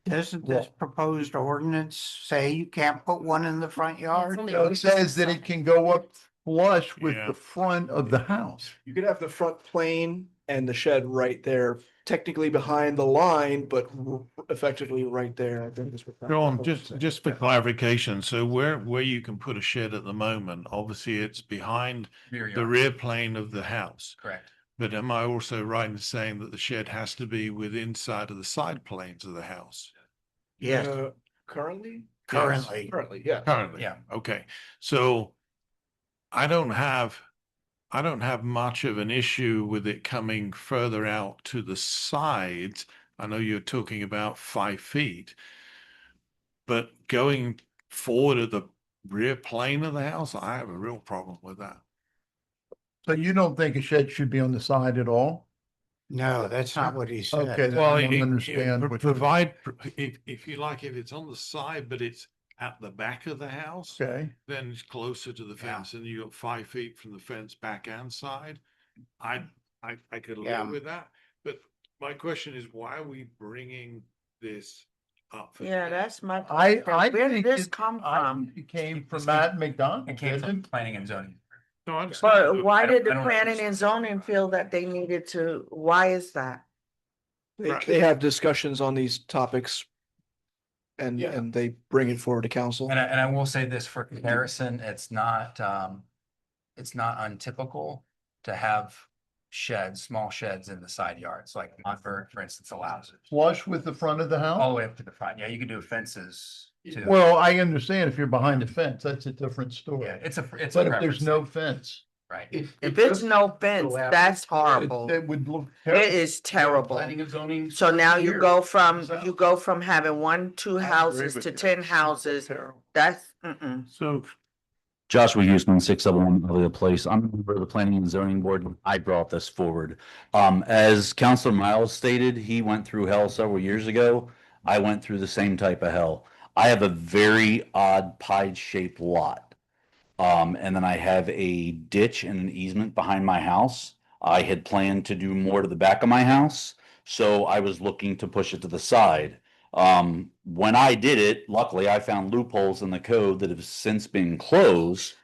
Doesn't this proposed ordinance say you can't put one in the front yard? No, it says that it can go up flush with Yeah. the front of the house. You could have the front plane and the shed right there, technically behind the line, but effectively right there. I think is what that John, proposal says. just for clarification, so where you can put a shed at the moment, obviously it's behind Rear the yard. rear plane of the house. Correct. But am I also right in saying that the shed has to be within side of the side planes of the house? Yes, Currently? currently. Currently, yeah. Currently? Yeah. Okay, so I don't have much of an issue with it coming further out to the sides. I know you're talking about 5 feet, but going forward at the rear plane of the house, I have a real problem with that. So you don't think a shed should be on the side at all? No, that's not what he said. Okay, then Well, I don't understand. what you- provide, if you like, if it's on the side, but it's at the back of the house, Okay, then it's closer to the Yeah. fence and you got 5 feet from the fence back and side. I could Yeah. live with that, but my question is, why are we bringing this up? for Yeah, today? that's my I question. Where think did this it- come I from? think it came from This Matt McDonald, It came from didn't planning and zoning. No, I understand. But why I did the don't planning understand. and zoning feel that they needed to, why is that? They have discussions on these topics and, Yeah. and they bring it forward to council. And I will say this for comparison, it's not untypical to have sheds, small sheds in the side yards, like Montfort, for instance, allows it. Flush with the front of the All house? the way up to the front. Yeah, you can do fences too. Well, I understand if you're behind the fence, that's a different story. Yeah, it's a But if preference there's no thing, fence, right? If it's no fence, that's horrible. it would look. It is terrible. Planning and zoning. So now you Here. go from having 1, 2 houses with to you. 10 houses. Terrible. That's, So Joshua Houston, 671 Elliott Place. I'm a member of the Planning and Zoning Board. I brought this forward. As Councilor Miles stated, he went through hell several years ago. I went through the same type of hell. I have a very odd pie-shaped lot. And then I have a ditch and an easement behind my house. I had planned to do more to the back of my house, so I was looking to push it to the side. When I did it, luckily I found loopholes in the code that have since been closed.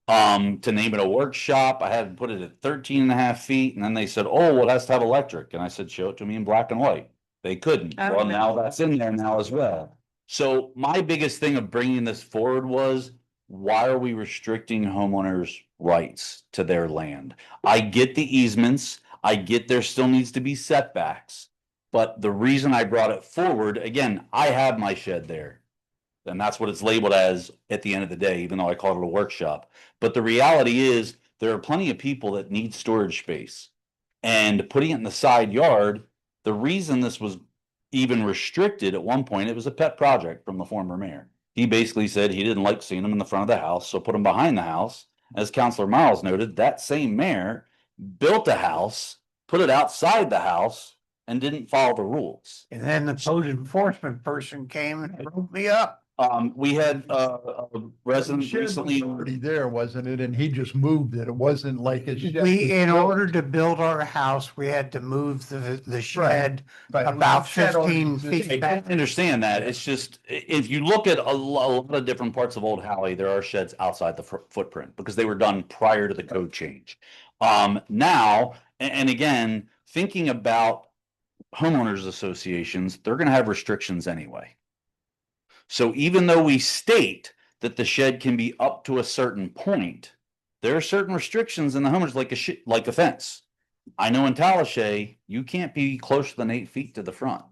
To name it a workshop, I had to put it at 13.5 feet, and then they said, oh, well, it has to have electric. And I said, show it to me in black and white. They couldn't. I Well, remember. now that's in there now as well. So my biggest thing of bringing this forward was, why are we restricting homeowners' rights to their land? I get the easements. I get there still needs to be setbacks. But the reason I brought it forward, again, I have my shed there. And that's what it's labeled as at the end of the day, even though I called it a workshop. But the reality is there are plenty of people that need storage space. And putting it in the side yard, the reason this was even restricted at one point, it was a pet project from the former mayor. He basically said he didn't like seeing them in the front of the house, so put them behind the house. As Councilor Miles noted, that same mayor built a house, put it outside the house, and didn't follow the rules. And then the code enforcement person came and broke me up. We had a resident The shed was recently. already there, wasn't it? And he just moved it. It wasn't like a shed. We, in order to build our house, we had to move the shed Right. about Shed on- 15 I feet back. understand that. It's just, if you look at a lot of different parts of Old Howey, there are sheds outside the footprint because they were done prior to the code change. Now, and again, thinking about homeowners associations, they're going to have restrictions anyway. So even though we state that the shed can be up to a certain point, there are certain restrictions in the homeowners, like a fence. I know in Talashe, you can't be closer than 8 feet to the front.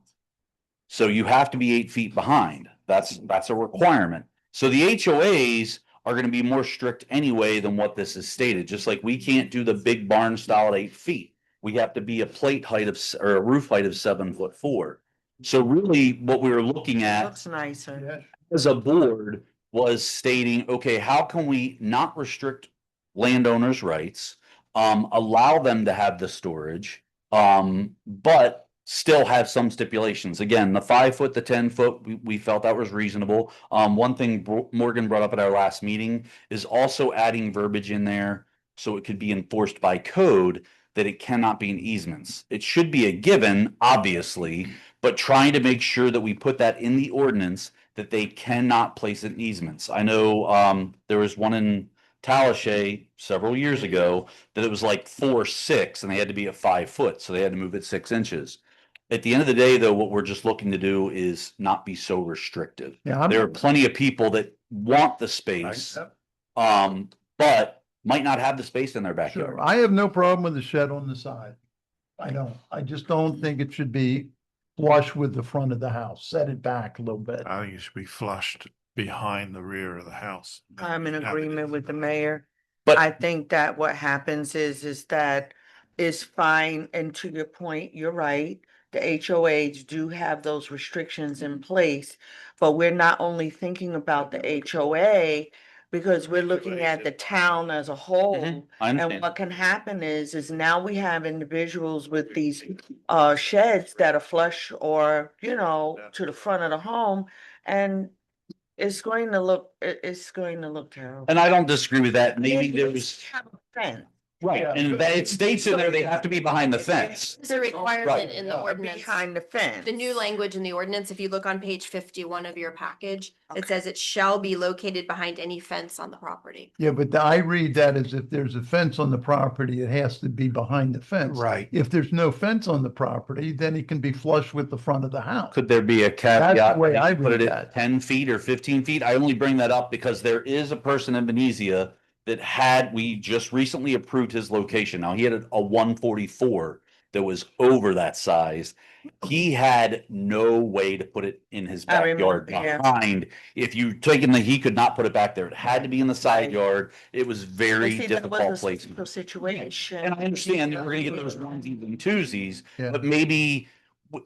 So you have to be 8 feet behind. That's a requirement. So the HOAs are going to be more strict anyway than what this is stated. Just like we can't do the big barn style at 8 feet. We have to be a plate height or a roof height of 7'4". So really what we were looking at looks nicer. as a board was stating, okay, how can we not restrict landowners' rights, allow them to have the storage, but still have some stipulations. Again, the 5 foot, the 10 foot, we felt that was reasonable. One thing Morgan brought up at our last meeting is also adding verbiage in there so it could be enforced by code that it cannot be in easements. It should be a given, obviously, but trying to make sure that we put that in the ordinance that they cannot place it in easements. I know there was one in Talashe several years ago that it was like 4'6" and they had to be at 5 foot, so they had to move it 6 inches. At the end of the day, though, what we're just looking to do is not be so restrictive. Yeah, There are plenty of people that want the space, but might not have the space in their backyard. Sure. I have no problem with the shed on the side. I don't. I just don't think it should be flush with the front of the house. Set it back a little bit. I think it should be flushed behind the rear of the house. I'm in Have it agreement with the mayor. But- I think that what happens is that is fine. And to your point, you're right. The HOAs do have those restrictions in place, but we're not only thinking about the HOA because we're looking at the town as a whole. I And understand. what can happen is now we have individuals with these sheds that are flush or, to the front of the home. And it's going to look terrible. And I don't disagree with that. Maybe It there needs was, to have a fence. right, and it states in there they have to be behind the fence. There's a requirement in the ordinance. Behind the fence. The new language in the ordinance, if you look on page 51 of your package, it says it shall be located behind any fence on the property. Yeah, but I read that as if there's a fence on the property, it has to be behind the fence. Right. If there's no fence on the property, then it can be flush with the front of the house. Could there be a caveat? That's the way I Put read it that. at 10 feet or 15 feet? I only bring that up because there is a person in Benicia we just recently approved his location. Now, he had a 144 that was over that size. He had no way to put it in his I remember, backyard yeah. behind. If you taken he could not put it back there. It had to be in the side Right. yard. It was very See, that difficult was a placement. situation. And I understand that we're gonna get those onesies and twosies, Yeah. but maybe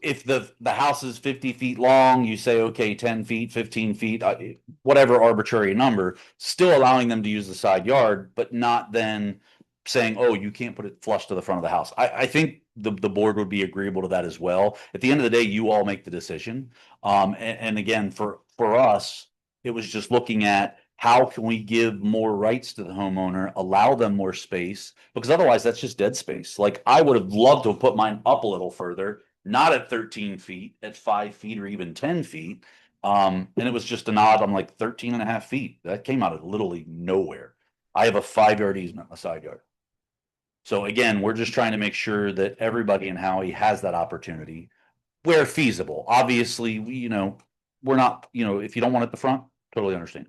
if the house is 50 feet long, you say, okay, 10 feet, 15 feet, whatever arbitrary number, still allowing them to use the side yard, but not then saying, oh, you can't put it flush to the front of the house. I think the board would be agreeable to that as well. At the end of the day, you all make the decision. And again, for us, it was just looking at how can we give more rights to the homeowner, allow them more space, because otherwise that's just dead space. Like I would have loved to have put mine up a little further, not at 13 feet, at 5 feet or even 10 feet. And it was just an odd, I'm like 13 and a half feet. That came out of literally nowhere. I have a 5-yard easement, a side yard. So again, we're just trying to make sure that everybody in Howie has that opportunity where feasible. Obviously, we're not, if you don't want it at the front, totally understand.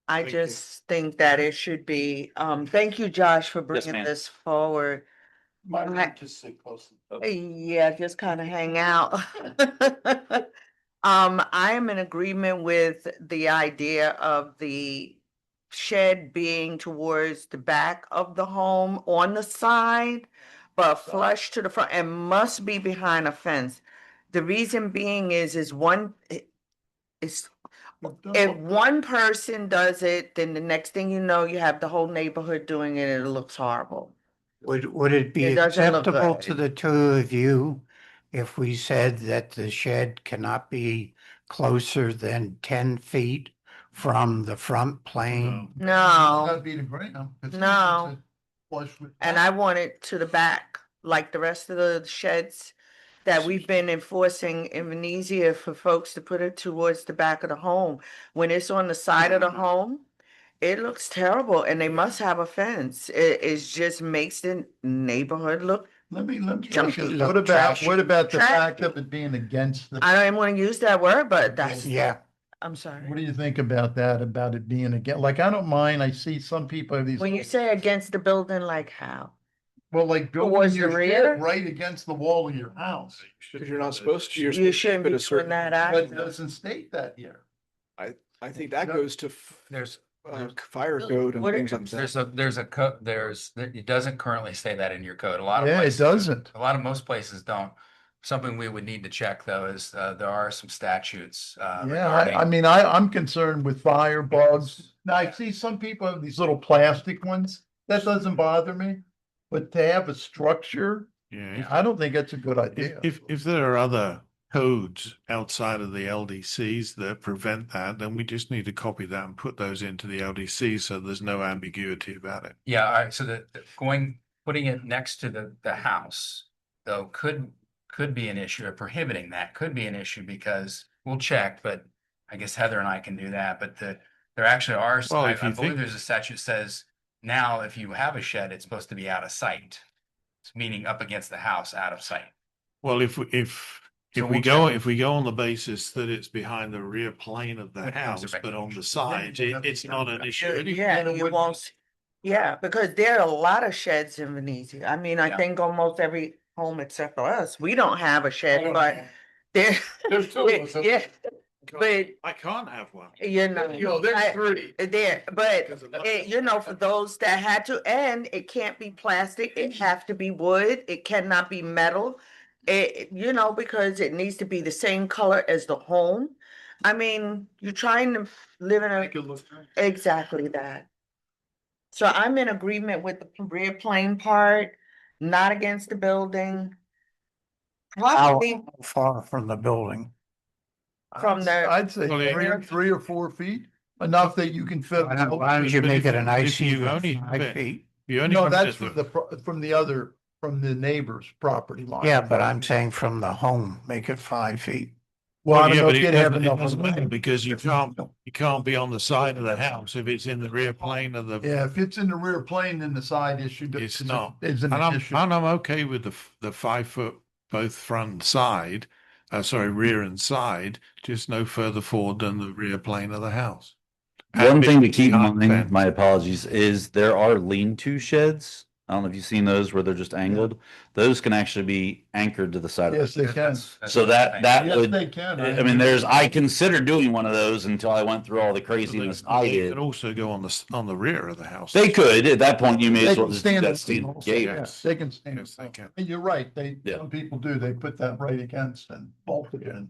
I just think that it should be, thank you, Josh, for bringing ma'am. this forward. Might just sit close. Yeah, just kind of hang out. I am in agreement with the idea of the shed being towards the back of the home on the side, but flush to the front and must be behind a fence. The reason being is one, it's if one person does it, then the next thing you know, you have the whole neighborhood doing it and it looks horrible. Would it be It doesn't look acceptable good. to the two of you if we said that the shed cannot be closer than 10 feet from the front plane? No. That'd be the great, no. 'Cause No. it's a flush with And that. I want it to the back, like the rest of the sheds that we've been enforcing in Venezia for folks to put it towards the back of the home. When it's on the side of the home, it looks terrible and they must have a fence. It just makes the neighborhood look. Let me Junky. ask you, what about the Trash. fact of it being against the, I don't even want to use that word, but that's, Yeah, I'm sorry. what do you think about that, about it being against, like, I don't mind, I see some people have these. When you say against the building, like how? Well, like building Towards the your rear? shed right against the wall of your house. Because you're not supposed to. You're You supposed to shouldn't keep be it a doing certain. that But it either. doesn't state that here. I think that goes to There's fire code and What- things like that. there's a code, it doesn't currently say that in your code. A lot of Yeah, it places. doesn't. Most places don't. Something we would need to check though is, there are some statutes, Yeah, regarding. I mean, I'm concerned with fire bugs. Now, I see some people have these little plastic ones. That doesn't bother me. But to have a structure, Yeah. I don't think that's a good idea. If there are other codes outside of the LDCs that prevent that, then we just need to copy that and put those into the LDC so there's no ambiguity about it. Yeah, all right, so putting it next to the house, though, could be an issue, or prohibiting that could be an issue, because we'll check, but I guess Heather and I can do that, but there actually are, Well, I if you believe think- there's a statute says now if you have a shed, it's supposed to be out of sight, meaning up against the house, out of sight. Well, So we we'll go, check. if we go on the basis that it's behind the rear plane of the With house house, back. but on the side, it's not an issue. Yeah, you won't, yeah, because there are a lot of sheds in Venezia. I mean, I Yeah. think almost every home except for us, we don't have a shed, but there. There's two of us. Yeah, but I can't have one. there's three. there, but Because of for those that had to, and it can't be plastic, it have to be wood, it cannot be metal. Because it needs to be the same color as the home. I mean, you're trying to live in exactly that. So I'm in agreement with the rear plane part, not against the building. how Probably far from the building? from the, I'd say Well, yeah. 3 or 4 feet, enough that you can fit. Why don't you But make if- it a nice if you even only 5 fit- feet? You only No, want that's it to- from the neighbor's property line. Yeah, but I'm saying from the home, make it 5 feet. Well, I don't yeah, know but if it you'd have doesn't- it doesn't enough. matter because you can't be on the side of the house if it's in the rear plane of the. Yeah, if it's in the rear plane, then the side issue. It's not. Is an And I'm issue. okay with the 5 foot, both front and side, rear and side, just no further forward than the rear plane of the house. One thing to keep in Not mind, fence. my apologies, is there are lean-to sheds. I don't know if you've seen those where they're just angled. Those can actually be anchored to the side. Yes, they can. So that Yes, would, they can. I mean, I considered doing one of those until I went through all the craziness I They did. can also go on the rear of the house. They could, at that point, you may They as well can just do stand that it. steel gate. Yes. They can stand. Yes, they can. And you're right, Yeah. some people do, they put that right against and bolt it in.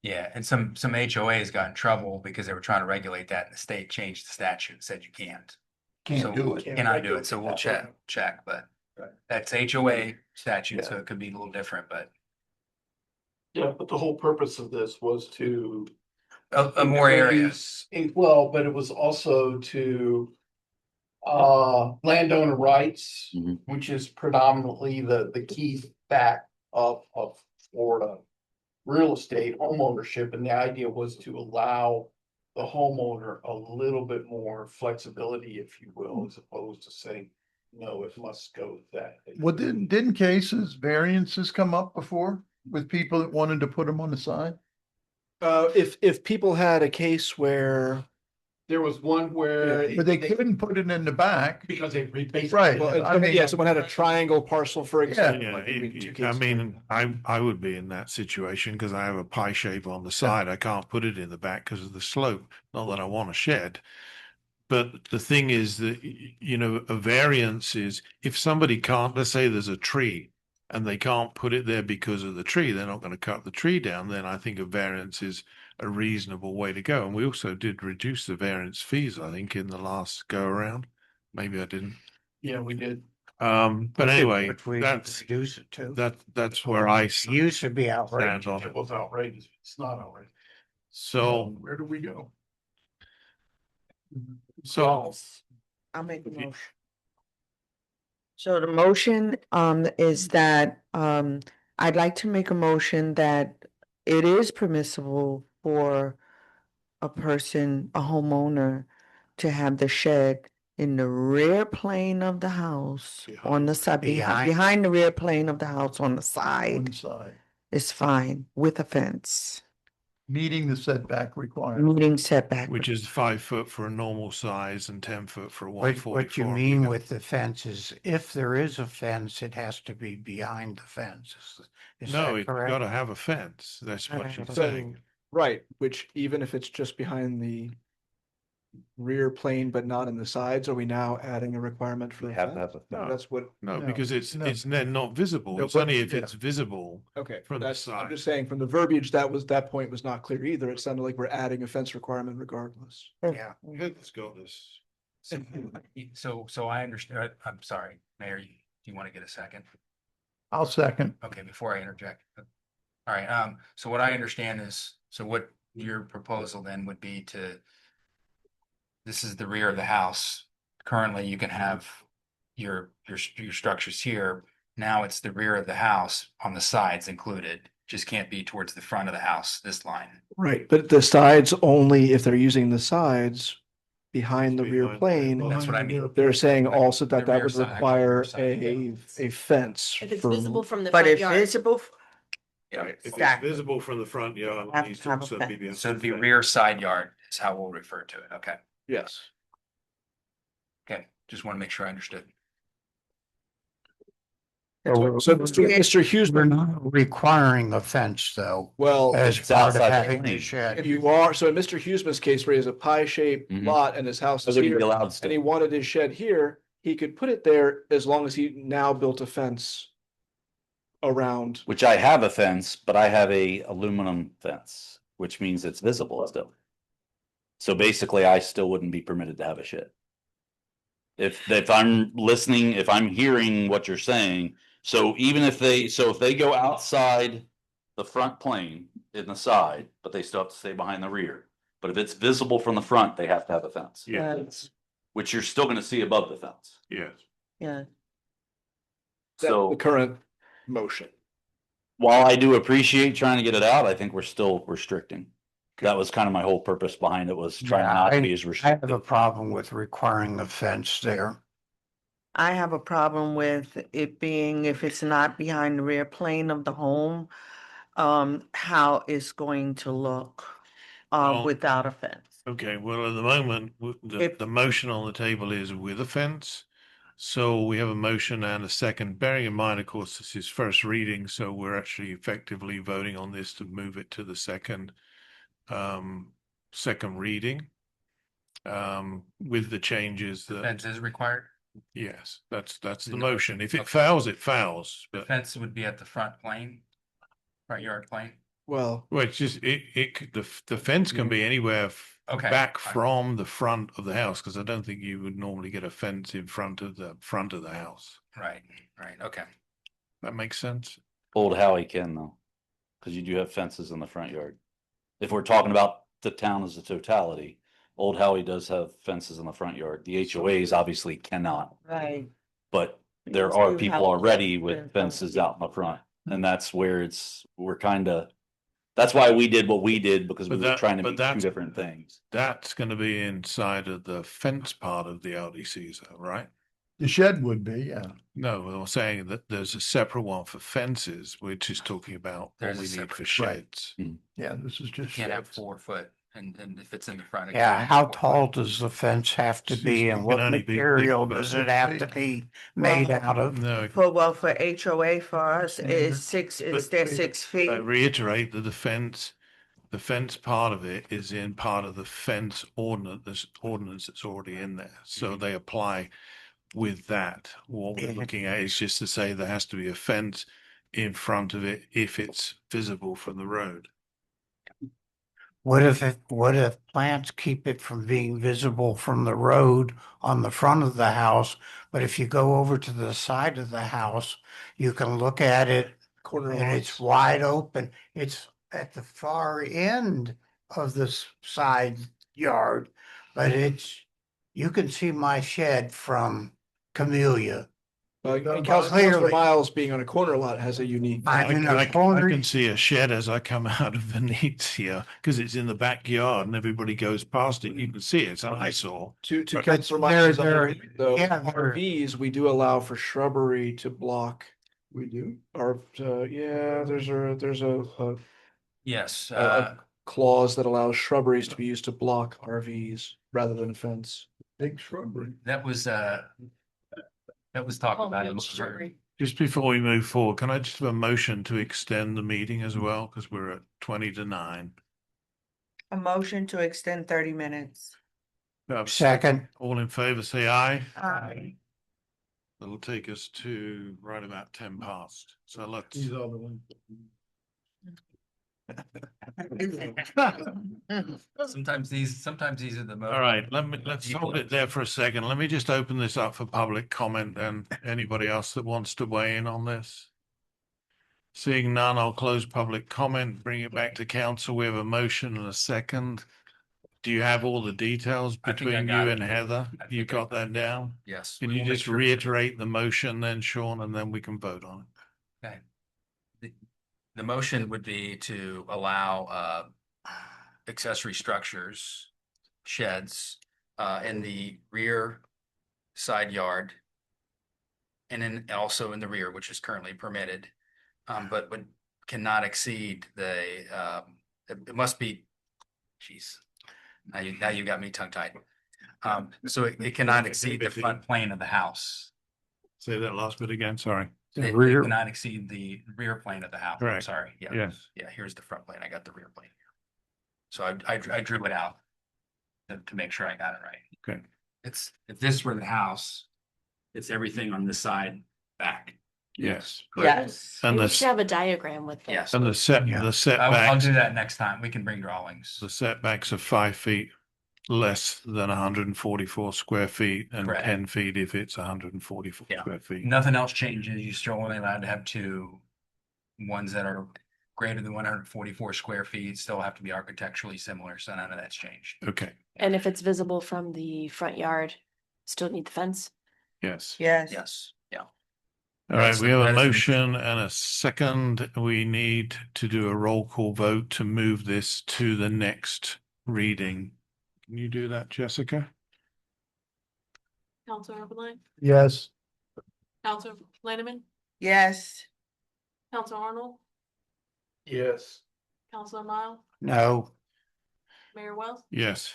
Yeah, and some HOAs got in trouble because they were trying to regulate that and the state changed the statute and said you can't. Can't So do it. Can I do it? So we'll check, but that's HOA statute, so it could be a little different, but Yeah, but the whole purpose of this was to. a more area. increase- Well, but it was also to. Landowner rights, Mhm. which is predominantly the key fact of Florida. Real estate homeownership, and the idea was to allow the homeowner a little bit more flexibility, if you will, as opposed to saying, no, it must go that. Well, didn't cases, variances come up before with people that wanted to put them on the side? If people had a case where, There was one where. But they couldn't put it in the back. Because they basically. Right. well, I mean- yeah, someone had a triangle parcel, for example. Yeah, like, it'd be two I cases. mean, I would be in that situation because I have a pie shape on the side. I can't put it in the back because of the slope. Not that I want a shed. But the thing is that, a variance is if somebody can't, let's say there's a tree and they can't put it there because of the tree, they're not going to cut the tree down. Then I think a variance is a reasonable way to go. And we also did reduce the variance fees, I think, in the last go around. Maybe I didn't. Yeah, we did. But anyway, But we that's reduce it too. that's where I It used to be stand outrageous. on It it. was outrageous. It's not outrageous. So, Where do we go? so I'll make a motion. So the motion is that I'd like to make a motion that it is permissible for a person, a homeowner, to have the shed in the rear plane of the house on the side, behind the rear plane of the house on the side One side, is fine with a fence, meeting the setback requirement. meeting setback. which is 5 foot for a normal size and 10 foot for a What 144. you mean with the fence is if there is a fence, it has to be behind the fence. Is No, that it's correct? got to have a fence. That's what she's saying. Right, which even if it's just behind the rear plane, but not in the sides, are we now adding a requirement for We the have to fence? have a No, fence. that's what, No, No, because it's no. then not visible. No, It's but- only if yeah. it's visible. okay, From the I'm side. just saying, from the verbiage, that point was not clear either. It sounded like we're adding a fence requirement regardless. Yeah. Let's go this. So I understand, I'm sorry, Mayor, do you want to get a second? I'll second. Okay, before I interject. All right, so what I understand is, so what your proposal then would be to. This is the rear of the house. Currently, you can have your structures here. Now it's the rear of the house on the sides included. Just can't be towards the front of the house, this line. Right, but the sides only if they're using the sides behind the rear Behind- plane. That's what I mean. They're saying also that The that rear would side, require rear side. a fence. If it's for- visible from the But front if yard. visible, Right. If it's Exactly. visible from the front yard, Have it needs to to have a also fence. be behind. So it'd be the fence. rear side yard is how we'll refer to it. Okay, Yes. okay. Just want to make sure I understood. So Mr. Hughes, We're not requiring a fence though, well, as it's part of outside the having the plane. shed. if you are, so in Mr. Hughesman's case, where he has a pie-shaped Mhm. lot and his house So is would he be here, allowed and he to? wanted his shed here, he could put it there as long as he now built a fence around. Which I have a fence, but I have a aluminum fence, which means it's visible still. So basically, I still wouldn't be permitted to have a shed. If I'm listening, if I'm hearing what you're saying, so even if they go outside the front plane in the side, but they still have to stay behind the rear. But if it's visible from the front, they have to have a fence, Yes, which you're still gonna see above the fence. yes. yeah. That's So the current motion. while I do appreciate trying to get it out, I think we're still restricting. That was kind of my whole purpose behind it, was trying Yeah, not to be as I have a restrictive. problem with requiring a fence there. I have a problem with it being, if it's not behind the rear plane of the home, how it's going to look Well, without a fence. Okay, well, at the moment, the motion on the table is with a fence. So we have a motion and a second, bearing in mind, of course, this is first reading, so we're actually effectively voting on this to move it to the second reading. With the changes The that, fence is required. yes, that's the No, motion. If it okay. fails, it fails. The But fence would be at the front yard plane. Well, it's just, the fence can be anywhere Okay. back from the front of the house, because I don't think you would normally get a fence in front of the house. Right, okay. That makes sense? Old Howie can though, because you do have fences in the front yard. If we're talking about the town as a totality, Old Howie does have fences in the front yard. The HOAs obviously cannot, Right. but there are people already with fences out in the front. And that's where that's why we did what we did, because we But were that- trying to but meet two that's- different things. That's going to be inside of the fence part of the LDCs, though, right? The shed would be, yeah. No, I'm saying that there's a separate one for fences, which is talking about what There's a we need for separate- sheds. Yeah, this is You just. can't have 4 foot and if it's in the front. it Yeah, can't how be 4 foot. tall does the fence have to be It and can what only be material 6 does foot. it have to be made out of? No, For HOA for us is they're 6 feet. I reiterate that the fence part of it is in part of the fence ordinance that's already in there. So they apply with that. What we're looking at is just to say there has to be a fence in front of it if it's visible from the road. What if plants keep it from being visible from the road on the front of the house? But if you go over to the side of the house, you can look at it corner and it's lots. wide open. It's at the far end of this side yard, but you can see my shed from Camellia. Councilor Clearly. Miles being on a corner lot has a unique. I mean, I a corner, can see a shed as I come out of Venezia because it's in the backyard and everybody goes past it. You can see it. It's an eyesore. To But Councilor there- Miles' there- though, yeah, there- RVs, we do allow for shrubbery to block. We do. Our, yeah, there's a Yes, clause that allows shrubberies to be used to block RVs rather than a fence. Big shrubbery. that was talked about. Just before we move forward, can I just have a motion to extend the meeting as well? Because we're at 20 to 9. A motion to extend 30 minutes. second. All in favor, say aye. Aye. That'll take us to right about 10 past. So let's. These are the ones. Sometimes these are the most. All right, let's hold it there for a second. Let me just open this up for public comment and anybody else that wants to weigh in on this. Seeing none, I'll close public comment, bring it back to council. We have a motion and a second. Do you have all the details I think I between got you it. and Heather? I You think got that down? Yes. Can we you will make just sure- reiterate the motion then, Sean, and then we can vote on it? Okay. The motion would be to allow accessory structures, sheds in the rear side yard. And then also in the rear, which is currently permitted, but cannot exceed it must be, geez. Now you got me tongue tied. So it cannot exceed the front plane of the house. Say that last bit again, sorry. It rear- cannot exceed the rear plane of the house. I'm Correct. sorry. Yeah. Yes. Yeah, here's the front plane. I got the rear plane here. So I drew it out to make sure I got it right. Okay. If this were the house, it's everything on this side back. Yes. Yes. And We should have a diagram with that. Yes. And the I'll setbacks, do that next time. We can bring drawings. the setbacks are 5 feet less than 144 square feet and Correct. 10 feet if it's 144 Yeah. square feet. Nothing else changes. You're still only allowed to have 2 ones that are greater than 144 square feet, still have to be architecturally similar. So none of that's changed. Okay, And if it's visible from the front yard, still need the fence? yes. Yes. Yes. Yeah. All right, That's we the- have a that is the motion and a second. We need to do a roll call vote to move this to the next reading. Can you do that, Jessica? Counselor Oberline, Yes. Counselor Lanneman, Yes. Counselor Arnold, Yes. Counselor Miles, No, Mayor Wells, Yes.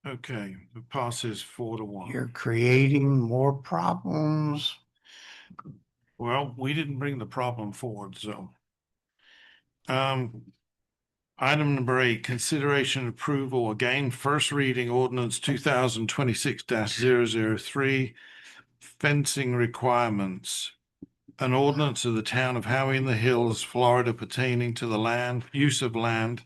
Okay, it passes 4-1. You're creating more problems. Well, we didn't bring the problem forward, so. Item number 8, consideration and approval, again, first reading ordinance 2026-003, fencing requirements. An ordinance of the town of Howey-in-the-Hills, Florida pertaining to the use of land,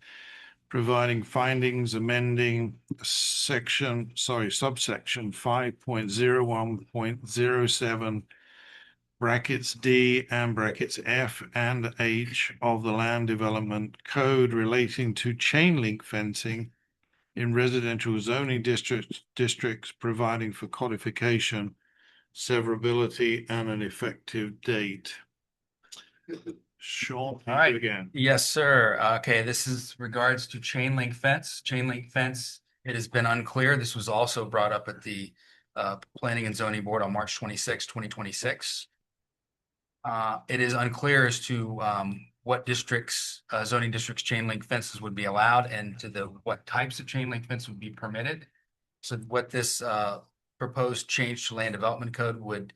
providing findings, amending subsection 5.01.07 brackets D and brackets F and H of the Land Development Code relating to chain link fencing in residential zoning districts, providing for codification, severability, and an effective date. Sean, All right. again. Yes, sir. Okay, this is regards to chain link fence. Chain link fence, it has been unclear. This was also brought up at the Planning and Zoning Board on March 26, 2026. It is unclear as to what districts, zoning districts, chain link fences would be allowed and to what types of chain link fence would be permitted. So what this proposed change to land development code would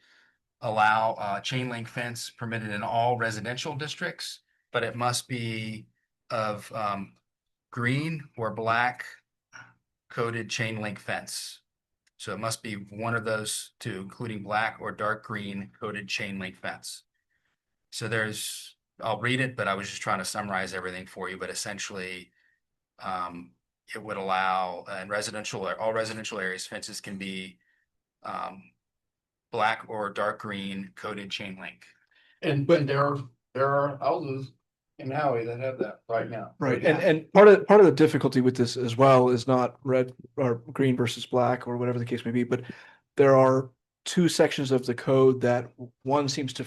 allow chain link fence permitted in all residential districts, but it must be of green or black coated chain link fence. So it must be one of those two, including black or dark green coated chain link fence. So I'll read it, but I was just trying to summarize everything for you, but essentially it would allow in all residential areas, fences can be black or dark green coated chain link. And there are houses in Howie that have that right now. Right, and part of the difficulty with this as well is not red or green versus black or whatever the case may be, but there are two sections of the code that one seems to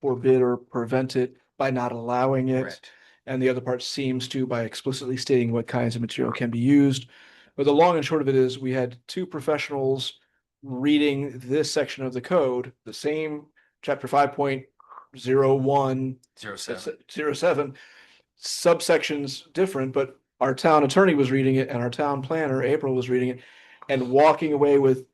forbid or prevent it by not allowing it. Correct. And the other part seems to by explicitly stating what kinds of material can be used. But the long and short of it is we had two professionals reading this section of the code, the same chapter 5.01 07, subsections different, but our town attorney was reading it and our town planner, April, was reading it and walking away with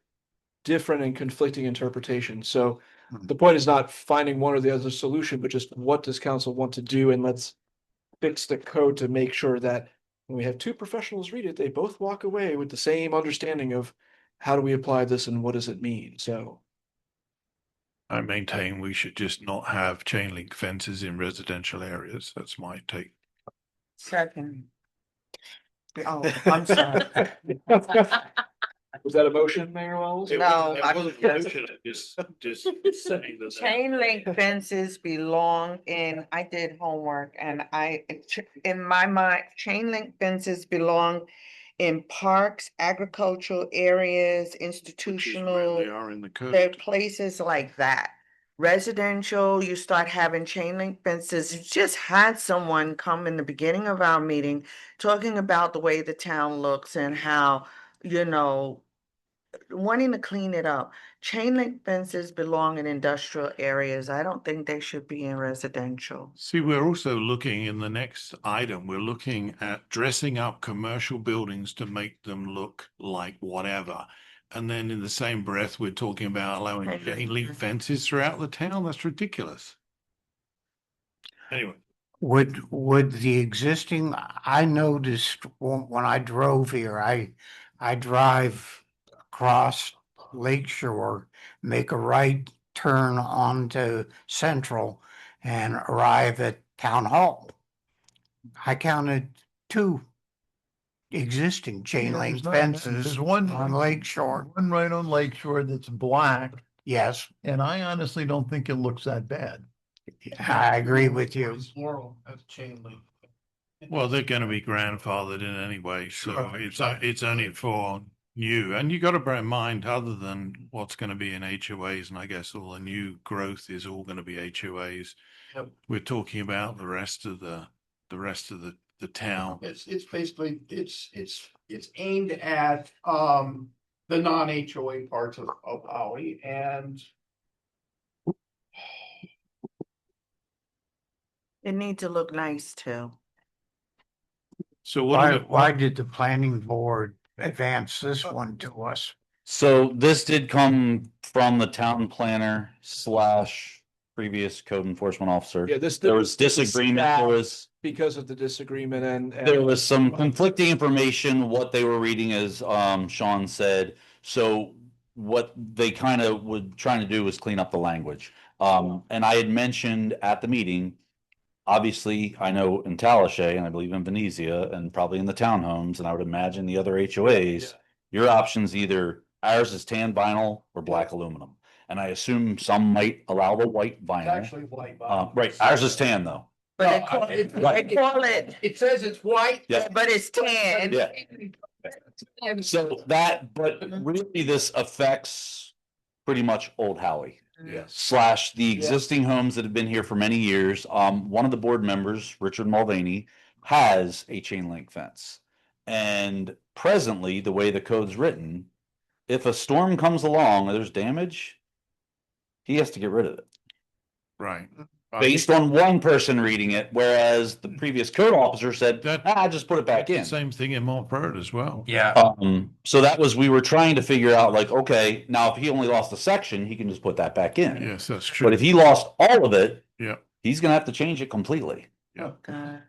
different and conflicting interpretations. So the point is not finding one or the other solution, but just what does council want to do? And let's fix the code to make sure that when we have two professionals read it, they both walk away with the same understanding of how do we apply this and what does it mean? So I maintain we should just not have chain link fences in residential areas. That's my take. Second. Oh, I'm sorry. was that a motion, Mayor Wells? No, It wasn't a motion, just saying that. Chain link fences belong in, I did homework and in my mind, chain link fences belong in parks, agricultural areas, Which is where institutional. they are in the There are code. places like that. Residential, you start having chain link fences. You just had someone come in the beginning of our meeting talking about the way the town looks and how, wanting to clean it up. Chain link fences belong in industrial areas. I don't think they should be in residential. See, we're also looking in the next item, we're looking at dressing up commercial buildings to make them look like whatever. And then in the same breath, we're talking about allowing chain link fences throughout the town. That's ridiculous. Anyway. Would the existing, I noticed when I drove here, I drive across Lakeshore, make a right turn onto Central and arrive at Town Hall. I counted two existing chain Yeah, link there's not- fences there's one on Lakeshore. One right on Lakeshore that's black, Yes, and I honestly don't think it looks that bad. I agree with you. Laurel, that's chain link. Well, they're going to be grandfathered in anyway, so it's only for new. And you got to bear in mind, other than what's going to be in HOAs, and I guess all the new growth is all going to be HOAs. Yep. We're talking about the rest of the town. It's basically, it's aimed at, the non-HOA parts of Howie and It needs to look nice too. So what? Why did the planning board advance this one to us? So this did come from the town planner slash previous code enforcement officer. Yeah, this. There was disagreement, there was, Because of the disagreement and. there was some conflicting information, what they were reading, as Sean said. So what they kind of would trying to do was clean up the language. And I had mentioned at the meeting, obviously, I know in Talashe, and I believe in Venezia, and probably in the townhomes, and I would imagine the other HOAs, your options either, ours is tan vinyl or black aluminum. And I assume some might allow the white It's vinyl. actually white. Right, ours is tan though. But they call it, Right. they call it, It says it's white. Yeah. but it's tan. Yeah. So that, but really this affects pretty much Old Howie. Yes. Slash the existing homes that have been here for many years. One of the board members, Richard Mulvaney, has a chain link fence. And presently, the way the code's written, if a storm comes along and there's damage, he has to get rid of it. Right. Based on one person reading it, whereas the previous code officer said, just put it back in. Same thing in Montfort as well. Yeah. So that was, we were trying to figure out like, okay, now if he only lost a section, he can just put that back in. Yes, that's true. But if he lost all of it, Yeah. he's gonna have to change it completely. Yeah.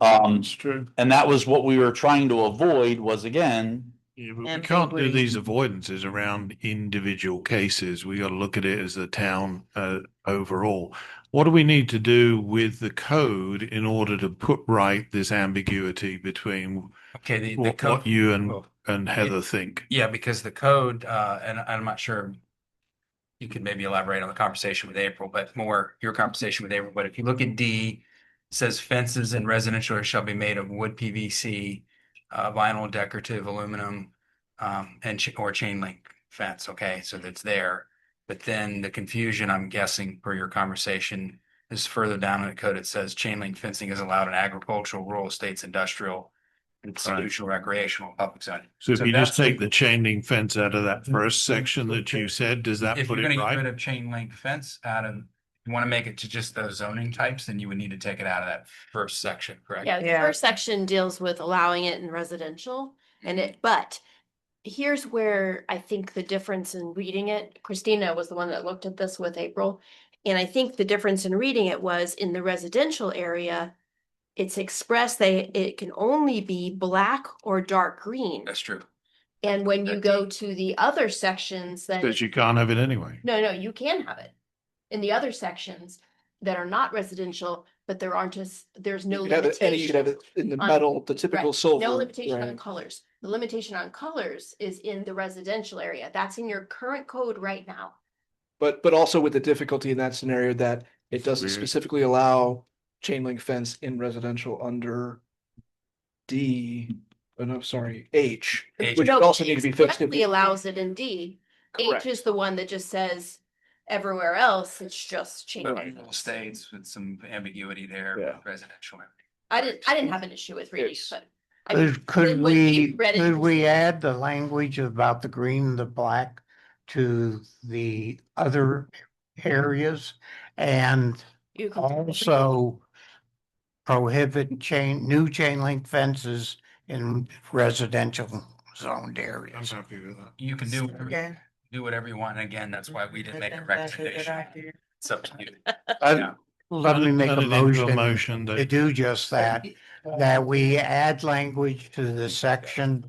That's true. And that was what we were trying to avoid was, again, Yeah, but we can't do these avoidances around individual cases. We got to look at it as a town overall. What do we need to do with the code in order to put right this ambiguity between Okay, the what code. you well, and Heather think? Yeah, because the code, and I'm not sure you could maybe elaborate on the conversation with April, but more your conversation with April. But if you look at D, it says fences in residential areas shall be made of wood PVC, vinyl, decorative, aluminum, or chain link fence. Okay, so that's there. But then the confusion, I'm guessing, per your conversation, is further down in the code. It says chain link fencing is allowed in agricultural, rural estates, industrial, institutional, recreational, public zone. So if you just that's- take the chain link fence out of that first section that you said, does that if put you're it gonna get rid right? of chain link fence out of, you want to make it to just those zoning types, then you would need to take it out of that first section, correct? Yeah, the Yeah. first section deals with allowing it in residential but here's where I think the difference in reading it, Christina was the one that looked at this with April. And I think the difference in reading it was in the residential area, it's expressed it can only be black or dark green. That's true. And when you go to the other sections then. Because you can't have it anyway. No, you can have it. In the other sections that are not residential, but there's no You could have it, and you could have limitation. it in the on- metal, the typical Right. silver. No limitation on right. colors. The limitation on colors is in the residential area. That's in your current code right now. But also with the difficulty in that scenario that it doesn't Weird. specifically allow chain link fence in residential under D, oh no, sorry, H, H. which No, would also need to be fixed. expressly allows it in D. Correct. H is the one that just says everywhere else, it's just chain link. Rural estates with some ambiguity there, Yeah. residential. I didn't have an issue with reading, but. I mean, Could when you we, read it, could you we see- add the language about the green and the black to the other areas? And You can- also prohibit new chain link fences in residential zoned I'm areas? happy with that. You can do, Yeah. do whatever you want. And again, that's why we didn't make a recommendation. It's up to you. Let me make Turn a it into motion that- to do just that, that we add language to the section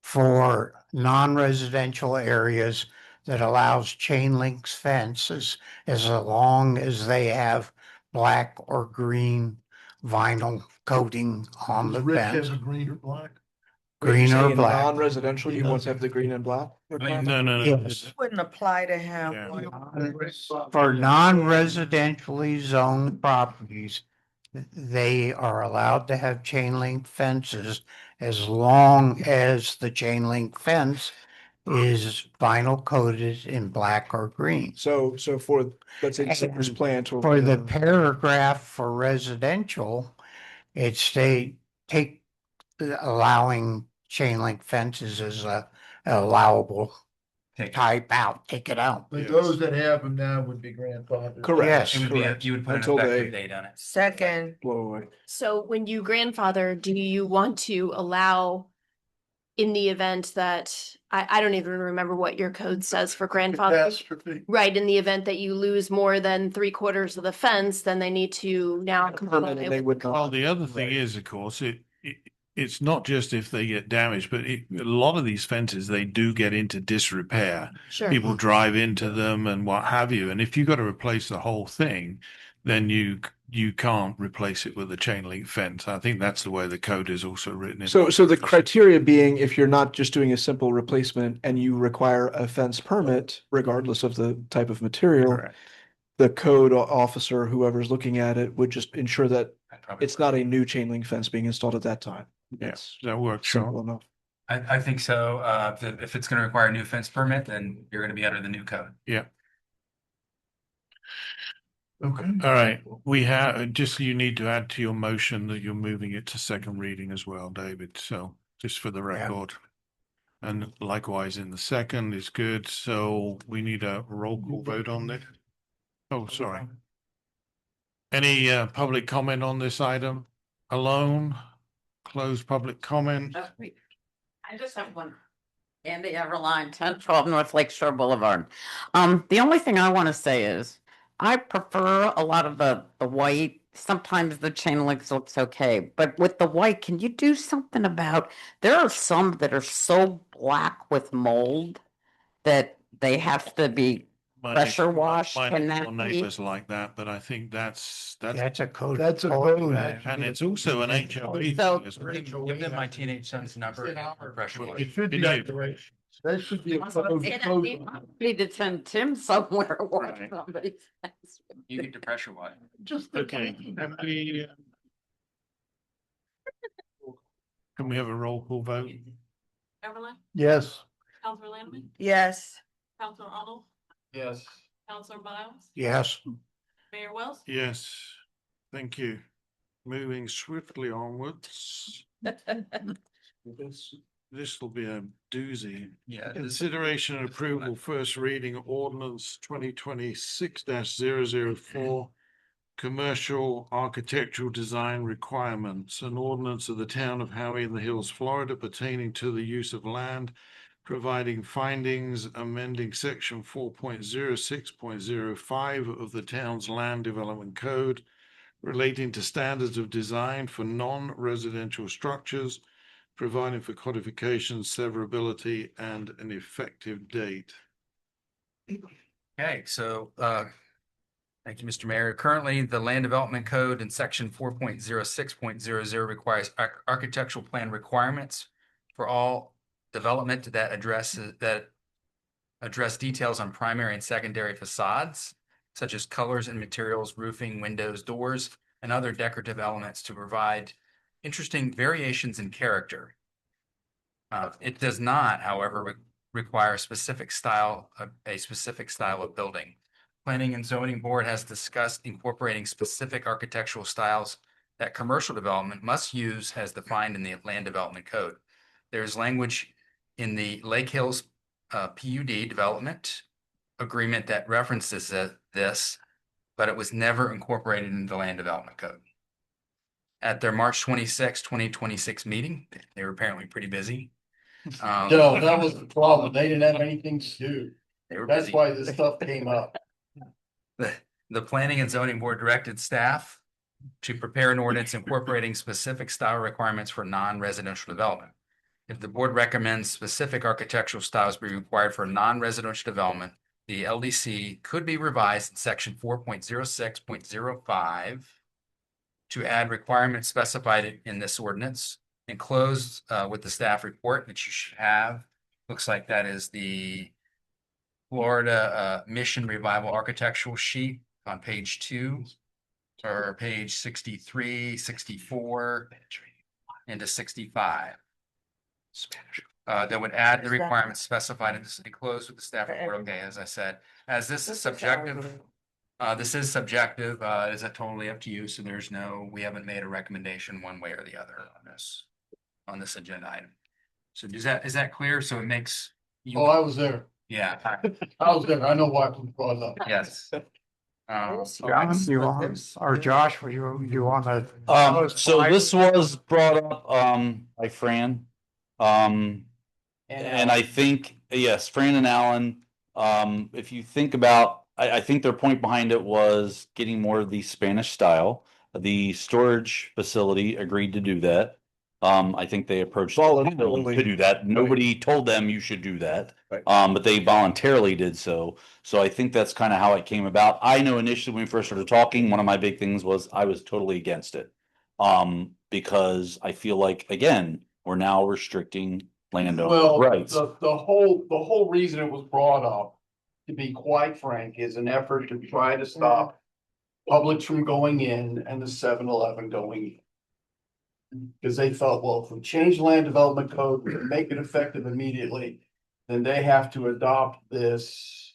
for non-residential areas that allows chain links fences as long as they have black or green vinyl coating on the fence, green or black? Wait, you're green or saying black. Non-residential, you want to have the green and black? No. Yes. Wouldn't apply to have. Yeah. one. For non-residentially zoned properties, they are allowed to have chain link fences as long as the chain link fence is vinyl coated in black or green. So for, let's say, Citrus And plant. or For the whatever. paragraph for residential, it's allowing chain link fences as allowable type out, take it out. But those that have them now would be grandfathered. Correct. Yes. It would be, Correct. you would put an Until effective they date on it. Second. blow away. So when you grandfather, do you want to allow in the event that, I don't even remember what your code says for grandfather. Catastrophe. Right, in the event that you lose more than 3/4 of the fence, then they need to now comply Permit, and they with. would not. Well, the other thing is, of course, it's not just if they get damaged, but a lot of these fences, they do get into disrepair. Sure. People drive into them and what have you. And if you got to replace the whole thing, then you can't replace it with a chain link fence. I think that's the way the code is also written. In. So the criteria being, if you're not just doing a simple replacement and you require a fence permit, regardless of the type of material, Correct. the code officer, whoever's looking at it, would just ensure that I'd probably it's not a new chain link fence being installed at that time. Yes, that works. Simple enough. I think so. If it's going to require a new fence permit, then you're going to be under the new code. Yeah. Okay. All right. We have, just you need to add to your motion that you're moving it to second reading as well, David. So just for the record. And likewise in the second is good. So we need a roll call vote on this. Oh, sorry. Any public comment on this item alone? Close public comment. I just have one. Andy Everline, 1012 North Lake Shore Boulevard. The only thing I want to say is I prefer a lot of the white. Sometimes the chain links looks okay, but with the white, can you do something about, there are some that are so black with mold that they have to be pressure washed. My Can that be? neighbors like that, but I think that's That's a code. That's a code. and it's also an HOA. So- thing as well. Give them my teenage son's number for pressure wash. It should be You do. decoration. That should be a That's what I'm saying. I need to send Tim somewhere or Right. somebody. You get the pressure wash. Just. Okay. Can we have a roll call vote? Everline, Yes. Counselor Landman, Yes. Counselor Arnold, Yes. Counselor Miles, Yes. Mayor Wells. Yes. Thank you. Moving swiftly onwards. This will be a doozy. Yeah. Consideration and approval, first reading ordinance 2026-004. Commercial architectural design requirements, an ordinance of the town of Howey-in-the-Hills, Florida pertaining to the use of land, providing findings, amending section 4.06.05 of the town's land development code relating to standards of design for non-residential structures, providing for codification, severability, and an effective date. Okay, so, thank you, Mr. Mayor. Currently, the Land Development Code in section 4.06.00 requires architectural plan requirements for all development that address details on primary and secondary facades, such as colors and materials, roofing, windows, doors, and other decorative elements to provide interesting variations in character. It does not, however, require a specific style of building. Planning and Zoning Board has discussed incorporating specific architectural styles that commercial development must use as defined in the Land Development Code. There's language in the Lake Hills PUD development agreement that references this, but it was never incorporated into the Land Development Code. At their March 26, 2026 meeting, they were apparently pretty busy. No, that was the problem. They didn't have anything to do. They were That's busy. why this stuff came up. The Planning and Zoning Board directed staff to prepare an ordinance incorporating specific style requirements for non-residential development. If the board recommends specific architectural styles be required for non-residential development, the LDC could be revised in section 4.06.05 to add requirements specified in this ordinance, enclosed with the staff report that you should have. Looks like that is the Florida Mission Revival Architectural Sheet on page 2 or page 63, 64, and to 65. That would add the requirements specified in this enclosed with the staff report. Okay, as I said, as this is subjective, is it totally up to you? So we haven't made a recommendation one way or the other on this agenda item. So is that clear? So it makes you. Oh, I was there. Yeah, I was there, I know why it was brought up. yes. John, you want, or Josh, you want to? So this was brought up, by Fran. And I think, yes, Fran and Alan, if you think about, I think their point behind it was getting more of the Spanish style. The storage facility agreed to do that. I think they approached Voluntarily. to do that. Nobody told them you should do that. Right. But they voluntarily did so. So I think that's kind of how it came about. I know initially when we first started talking, one of my big things was I was totally against it. Because I feel like, again, we're now restricting landowner Well, rights. the whole reason it was brought up, to be quite frank, is an effort to try to stop Publix from going in and the 7-Eleven going in. Because they thought, well, if we change land development code, we can make it effective immediately, then they have to adopt this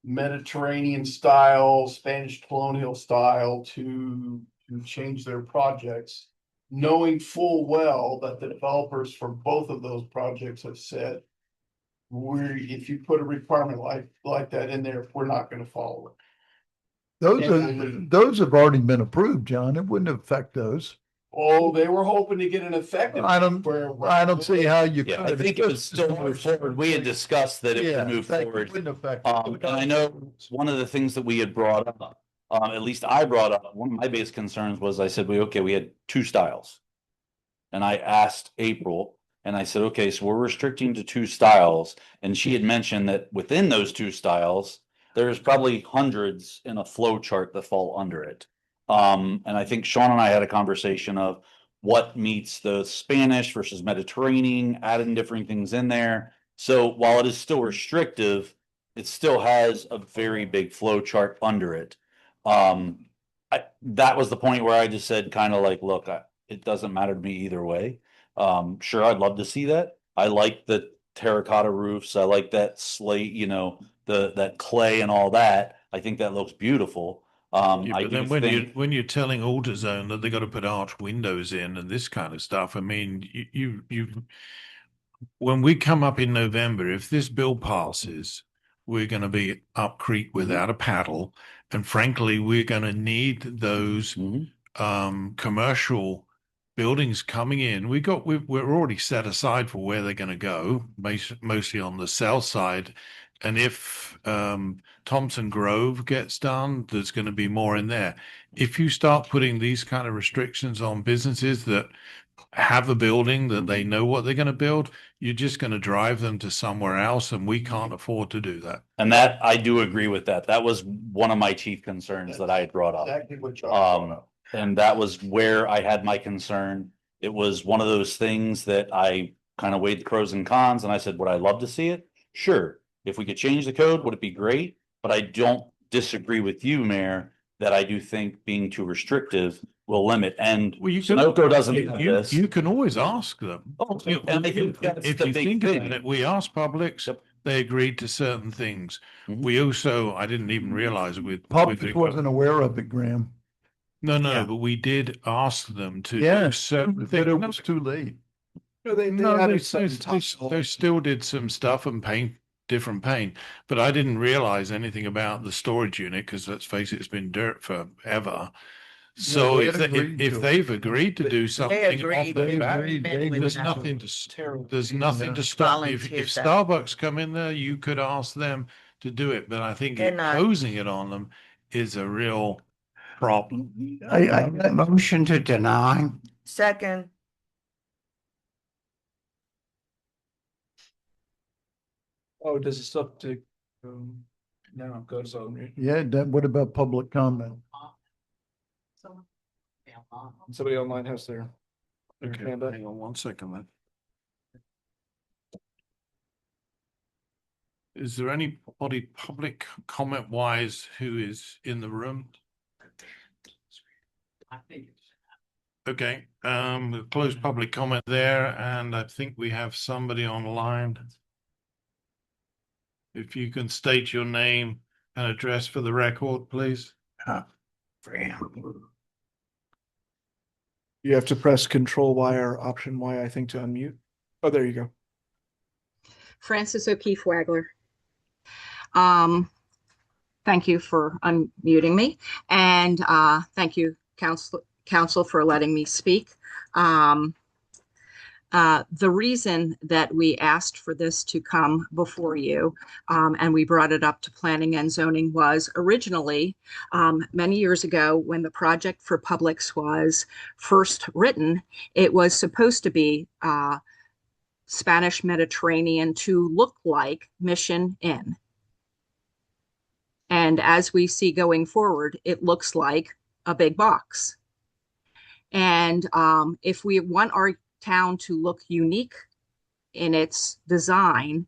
Mediterranean style, Spanish colonial style to change their projects, knowing full well that the developers for both of those projects have said, if you put a requirement like that in there, we're not gonna follow it. Those have already been approved, John. It wouldn't affect those. Oh, they were hoping to get an effective. I don't see how you Yeah, I could. think it would still move forward. We had discussed that it Yeah, would move that forward. wouldn't affect. And I know one of the things that we had brought up, at least I brought up, one of my biggest concerns was I said, we had two styles. And I asked April and I said, okay, so we're restricting to two styles. And she had mentioned that within those two styles, there's probably hundreds in a flow chart that fall under it. And I think Sean and I had a conversation of what meets the Spanish versus Mediterranean, adding different things in there. So while it is still restrictive, it still has a very big flow chart under it. That was the point where I just said kind of like, look, it doesn't matter to me either way. Sure, I'd love to see that. I like the terracotta roofs. I like that slate, that clay and all that. I think that looks beautiful. Yeah, I but do then when think, when you're telling AutoZone that they got to put arch windows in and this kind of stuff, I mean, you when we come up in November, if this bill passes, we're going to be up creek without a paddle, and frankly, we're going to need those commercial buildings coming in. We're already set aside for where they're going to go, mostly on the south side. And if Thompson Grove gets done, there's going to be more in there. If you start putting these kind of restrictions on businesses that have a building that they know what they're going to build, you're just going to drive them to somewhere else, and we can't afford to do that. and that I do agree with that. That was one of my chief concerns that I had brought up. Exactly what John brought up. And that was where I had my concern. It was one of those things that I kind of weighed the pros and cons, and I said, would I love to see it? Sure. If we could change the code, would it be great? But I don't disagree with you, Mayor, that I do think being too restrictive will limit. And Sunoco doesn't have this. You can always ask them. Oh, and I think that's If the you big think thing. about it, we asked Publix, they agreed to certain things. We also, I didn't even realize it with Public wasn't aware of it, Graham. No, but we did ask them to do Yes, certain but things. it was too late. No, they still did some stuff and different paint, but I didn't realize anything about the storage unit because let's face it, it's been dirt forever. So they if agreed to it. they've agreed to do something, agreed. there's There's nothing to stop. If Volunteered that. Starbucks come in there, you could ask them to do it, but I think They're not. imposing it on them is a real problem. I Motion to deny. Second. Oh, does it still have to? No, it goes on. Yeah, what about public comment? Somebody online has their. Okay, hand up. hang on one second then. Is there anybody public comment wise who is in the room? Okay, we'll close public comment there, and I think we have somebody online. If you can state your name and address for the record, please. You have to press Control Y or Option Y, I think, to unmute. Oh, there you go. Francis O'Keefe Wagler. Thank you for unmuting me, and thank you, council, for letting me speak. The reason that we asked for this to come before you, and we brought it up to planning and zoning, was originally many years ago when the project for Publix was first written, it was supposed to be Spanish Mediterranean to look like Mission Inn. And as we see going forward, it looks like a big box. And if we want our town to look unique in its design,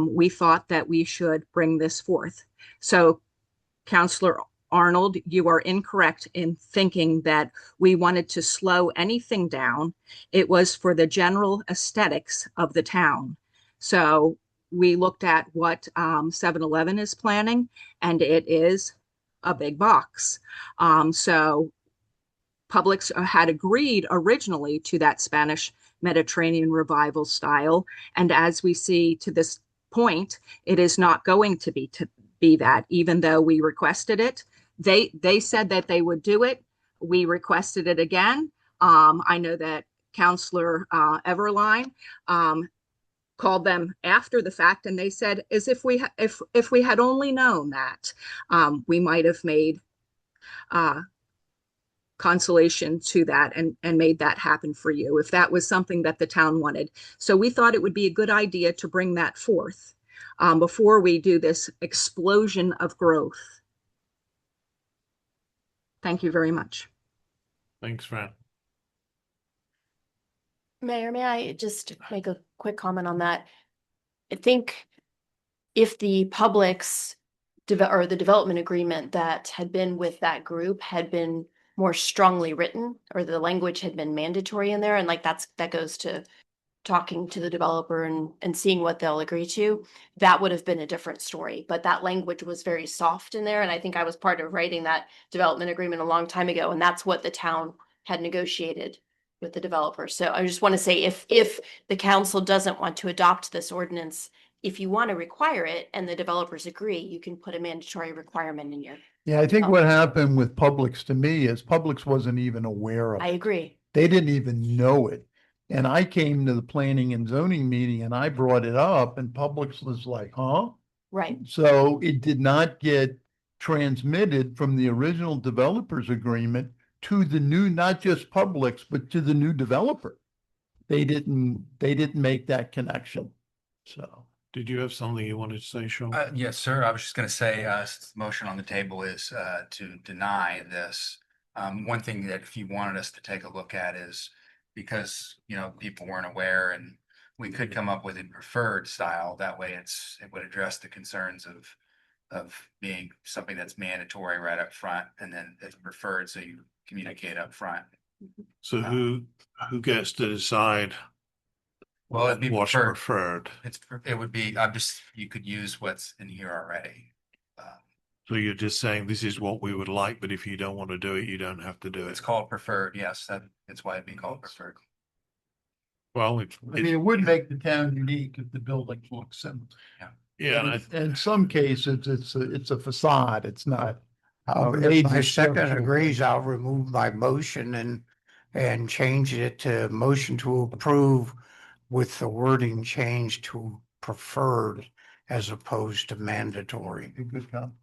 we thought that we should bring this forth. So, Councillor Arnold, you are incorrect in thinking that we wanted to slow anything down. It was for the general aesthetics of the town. So we looked at what 7-Eleven is planning, and it is a big box. So Publix had agreed originally to that Spanish Mediterranean revival style. And as we see to this point, it is not going to be that, even though we requested it. They said that they would do it. We requested it again. I know that Councillor Everline called them after the fact, and they said, as if we had only known that, we might have made consolation to that and made that happen for you if that was something that the town wanted. So we thought it would be a good idea to bring that forth before we do this explosion of growth. Thank you very much. Thanks, Fran. Mayor, may I just make a quick comment on that? I think if the Publix or the development agreement that had been with that group had been more strongly written, or the language had been mandatory in there, and like that goes to talking to the developer and seeing what they'll agree to, that would have been a different story. But that language was very soft in there, and I think I was part of writing that development agreement a long time ago, and that's what the town had negotiated with the developer. So I just want to say, if the council doesn't want to adopt this ordinance, if you want to require it and the developers agree, you can put a mandatory requirement in your. Yeah, I think what happened with Publix to me is Publix wasn't even aware of I it. agree. They didn't even know it. And I came to the planning and zoning meeting and I brought it up and Publix was like, huh? Right. So it did not get transmitted from the original developers agreement to the new, not just Publix, but to the new developer. They didn't make that connection. So. Did you have something you wanted to say, Sean? Yes, sir. I was just going to say, since the motion on the table is to deny this. One thing that if you wanted us to take a look at is because, people weren't aware, and we could come up with a preferred style. That way it would address the concerns of being something that's mandatory right up front, and then it's preferred, so you communicate up front. So who gets to decide? Well, it'd be what's preferred. It would be, you could use what's in here already. So you're just saying this is what we would like, but if you don't want to do it, you don't have to do it. It's called preferred, yes, that's why it'd be called preferred. Well, it would make the town unique if the buildings look similar. Yeah. In some cases, it's a facade. It's not. If my second agrees, I'll remove my motion and change it to motion to approve with the wording changed to preferred as opposed to mandatory. Good comment.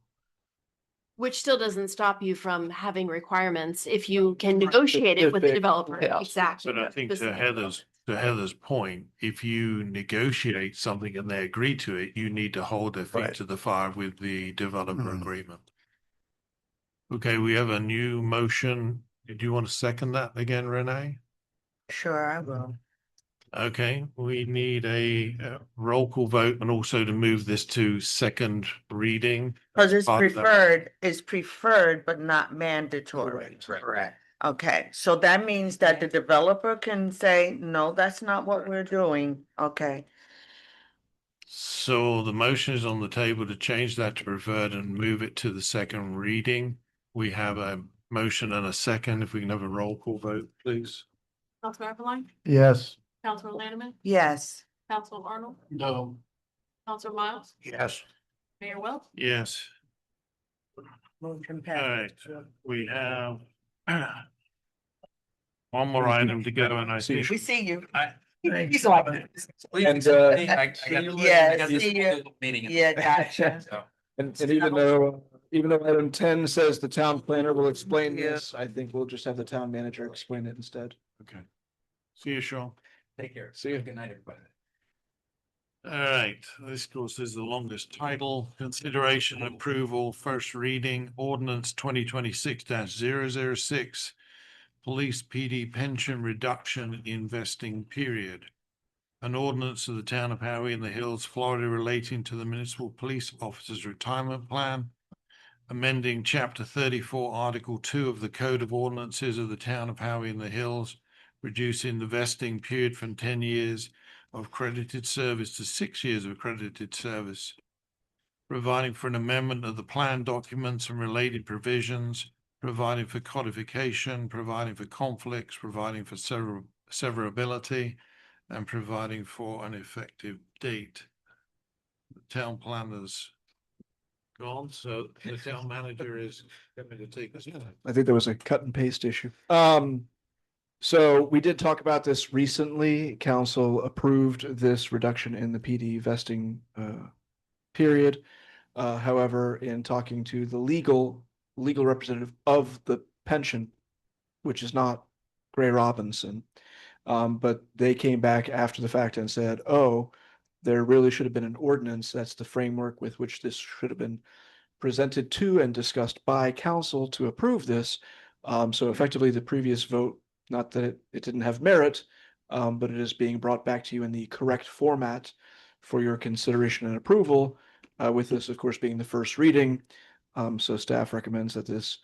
Which still doesn't stop you from having requirements if you can negotiate it with the developer. Exactly. But I think to Heather's point, if you negotiate something and they agree to it, you need to hold their feet to the fire with the developer agreement. Okay, we have a new motion. Do you want to second that again, Renee? Sure, I will. Okay, we need a roll call vote and also to move this to second reading. Because it's preferred, but not mandatory. Correct. Okay, so that means that the developer can say, no, that's not what we're doing. Okay. So the motion is on the table to change that to preferred and move it to the second reading. We have a motion and a second. If we can have a roll call vote, please. Councilor Everline, Yes. Councilor Lanneman, Yes. Councilor Arnold, No. Councilor Miles, Yes. Mayor Welch. Yes. Motion All right, passes. we have one more item to go, and I think. We see you. I- He's like. And, I got Yeah, this see you. meeting. Yeah, gotcha. So, And even though item 10 says the town planner will explain this, I think we'll just have the town manager explain it instead. Okay. See you, Sean. take care. See you. Good night, everybody. All right, this of course is the longest title. Consideration approval, first reading, ordinance 2026-006. Police PD pension reduction investing period. An ordinance of the town of Howey-in-the-Hills, Florida relating to the municipal police officers retirement plan. Amending chapter 34, article 2 of the Code of Ordinances of the town of Howey-in-the-Hills, reducing the vesting period from 10 years of credited service to 6 years of accredited service, providing for an amendment of the plan documents and related provisions, providing for codification, providing for conflicts, providing for severability, and providing for an effective date. The town planner's gone, so the town manager is going to take us. I think there was a cut and paste issue. So we did talk about this recently. Council approved this reduction in the PD vesting period. However, in talking to the legal representative of the pension, which is not Gray Robinson, but they came back after the fact and said, oh, there really should have been an ordinance. That's the framework with which this should have been presented to and discussed by council to approve this. So effectively the previous vote, not that it didn't have merit, but it is being brought back to you in the correct format for your consideration and approval, with this, of course, being the first reading. So staff recommends that this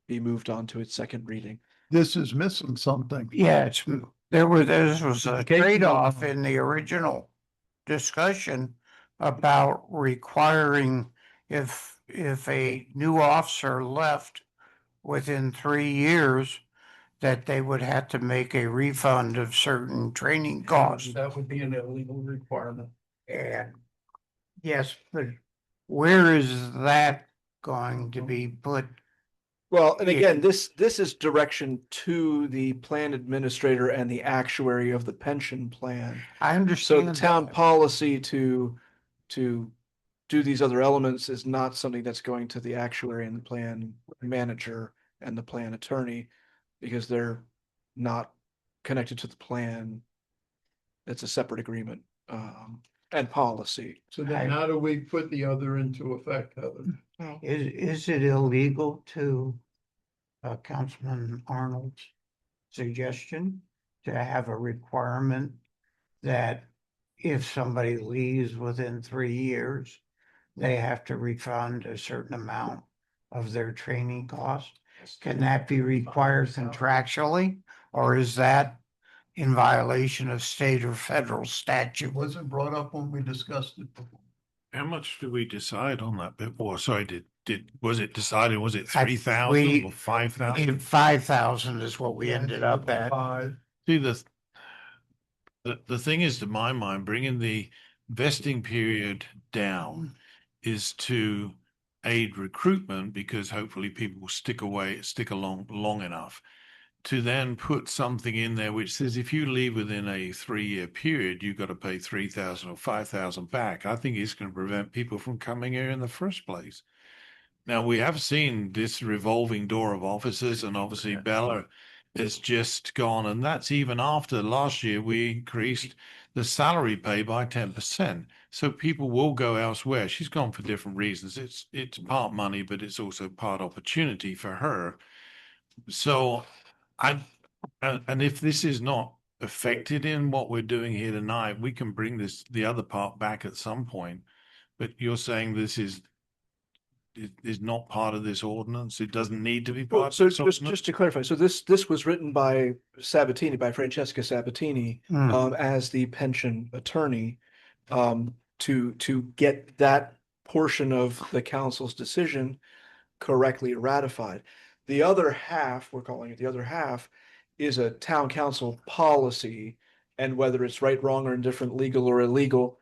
be moved on to its second reading. This is missing something. Yeah, this was a trade-off in the original discussion about requiring if a new officer left within 3 years, that they would have to make a refund of certain training costs. That would be an illegal requirement. And yes, but where is that going to be put? Well, and again, this is direction to the plan administrator and the actuary of the pension plan. I So understand the town that. policy to do these other elements is not something that's going to the actuary and the plan manager and the plan attorney, because they're not connected to the plan. It's a separate agreement, and policy. So then how do we put the other into effect, Heather? Is it illegal to Councilman Arnold's suggestion to have a requirement that if somebody leaves within 3 years, they have to refund a certain amount of their training cost? Can that be required contractually, or is that in violation of state or federal statute? It wasn't brought up when we discussed it before. How much do we decide on that bit? Or sorry, was it decided? Was it I- 3,000 or 5,000? 5,000 is what we ended up at. See, the thing is, to my mind, bringing the vesting period down is to aid recruitment, because hopefully people will stick along long enough to then put something in there which says if you leave within a 3-year period, you've got to pay 3,000 or 5,000 back. I think it's going to prevent people from coming here in the first place. Now, we have seen this revolving door of officers, and obviously Bella has just gone, and that's even after last year we increased the salary pay by 10%. So people will go elsewhere. She's gone for different reasons. It's part money, but it's also part opportunity for her. So and if this is not affected in what we're doing here tonight, we can bring the other part back at some point. But you're saying this is not part of this ordinance. It doesn't need to be part of So this ordinance? just to clarify, so this was written by Sabatini, by Francesca Sabatini, as the pension attorney, to get that portion of the council's decision correctly ratified. The other half, we're calling it the other half, is a town council policy, and whether it's right, wrong, or indifferent, legal or illegal,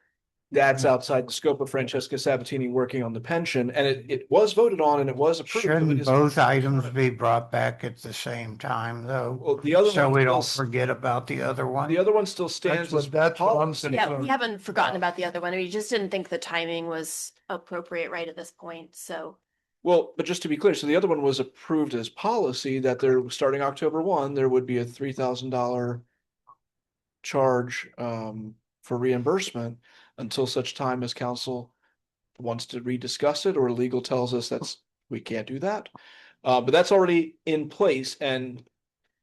that's outside the scope of Francesca Sabatini working on the pension, and it was voted on and it was approved. so it Shouldn't is- both items be brought back at the same time, though? Well, the other So one we don't still- forget about the other one? The other one still stands as that's what I'm policy. Yeah, concerned. we haven't forgotten about the other one. We just didn't think the timing was appropriate right at this point, so. Well, but just to be clear, so the other one was approved as policy that there, starting October 1, there would be a $3,000 charge for reimbursement until such time as council wants to rediscuss it or legal tells us we can't do that. But that's already in place, and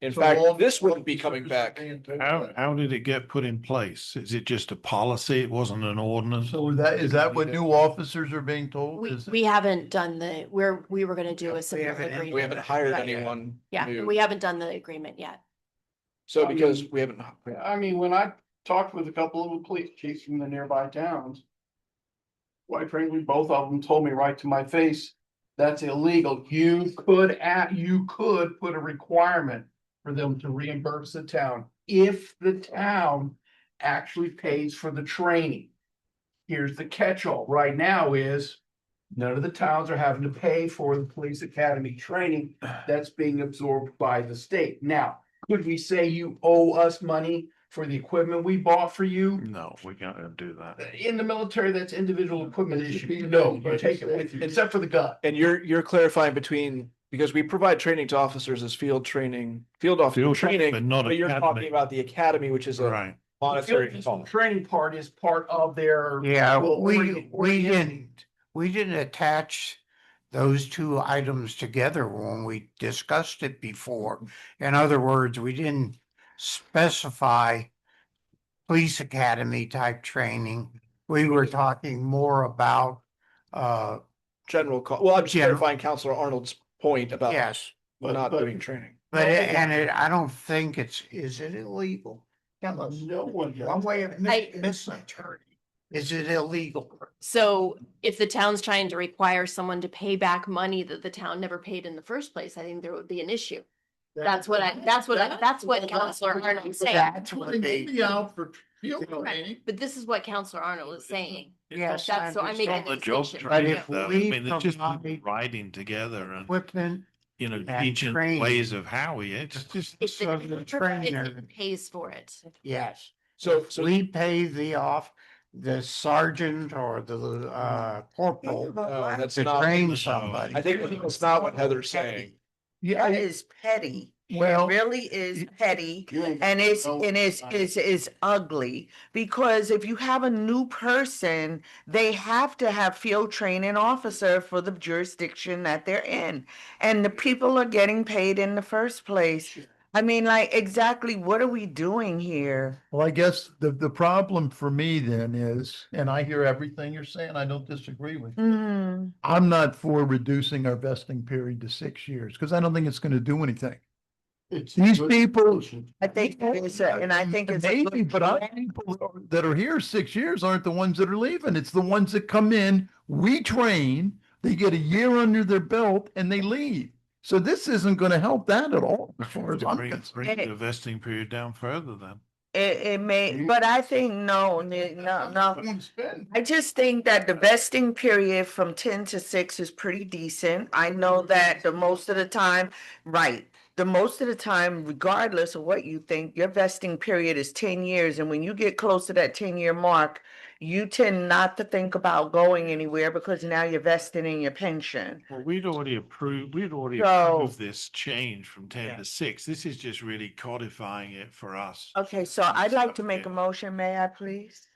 in fact, this wouldn't be coming back. How did it get put in place? Is it just a policy? It wasn't an ordinance? So is that what new officers are being told? We haven't done we were gonna do a simple agreement. We haven't hired Right. anyone. Yeah, new. we haven't done the agreement yet. So because we haven't. I mean, when I talked with a couple of the police chiefs from the nearby towns, quite frankly, both of them told me right to my face, that's illegal. You could put a requirement for them to reimburse the town if the town actually pays for the training. Here's the catch-all right now is none of the towns are having to pay for the police academy training that's being absorbed by the state. Now, could we say you owe us money for the equipment we bought for you? No, we can't do that. In the military, that's individual equipment issue. No, you take it with you, except for the gun. And you're clarifying between, because we provide training to officers as field officer Field training, but not but you're academy. talking about the academy, which is a Right. monetary The component. training part is part of their. Yeah, well, we didn't attach those two items together when we discussed it before. In other words, we didn't specify police academy type training. We were talking more about, General, well, I'm just General- clarifying Counselor Arnold's point about yes, not doing training. but I don't think is it illegal? Tell us. No one. One way of misattorney. Is it illegal? So if the town's trying to require someone to pay back money that the town never paid in the first place, I think there would be an issue. That's what Counselor Arnold is saying. That's what they. out for field Right. But this is what Counselor Arnold is saying. Yes, That's, so I'm making On a the job distinction. But training if though. I we mean, it's just provide riding together and, Equipment, and ancient training. ways of Howie. It's just. If So the the if trainer- it pays for it. yes. So We pay the sergeant or the corporal that's to not. train somebody. I think that's not what Heather's saying. That is petty. Well, It really is petty. And it's ugly because if you have a new person, they have to have field training officer for the jurisdiction that they're in. And the people are getting paid in the first place. I mean, like, exactly what are we doing here? well, I guess the problem for me then is, and I hear everything you're saying, I don't disagree with you. Mhm. I'm not for reducing our vesting period to 6 years because I don't think it's going to do anything. These people. I think it's and I think it's a Maybe, good but our plan. people that are here 6 years aren't the ones that are leaving. It's the ones that come in, we train, they get a year under their belt and they leave. So this isn't going to help that at all, as far as I'm Bring concerned. the vesting period down further then. It may, but I think no. I just think that the vesting period from 10 to 6 is pretty decent. I know that the most of the time, right, the most of the time, regardless of what you think, your vesting period is 10 years. And when you get close to that 10-year mark, you tend not to think about going anywhere because now you're vested in your pension. Well, we'd already approved So- this change from 10 to 6. This is just really codifying it for us. Okay, so I'd like to make a motion, may I please?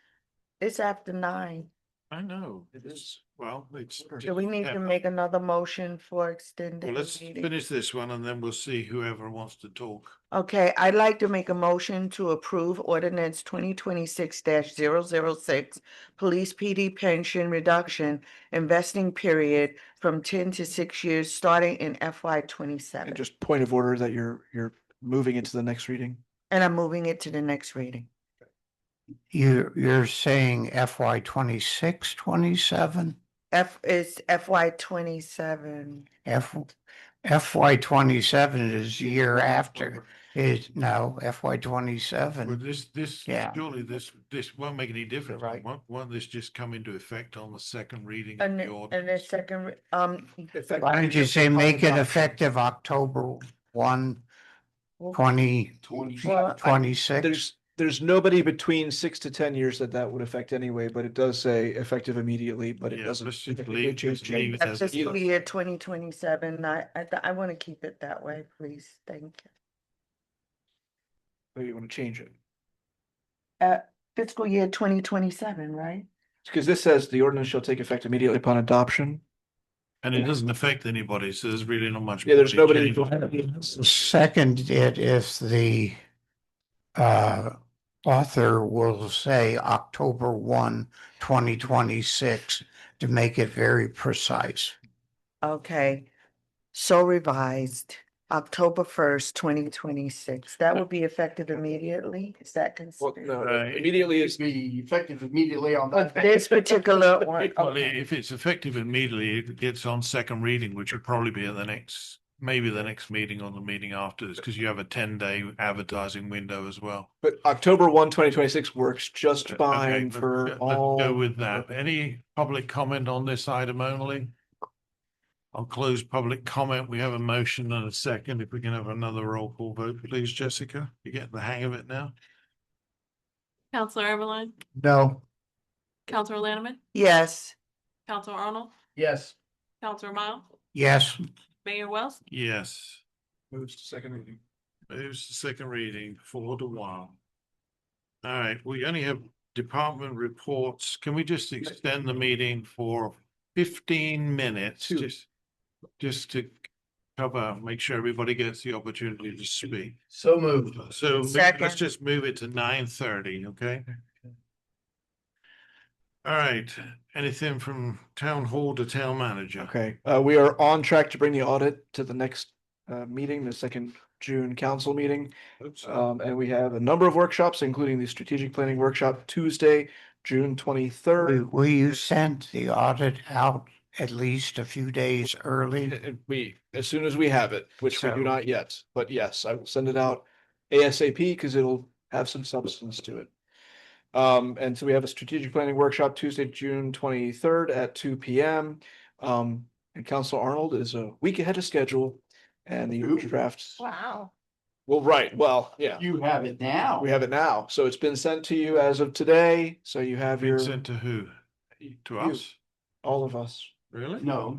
It's after 9. I know, it is, well, it's. Do we need to make another motion for extended Well, let's meeting? finish this one and then we'll see whoever wants to talk. Okay, I'd like to make a motion to approve ordinance 2026-006, police PD pension reduction investing period from 10 to 6 years, starting in FY And 27. just point of order that you're moving into the next reading. And I'm moving it to the next reading. You're saying FY 26, 27? It's FY 27. FY 27 is the year after. Is no FY Well, '27. this, Yeah. surely this won't make any difference. Right. Won't this just come into effect on the second reading of And the the, order? and the second, Why don't you say make it effective October 1, 2026? There's nobody between 6 to 10 years that would affect anyway, but it does say effective immediately, but it Yeah, doesn't. let's just technically leave, change just leave it that's as. fiscal year 2027. I want to keep it that way, please. Thank you. Maybe you want to change it. Fiscal year 2027, right? Because this says the ordinance shall take effect immediately upon adoption. And it doesn't affect anybody, so there's really not much. Yeah, there's nobody. Second, it if the author will say October 1, 2026 to make it very precise. Okay. So revised, October 1st, 2026. That would be effective immediately? Is that Well, considered? no, immediately is Be effective immediately on But that. this particular one, Well, okay. if it's effective immediately, it gets on second reading, which would probably be at maybe the next meeting or the meeting after this, because you have a 10-day advertising window as well. But October 1, 2026 works just Okay, fine let's for go- all. Let's go with that. Any public comment on this item only? I'll close public comment. We have a motion and a second. If we can have another roll call vote, please, Jessica. You get the hang of it now? Counselor Eberline, No. Counselor Lanneman, Yes. Counselor Arnold, Yes. Counselor Miles, Yes, Mayor Wells. Yes. Moves to second reading. Moves to second reading, 4-1. All right, we only have department reports. Can we just extend the meeting for 15 minutes? Just to cover, make sure everybody gets the opportunity to speak. So moved. So Second. let's just move it to 9:30, okay? All right, anything from town hall to town manager? Okay, we are on track to bring the audit to the next meeting, the second June council meeting. Oops. And we have a number of workshops, including the strategic planning workshop Tuesday, June 23rd. will you send the audit out at least a few days early? As soon as we have it, which we do not yet, but yes, I will send it out ASAP because it'll have some substance to it. And so we have a strategic planning workshop Tuesday, June 23rd at 2 p.m. And Council Arnold is a week ahead of schedule and the drafts. Wow. Well, right. Well, yeah, You have it now. we have it now. So it's been sent to you as of today. So you have Been your, sent to who? To us? all of us. Really? No,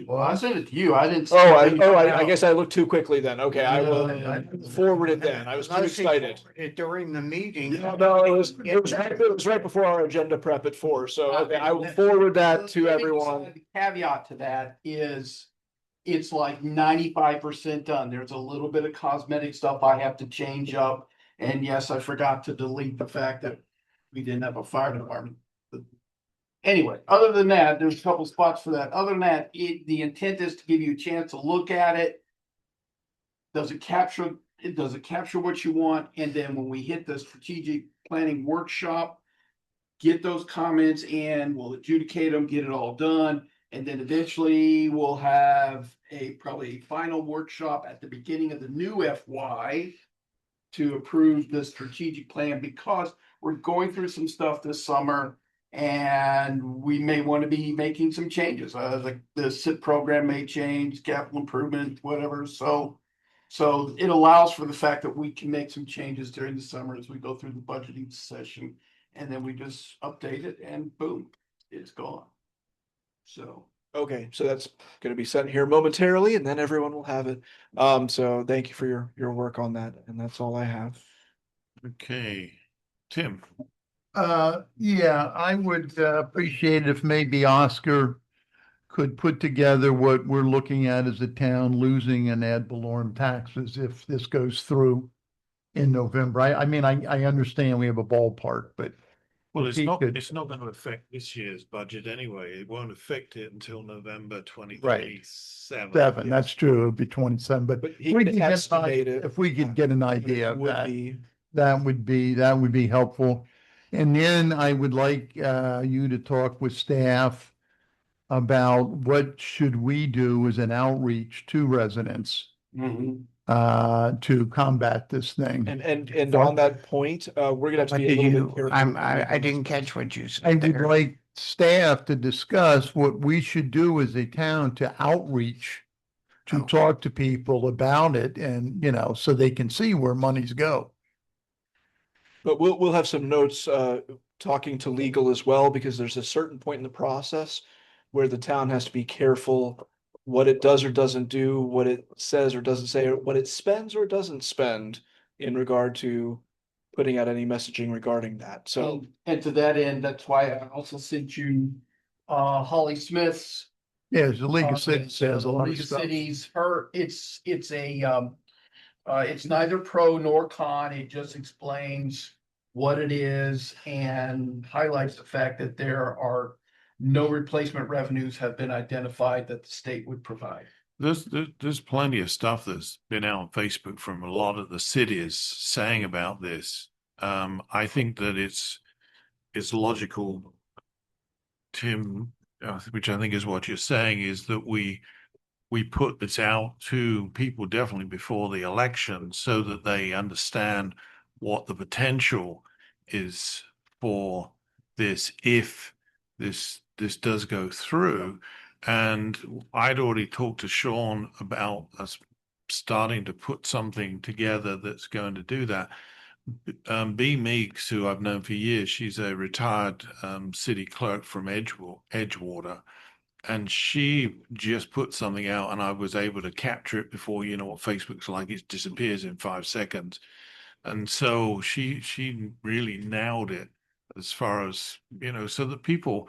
well, I sent it to you. I didn't. I guess I looked too quickly then. Okay, I will No, forward it then. I was too excited. During the meeting. No, it was right before our agenda prep at 4. So okay, I will forward that to everyone. The caveat to that is it's like 95% done. There's a little bit of cosmetic stuff I have to change up. And yes, I forgot to delete the fact that we didn't have a fire department. But anyway, other than that, there's a couple spots for that. Other than that, the intent is to give you a chance to look at it. Does it capture what you want? And then when we hit the strategic planning workshop, get those comments in, we'll adjudicate them, get it all done. And then eventually we'll have probably a final workshop at the beginning of the new FY to approve the strategic plan, because we're going through some stuff this summer and we may want to be making some changes. Like the SIP program may change, capital improvement, whatever. So it allows for the fact that we can make some changes during the summer as we go through the budgeting session, and then we just update it and boom, it's gone. So. Okay, so that's going to be sent here momentarily and then everyone will have it. So thank you for your work on that. And that's all I have. Okay, Tim. Yeah, I would appreciate it if maybe Oscar could put together what we're looking at as a town losing in ad valorem taxes if this goes through in November. I mean, I understand we have a ballpark, but Well, if he could- it's not going to affect this year's budget anyway. It won't affect it until November 2027. Seven, that's true, it'd be 27, but But he we can could get estimate it. if we could get an idea of Would that. be- That would be helpful. And then I would like you to talk with staff about what should we do as an outreach to residents to combat this thing. And on that point, we're gonna have to What be a did little you, bit careful. I didn't catch what you I said would there. like staff to discuss what we should do as a town to outreach, to talk to people about it and, so they can see where monies go. But we'll have some notes, talking to legal as well, because there's a certain point in the process where the town has to be careful what it does or doesn't do, what it says or doesn't say, or what it spends or doesn't spend in regard to putting out any messaging regarding that. So And to that end, that's why I also sent you Holly Smith's. Yeah, the League uh, of Cities says a lot of League of stuff. Cities, it's it's neither pro nor con. It just explains what it is and highlights the fact that there are no replacement revenues have been identified that the state would provide. There's plenty of stuff that's been out on Facebook from a lot of the cities saying about this. I think that it's logical, Tim, which I think is what you're saying, is that we put this out to people definitely before the election so that they understand what the potential is for this if this does go through. And I'd already talked to Sean about us starting to put something together that's going to do that. B Meeks, who I've known for years, she's a retired city clerk from Edgewater, and she just put something out and I was able to capture it before, you know what Facebook's like, it disappears in 5 seconds. And so she really nailed it as far as, so that people,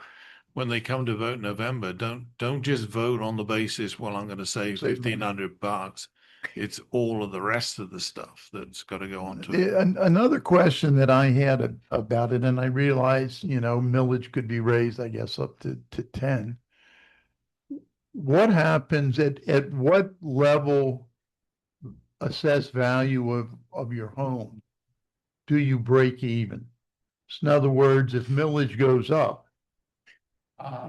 when they come to vote in November, don't just vote on the basis, well, I'm going to save $1,500. It's all of the rest of the stuff that's got to go on to it. Another question that I had about it, and I realized, millage could be raised, I guess, up to 10. What happens at what level assessed value of your home do you break even? So in other words, if millage goes up.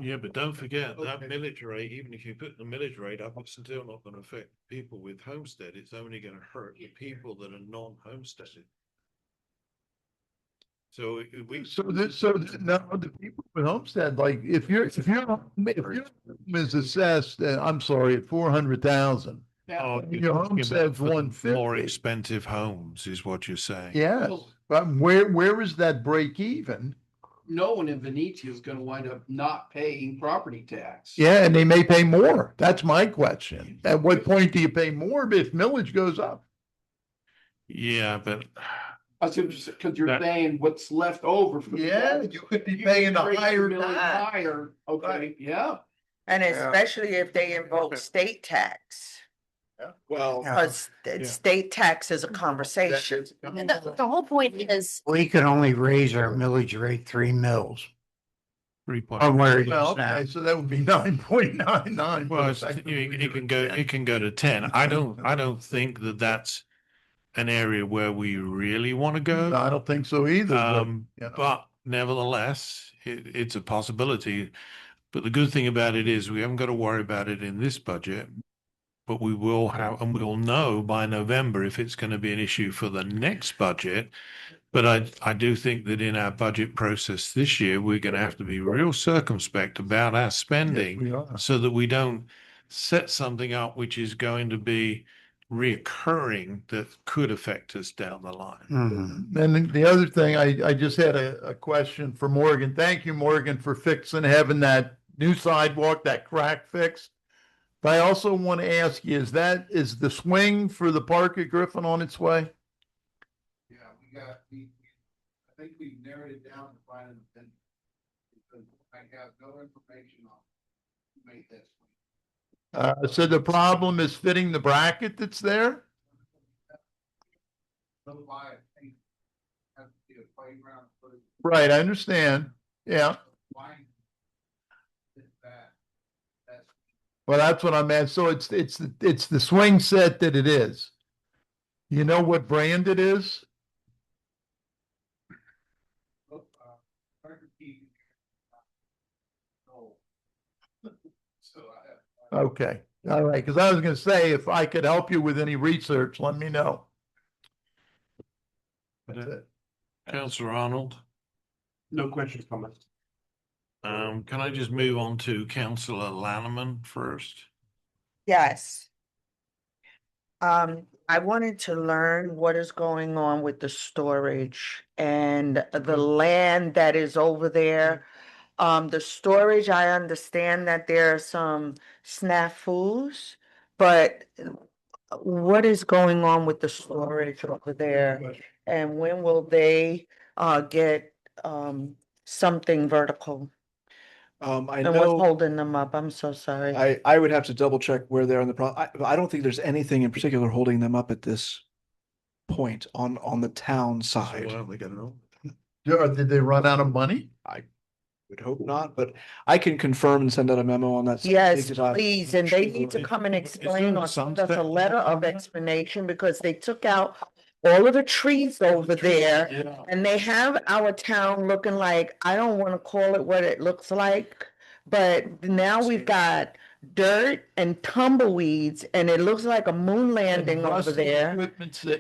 Yeah, but don't forget that millage rate, even if you put the millage rate up, it's still not going to affect people with homestead. It's only going to hurt the people that are non-homesteaded. So Now the people with homestead, like if your home is assessed, I'm sorry, at 400,000. Oh, Your home says for the 150. more expensive homes is what you're saying. Yes, but where is that break even? No one in Venetia is gonna wind up not paying property tax. Yeah, and they may pay more. That's my question. At what point do you pay more if millage goes up? Yeah, but Because you're saying what's left over. From the Yeah, tax, you could be you paying a raise higher millage tax. higher, okay, yeah. And especially if they invoke state tax, well, because state tax is a conversation. And the whole point is, We could only raise our millage rate 3 mils 3 from where it Well, is now. okay, so that would be 9.99. Well, it can go to 10. I don't think that that's an area where we really want to go. No, I don't think so either. But nevertheless, it's a possibility. But the good thing about it is we haven't got to worry about it in this budget, but we will have, and we'll know by November if it's going to be an issue for the next budget. But I do think that in our budget process this year, we're going to have to be real circumspect about our spending we are. so that we don't set something up which is going to be reoccurring that could affect us down the line. Mhm. And the other thing, I just had a question for Morgan. Thank you, Morgan, for having that new sidewalk, that crack fixed. But I also want to ask you, is the swing for the park at Griffin on its way? Yeah, I think we narrowed it down to find an opinion. Because I have no information on who made that swing. So the problem is fitting the bracket that's there? Right, I understand. Yeah. Well, that's what I'm at. So it's the swing set that it is. You know what brand it is? Okay. All right, because I was gonna say, if I could help you with any research, let me know. That's it. Councillor Arnold. No questions, comments. Can I just move on to Councillor Lanneman first? Yes. I wanted to learn what is going on with the storage and the land that is over there. The storage, I understand that there are some snafus, but what is going on with the storage over there? And when will they get something vertical? I And what's know, holding them up? I'm so sorry. I would have to double check where they're on the I don't think there's anything in particular holding them up at this point on the town side. Did they run out of money? I would hope not, but I can confirm and send out a memo on that. Yes, because please, and they need to come and explain or send us a letter of explanation because they took out all of the trees over there. And they have our town looking like, I don't want to call it what it looks like, but now we've got dirt and tumbleweeds and it looks like a moon landing over there.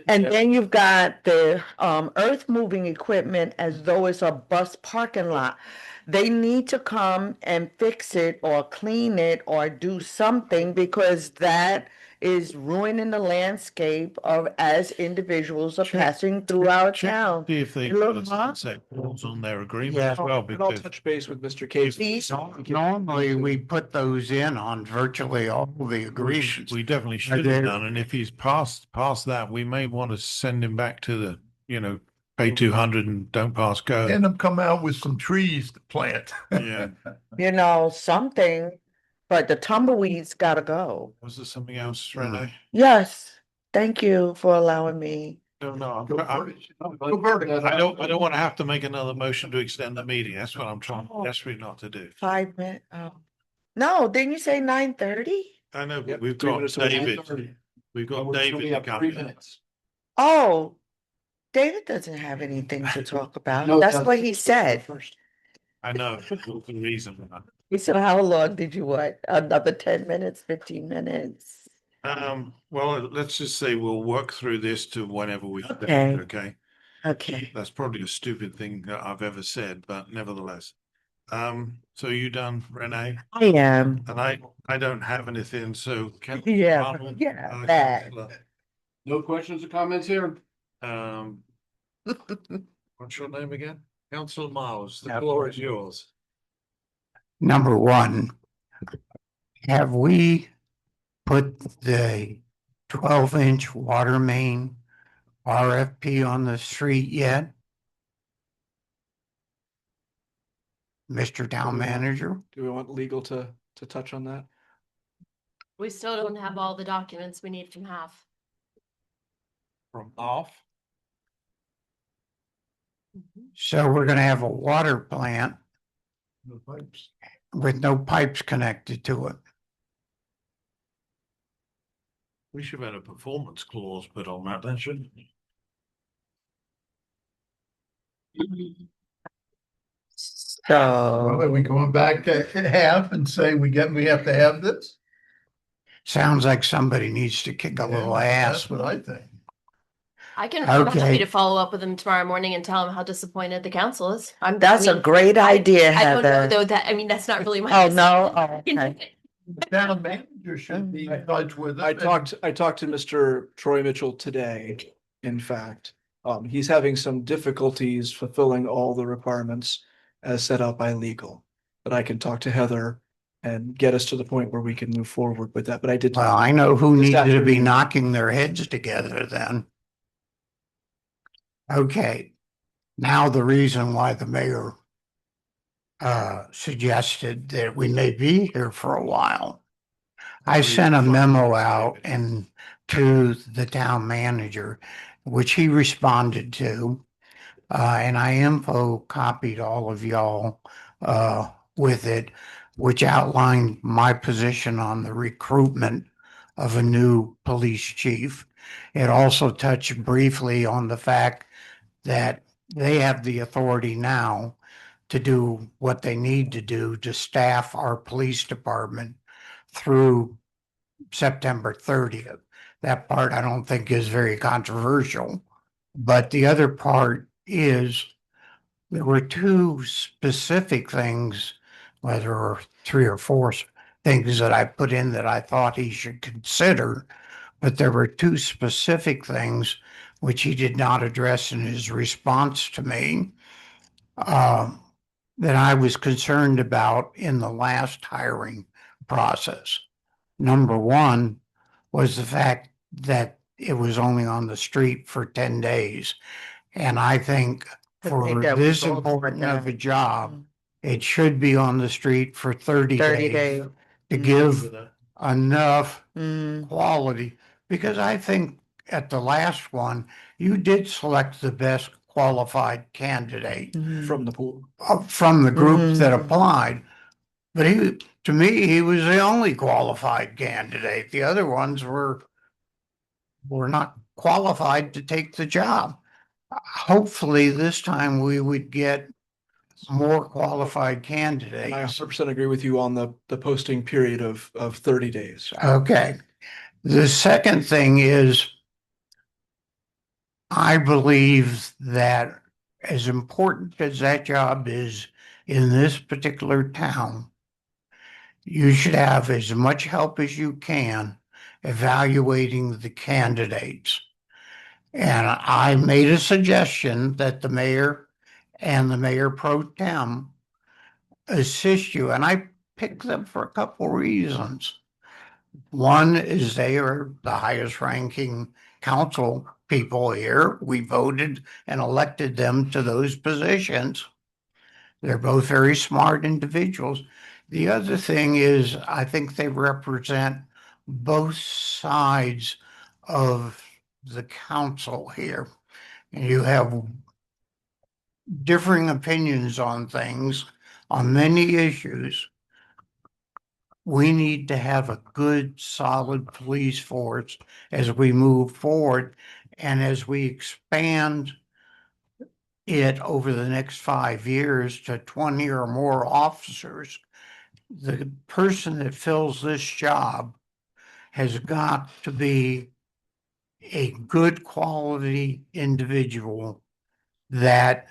And then you've got the earth moving equipment as though it's a bus parking lot. They need to come and fix it or clean it or do something because that is ruining the landscape of as individuals are passing through our town. See if they Look, put huh? sunset clause on their agreement Yeah. as well, And I'll because touch base with Mr. Case. Normally, we put those in on virtually all the agreements. we definitely should have done, and if he's past that, we may want to send him back to the, pay 200 and don't pass go. And them come out with some trees to plant. Yeah. Something, but the tumbleweeds gotta go. Was there something else, Renee? Yes, thank you for allowing me. No, Go I'm, vertical. I don't want to have to make another motion to extend the meeting. That's what I'm trying desperately not to do. 5 minutes, oh. No, didn't you say 9:30? I know, but Yep, we've 3 got minutes away. David. We've got David coming. Oh, David doesn't have anything to talk about. No, That's no. what he said. I know, for the reason. He said, how long did you want? Another 10 minutes, 15 minutes? Well, let's just say we'll work through this to whenever we Okay. can, okay? Okay. That's probably a stupid thing that I've ever said, but nevertheless. So you done, Renee? I am. And I don't have anything, so can. Yeah, Arnold, yeah, that. Councillor, No questions or comments here? What's your name again? Councillor Miles, the Yep. floor is yours. Number one, have we put the 12-inch water main RFP on the street yet? Mr. Town Manager? Do we want legal to touch on that? We still don't have all the documents we need from half. From off? So we're gonna have a water plant No pipes. with no pipes connected to it. We should have had a performance clause put on that, then shouldn't we? Well, are we going back to half and say we have to have this? Sounds like somebody needs to kick a little ass. That's what I think. I'm happy Okay. to follow up with him tomorrow morning and tell him how disappointed the council is. That's a great idea, I don't know Heather. though that, I mean, that's not really my. Oh, no? Oh, okay. The town manager should be in touch with I it. I talked to Mr. Troy Mitchell today, in fact. He's having some difficulties fulfilling all the requirements as set out by legal. But I can talk to Heather and get us to the point where we can move forward with that. But I did. Well, I know who This needs to be afternoon. knocking their heads together then. Okay, now the reason why the mayor suggested that we may be here for a while. I sent a memo out and to the town manager, which he responded to. And I info copied all of y'all with it, which outlined my position on the recruitment of a new police chief. It also touched briefly on the fact that they have the authority now to do what they need to do to staff our police department through September 30th. That part I don't think is very controversial. But the other part is there were two specific things, whether or three or four things that I put in that I thought he should consider. But there were two specific things which he did not address in his response to me that I was concerned about in the last hiring process. Number one was the fact that it was only on the street for 10 days. And I think I for think that we this both important want of a that. job, it should be on the street for 30 30 days days. to give enough Mm. quality. Because I think at the last one, you did select the best qualified candidate From the pool. from the group that Mhm. applied. But he, to me, he was the only qualified candidate. The other ones were not qualified to take the job. Hopefully, this time we would get more qualified And I candidates. 100% agree with you on the posting period of 30 days. Okay. The second thing is, I believe that as important as that job is in this particular town, you should have as much help as you can evaluating the candidates. And I made a suggestion that the mayor and the mayor pro tem assist you, and I picked them for a couple reasons. One is they are the highest ranking council people here. We voted and elected them to those positions. They're both very smart individuals. The other thing is, I think they represent both sides of the council here. You have differing opinions on things, on many issues. We need to have a good, solid police force as we move forward and as we expand it over the next 5 years to 20 or more officers. The person that fills this job has got to be a good quality individual that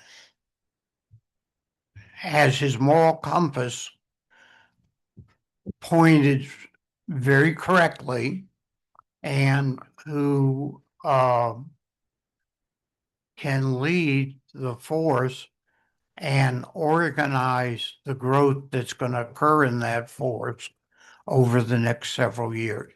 has his moral compass pointed very correctly and who can lead the force and organize the growth that's going to occur in that force over the next several years.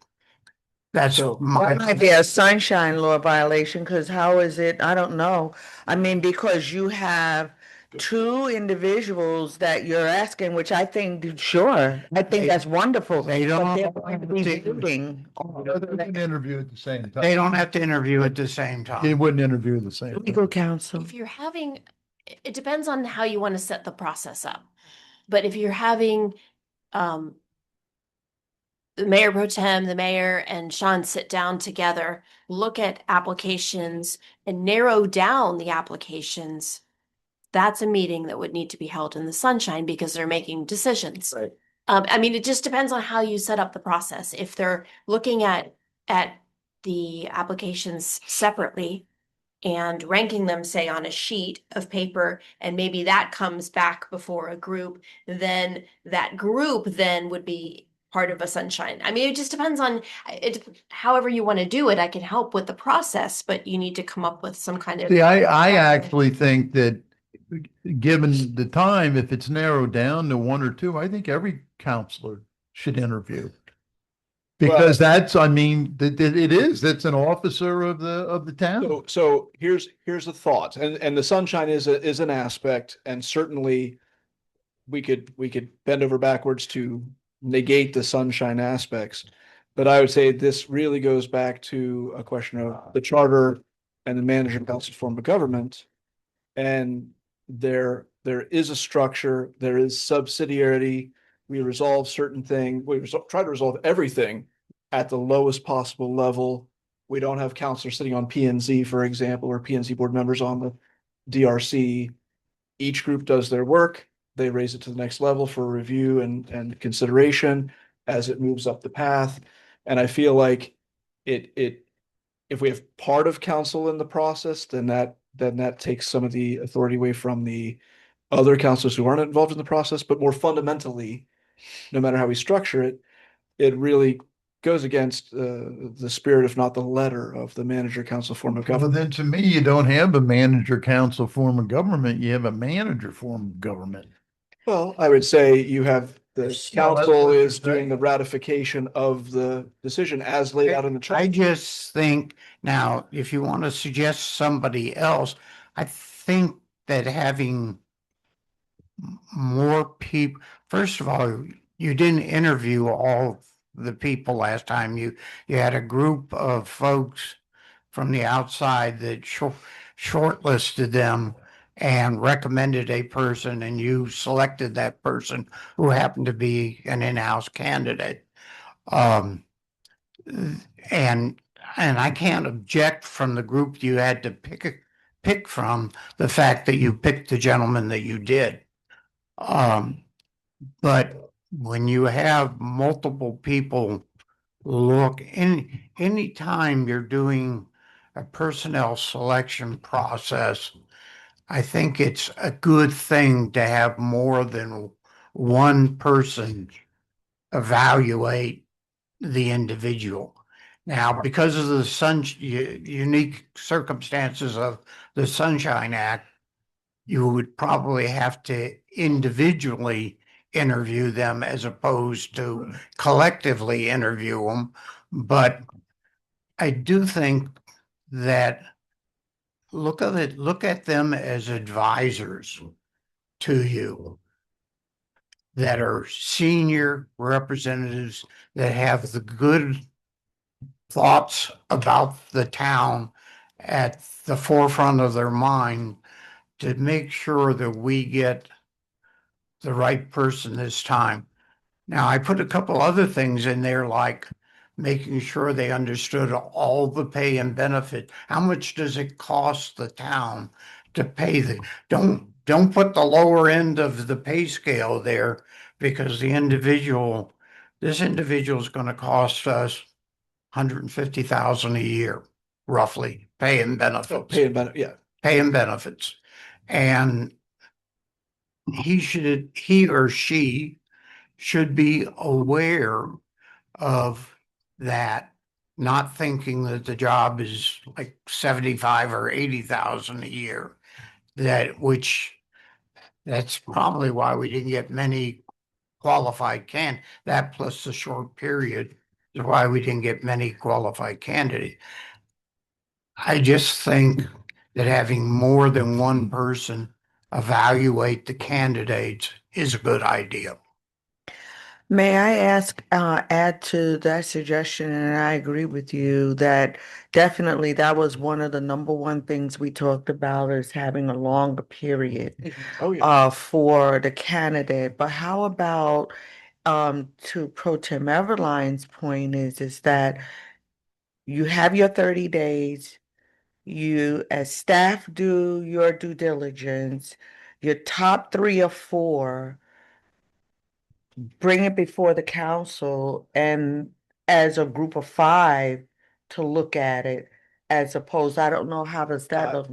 That's So- That might be a sunshine law violation, because how is it? I don't know. I mean, because you have two individuals that you're asking, which I think, sure, I think that's wonderful. They But don't they're have going to be to- voting. They can interview at the same time. They don't have to interview at the same He time. wouldn't interview at the same time. Legal counsel. If you're having, it depends on how you want to set the process up. But if you're having, the mayor pro tem, the mayor and Sean sit down together, look at applications and narrow down the applications, that's a meeting that would need to be held in the sunshine because they're making decisions. Right. I mean, it just depends on how you set up the process. If they're looking at the applications separately and ranking them, say, on a sheet of paper, and maybe that comes back before a group, then that group then would be part of a sunshine. I mean, it just depends on it, however you want to do it. I can help with the process, but you need to come up with some kind of. See, I actually think that given the time, if it's narrowed down to one or two, I think every counselor should interview. Because that's, I mean, it is, that's an officer of the town. So here's a thought, and the sunshine is an aspect, and certainly we could bend over backwards to negate the sunshine aspects. But I would say this really goes back to a question of the charter and the management council form of government. And there is a structure, there is subsidiarity. We resolve certain things, try to resolve everything at the lowest possible level. We don't have counselors sitting on P and Z, for example, or P and Z board members on the DRC. Each group does their work. They raise it to the next level for review and consideration as it moves up the path. And I feel like if we have part of council in the process, then that takes some of the authority away from the other councilors who aren't involved in the process. But more fundamentally, no matter how we structure it, it really goes against the spirit, if not the letter, of the manager council form of Well, government. then to me, you don't have a manager council form of government. You have a manager form of government. Well, I would say you have the that's council what is you're doing the saying. ratification of the decision as laid out in the I charter. just think now, if you want to suggest somebody else, I think that having more people, first of all, you didn't interview all the people last time. You had a group of folks from the outside that shortlisted them and recommended a person, and you selected that person who happened to be an in-house candidate. Um, and I can't object from the group you had to pick from the fact that you picked the gentleman that you did. But when you have multiple people any time you're doing a personnel selection process, I think it's a good thing to have more than one person evaluate the individual. Now, because of the unique circumstances of the Sunshine Act, you would probably have to individually interview them as opposed to collectively interview them. But I do think that look at them as advisors to you that are senior representatives that have the good thoughts about the town at the forefront of their mind to make sure that we get the right person this time. Now, I put a couple other things in there, like making sure they understood all the pay and benefit. How much does it cost the town to pay don't put the lower end of the pay scale there, because this individual is going to cost us 150,000 a year, roughly, pay and benefits. Yeah. Pay and benefits. And he or she should be aware of that, not thinking that the job is like 75 or 80,000 a year. That's probably why we didn't get many qualified that plus the short period is why we didn't get many qualified candidates. I just think that having more than one person evaluate the candidates is a good idea. May I add to that suggestion, and I agree with you that definitely that was one of the number one things we talked about is having a longer period Oh, yeah. for the candidate. But how about to Pro Tem Everline's point is that you have your 30 days, you as staff do your due diligence, your top 3 or 4 bring it before the council and as a group of 5 to look at it as opposed, I don't know, how does that look?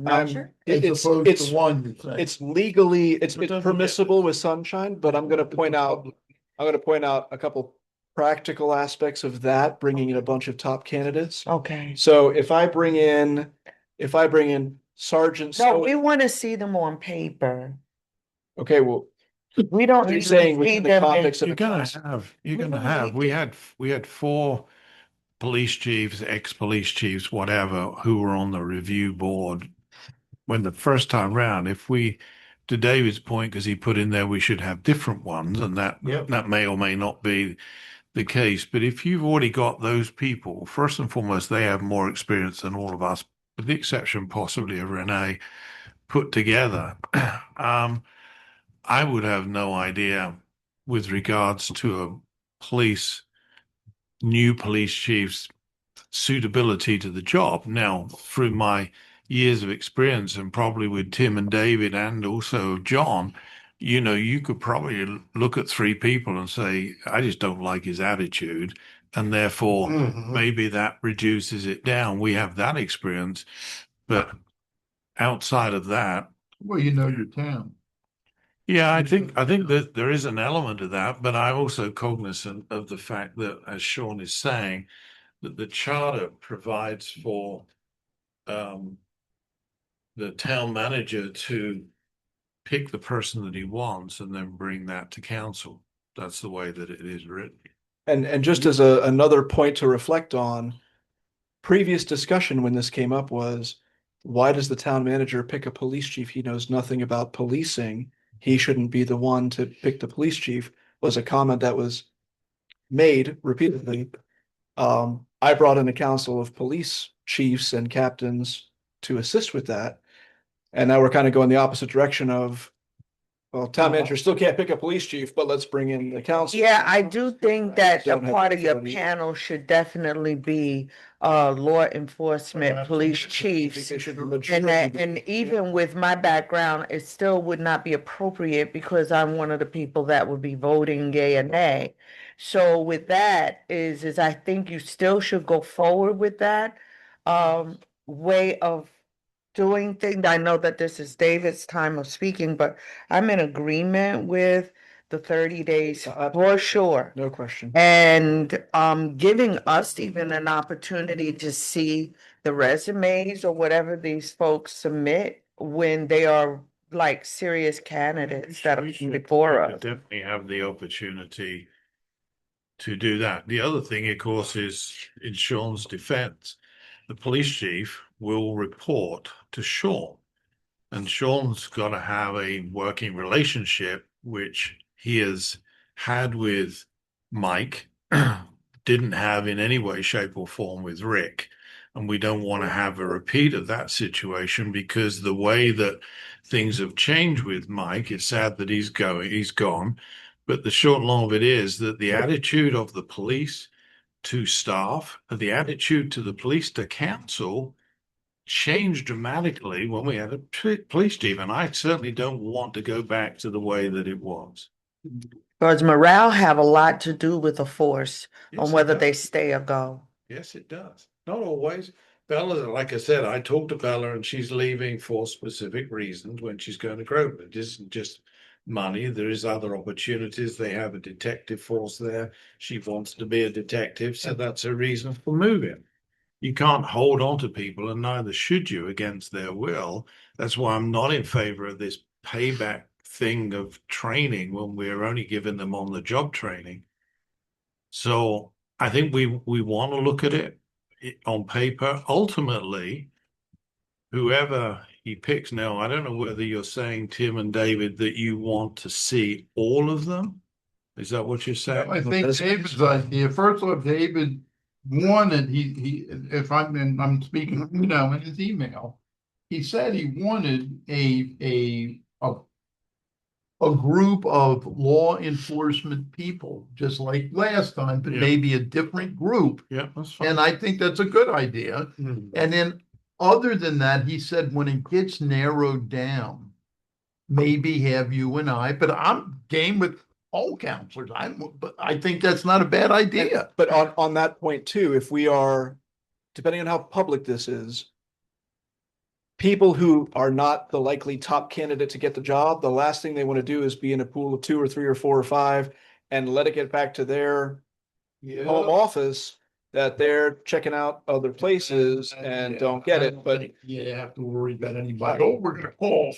It's legally, it's permissible with Sunshine, but I'm gonna point out a couple practical aspects of that, bringing in a bunch of top candidates. Okay. So if I bring in Sergeant. No, we want to see them on paper. Okay, well, We don't you're need saying to see within the them context of You're a gonna class. have, we had 4 police chiefs, ex-police chiefs, whatever, who were on the review board when the first time round. If we, to David's point, because he put in there, we should have different ones, and that may or may not be the case. But if you've already got those people, first and foremost, they have more experience than all of us, with the exception possibly of Renee, put together. I would have no idea with regards to new police chief's suitability to the job. Now, through my years of experience and probably with Tim and David and also John, you could probably look at 3 people and say, I just don't like his attitude. and therefore Mhm. maybe that reduces it down. We have that experience, but outside of that, Well, you know your town. yeah, I think that there is an element of that, but I'm also cognizant of the fact that, as Sean is saying, that the charter provides for the town manager to pick the person that he wants and then bring that to council. That's the way that it is written. And just as another point to reflect on, previous discussion when this came up was, why does the town manager pick a police chief? He knows nothing about policing. He shouldn't be the one to pick the police chief, was a comment that was made repeatedly. I brought in a council of police chiefs and captains to assist with that. And now we're kind of going the opposite direction of, well, town manager still can't pick a police chief, but let's bring in the council. Yeah, I do think that a Don't have part of your anybody- panel should definitely be law enforcement, police I think chiefs. they should be And majority. and even with my background, it still would not be appropriate because I'm one of the people that would be voting yea or nay. So with that is I think you still should go forward with that way of doing things. I know that this is David's time of speaking, but I'm in agreement with the 30 days for sure. No question. And giving us even an opportunity to see the resumes or whatever these folks submit when they are like serious candidates that are before We us. definitely have the opportunity to do that. The other thing, of course, is in Sean's defense, the police chief will report to Sean. And Sean's got to have a working relationship, which he has had with Mike, didn't have in any way, shape, or form with Rick. And we don't want to have a repeat of that situation because the way that things have changed with Mike, it's sad that he's gone. But the short and long of it is that the attitude of the police to staff, the attitude to the police to council changed dramatically when we had a police chief. And I certainly don't want to go back to the way that it was. Because morale have a lot to do with the force Yes, on it whether does. they stay or go. Yes, it does. Not always. Bella, like I said, I talked to Bella and she's leaving for specific reasons when she's going to Grosvenor. It isn't just money. There is other opportunities. They have a detective force there. She wants to be a detective, so that's a reason for moving. You can't hold on to people, and neither should you against their will. That's why I'm not in favor of this payback thing of training when we're only giving them on the job training. So I think we want to look at it on paper. Ultimately, whoever he picks now, I don't know whether you're saying, Tim and David, that you want to see all of them. Is that what you're saying? I think David's idea, first off, David wanted, if I'm speaking, in his email, he said he wanted a group of law enforcement people, just like last time, but Yeah. maybe a different group. Yeah, that's fine. And I think that's a good idea. And then other than that, he said when it gets narrowed down, maybe have you and I, but I'm game with all counselors. But I think that's not a bad idea. But on that point too, if we are, depending on how public this is, people who are not the likely top candidate to get the job, the last thing they want to do is be in a pool of 2 or 3 or 4 or 5 and let it get back to their home office that they're checking out other places and don't get it. But you have to worry about anybody. Oh, we're gonna call.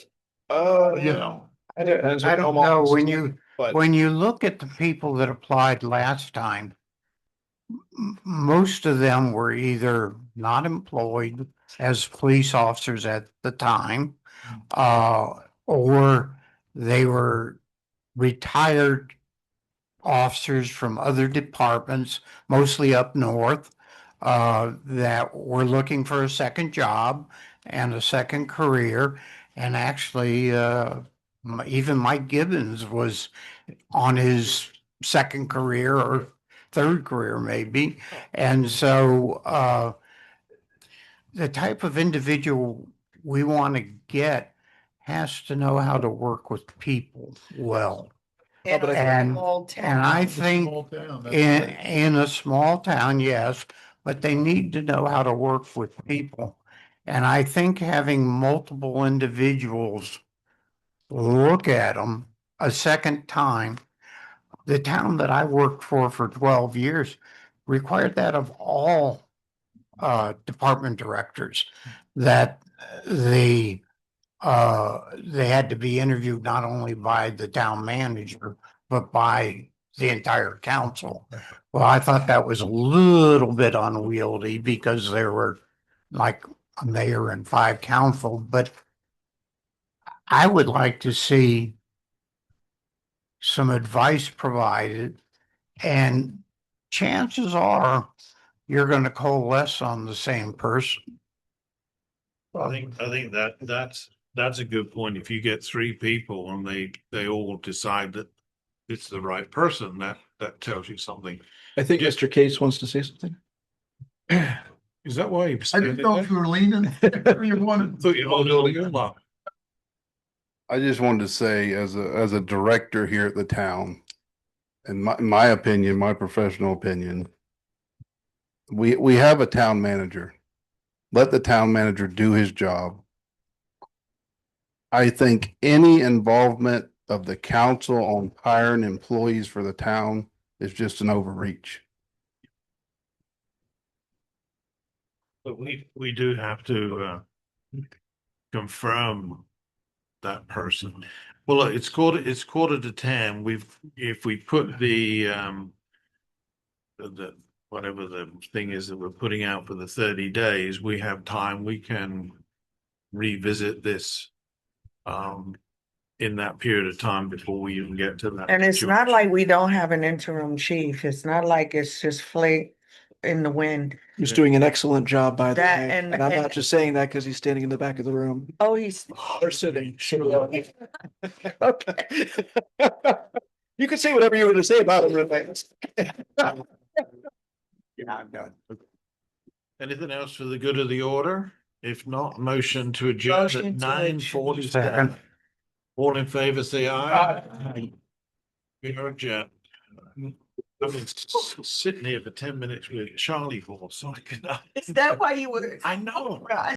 I don't know, when you look at the people that applied last time, most of them were either not employed as police officers at the time, or they were retired officers from other departments, mostly up north, that were looking for a second job and a second career. And actually, even Mike Gibbons was on his second career or third career, maybe. And so the type of individual we want to get has to know how to work with people well. In but a And, small town. and I It's a think small town, that's in, right. in a small town, yes, but they need to know how to work with people. And I think having multiple individuals look at them a second time, the town that I worked for 12 years required that of all department directors, that they had to be interviewed not only by the town manager, but by the entire council. Well, I thought that was a little bit unwieldy because there were like a mayor and 5 council, but I would like to see some advice provided, and chances are you're going to coalesce on the same person. I think that's a good point. If you get 3 people and they all decide that it's the right person, that tells you something. I think Mr. Case wants to say something. Is that why you I said didn't it know then? if you were leaning. You wanted. Thought you were holding your mouth. I just wanted to say, as a director here at the town, in my opinion, my professional opinion, we have a town manager. Let the town manager do his job. I think any involvement of the council on hiring employees for the town is just an overreach. But we do have to confirm that person. Well, look, it's quarter to 10. If we put the whatever the thing is that we're putting out for the 30 days, we have time. We can revisit this in that period of time before we even get to that. And it's not like we don't have an interim chief. It's not like it's just flake in the wind. He's doing an excellent job, by the That way. and- And I'm and- not just saying that because he's standing in the back of the room. Oh, he's. Or sitting. Okay. You can say whatever you were to say about him, Renee. Yeah, I'm done. Anything else for the good of the order? If not, motion to adjourn Motion at to 9:47. All in favor, say aye. We are adjourned. I've been sitting here for 10 minutes with Charlie for, so I could. Is that why you were? I know. Right.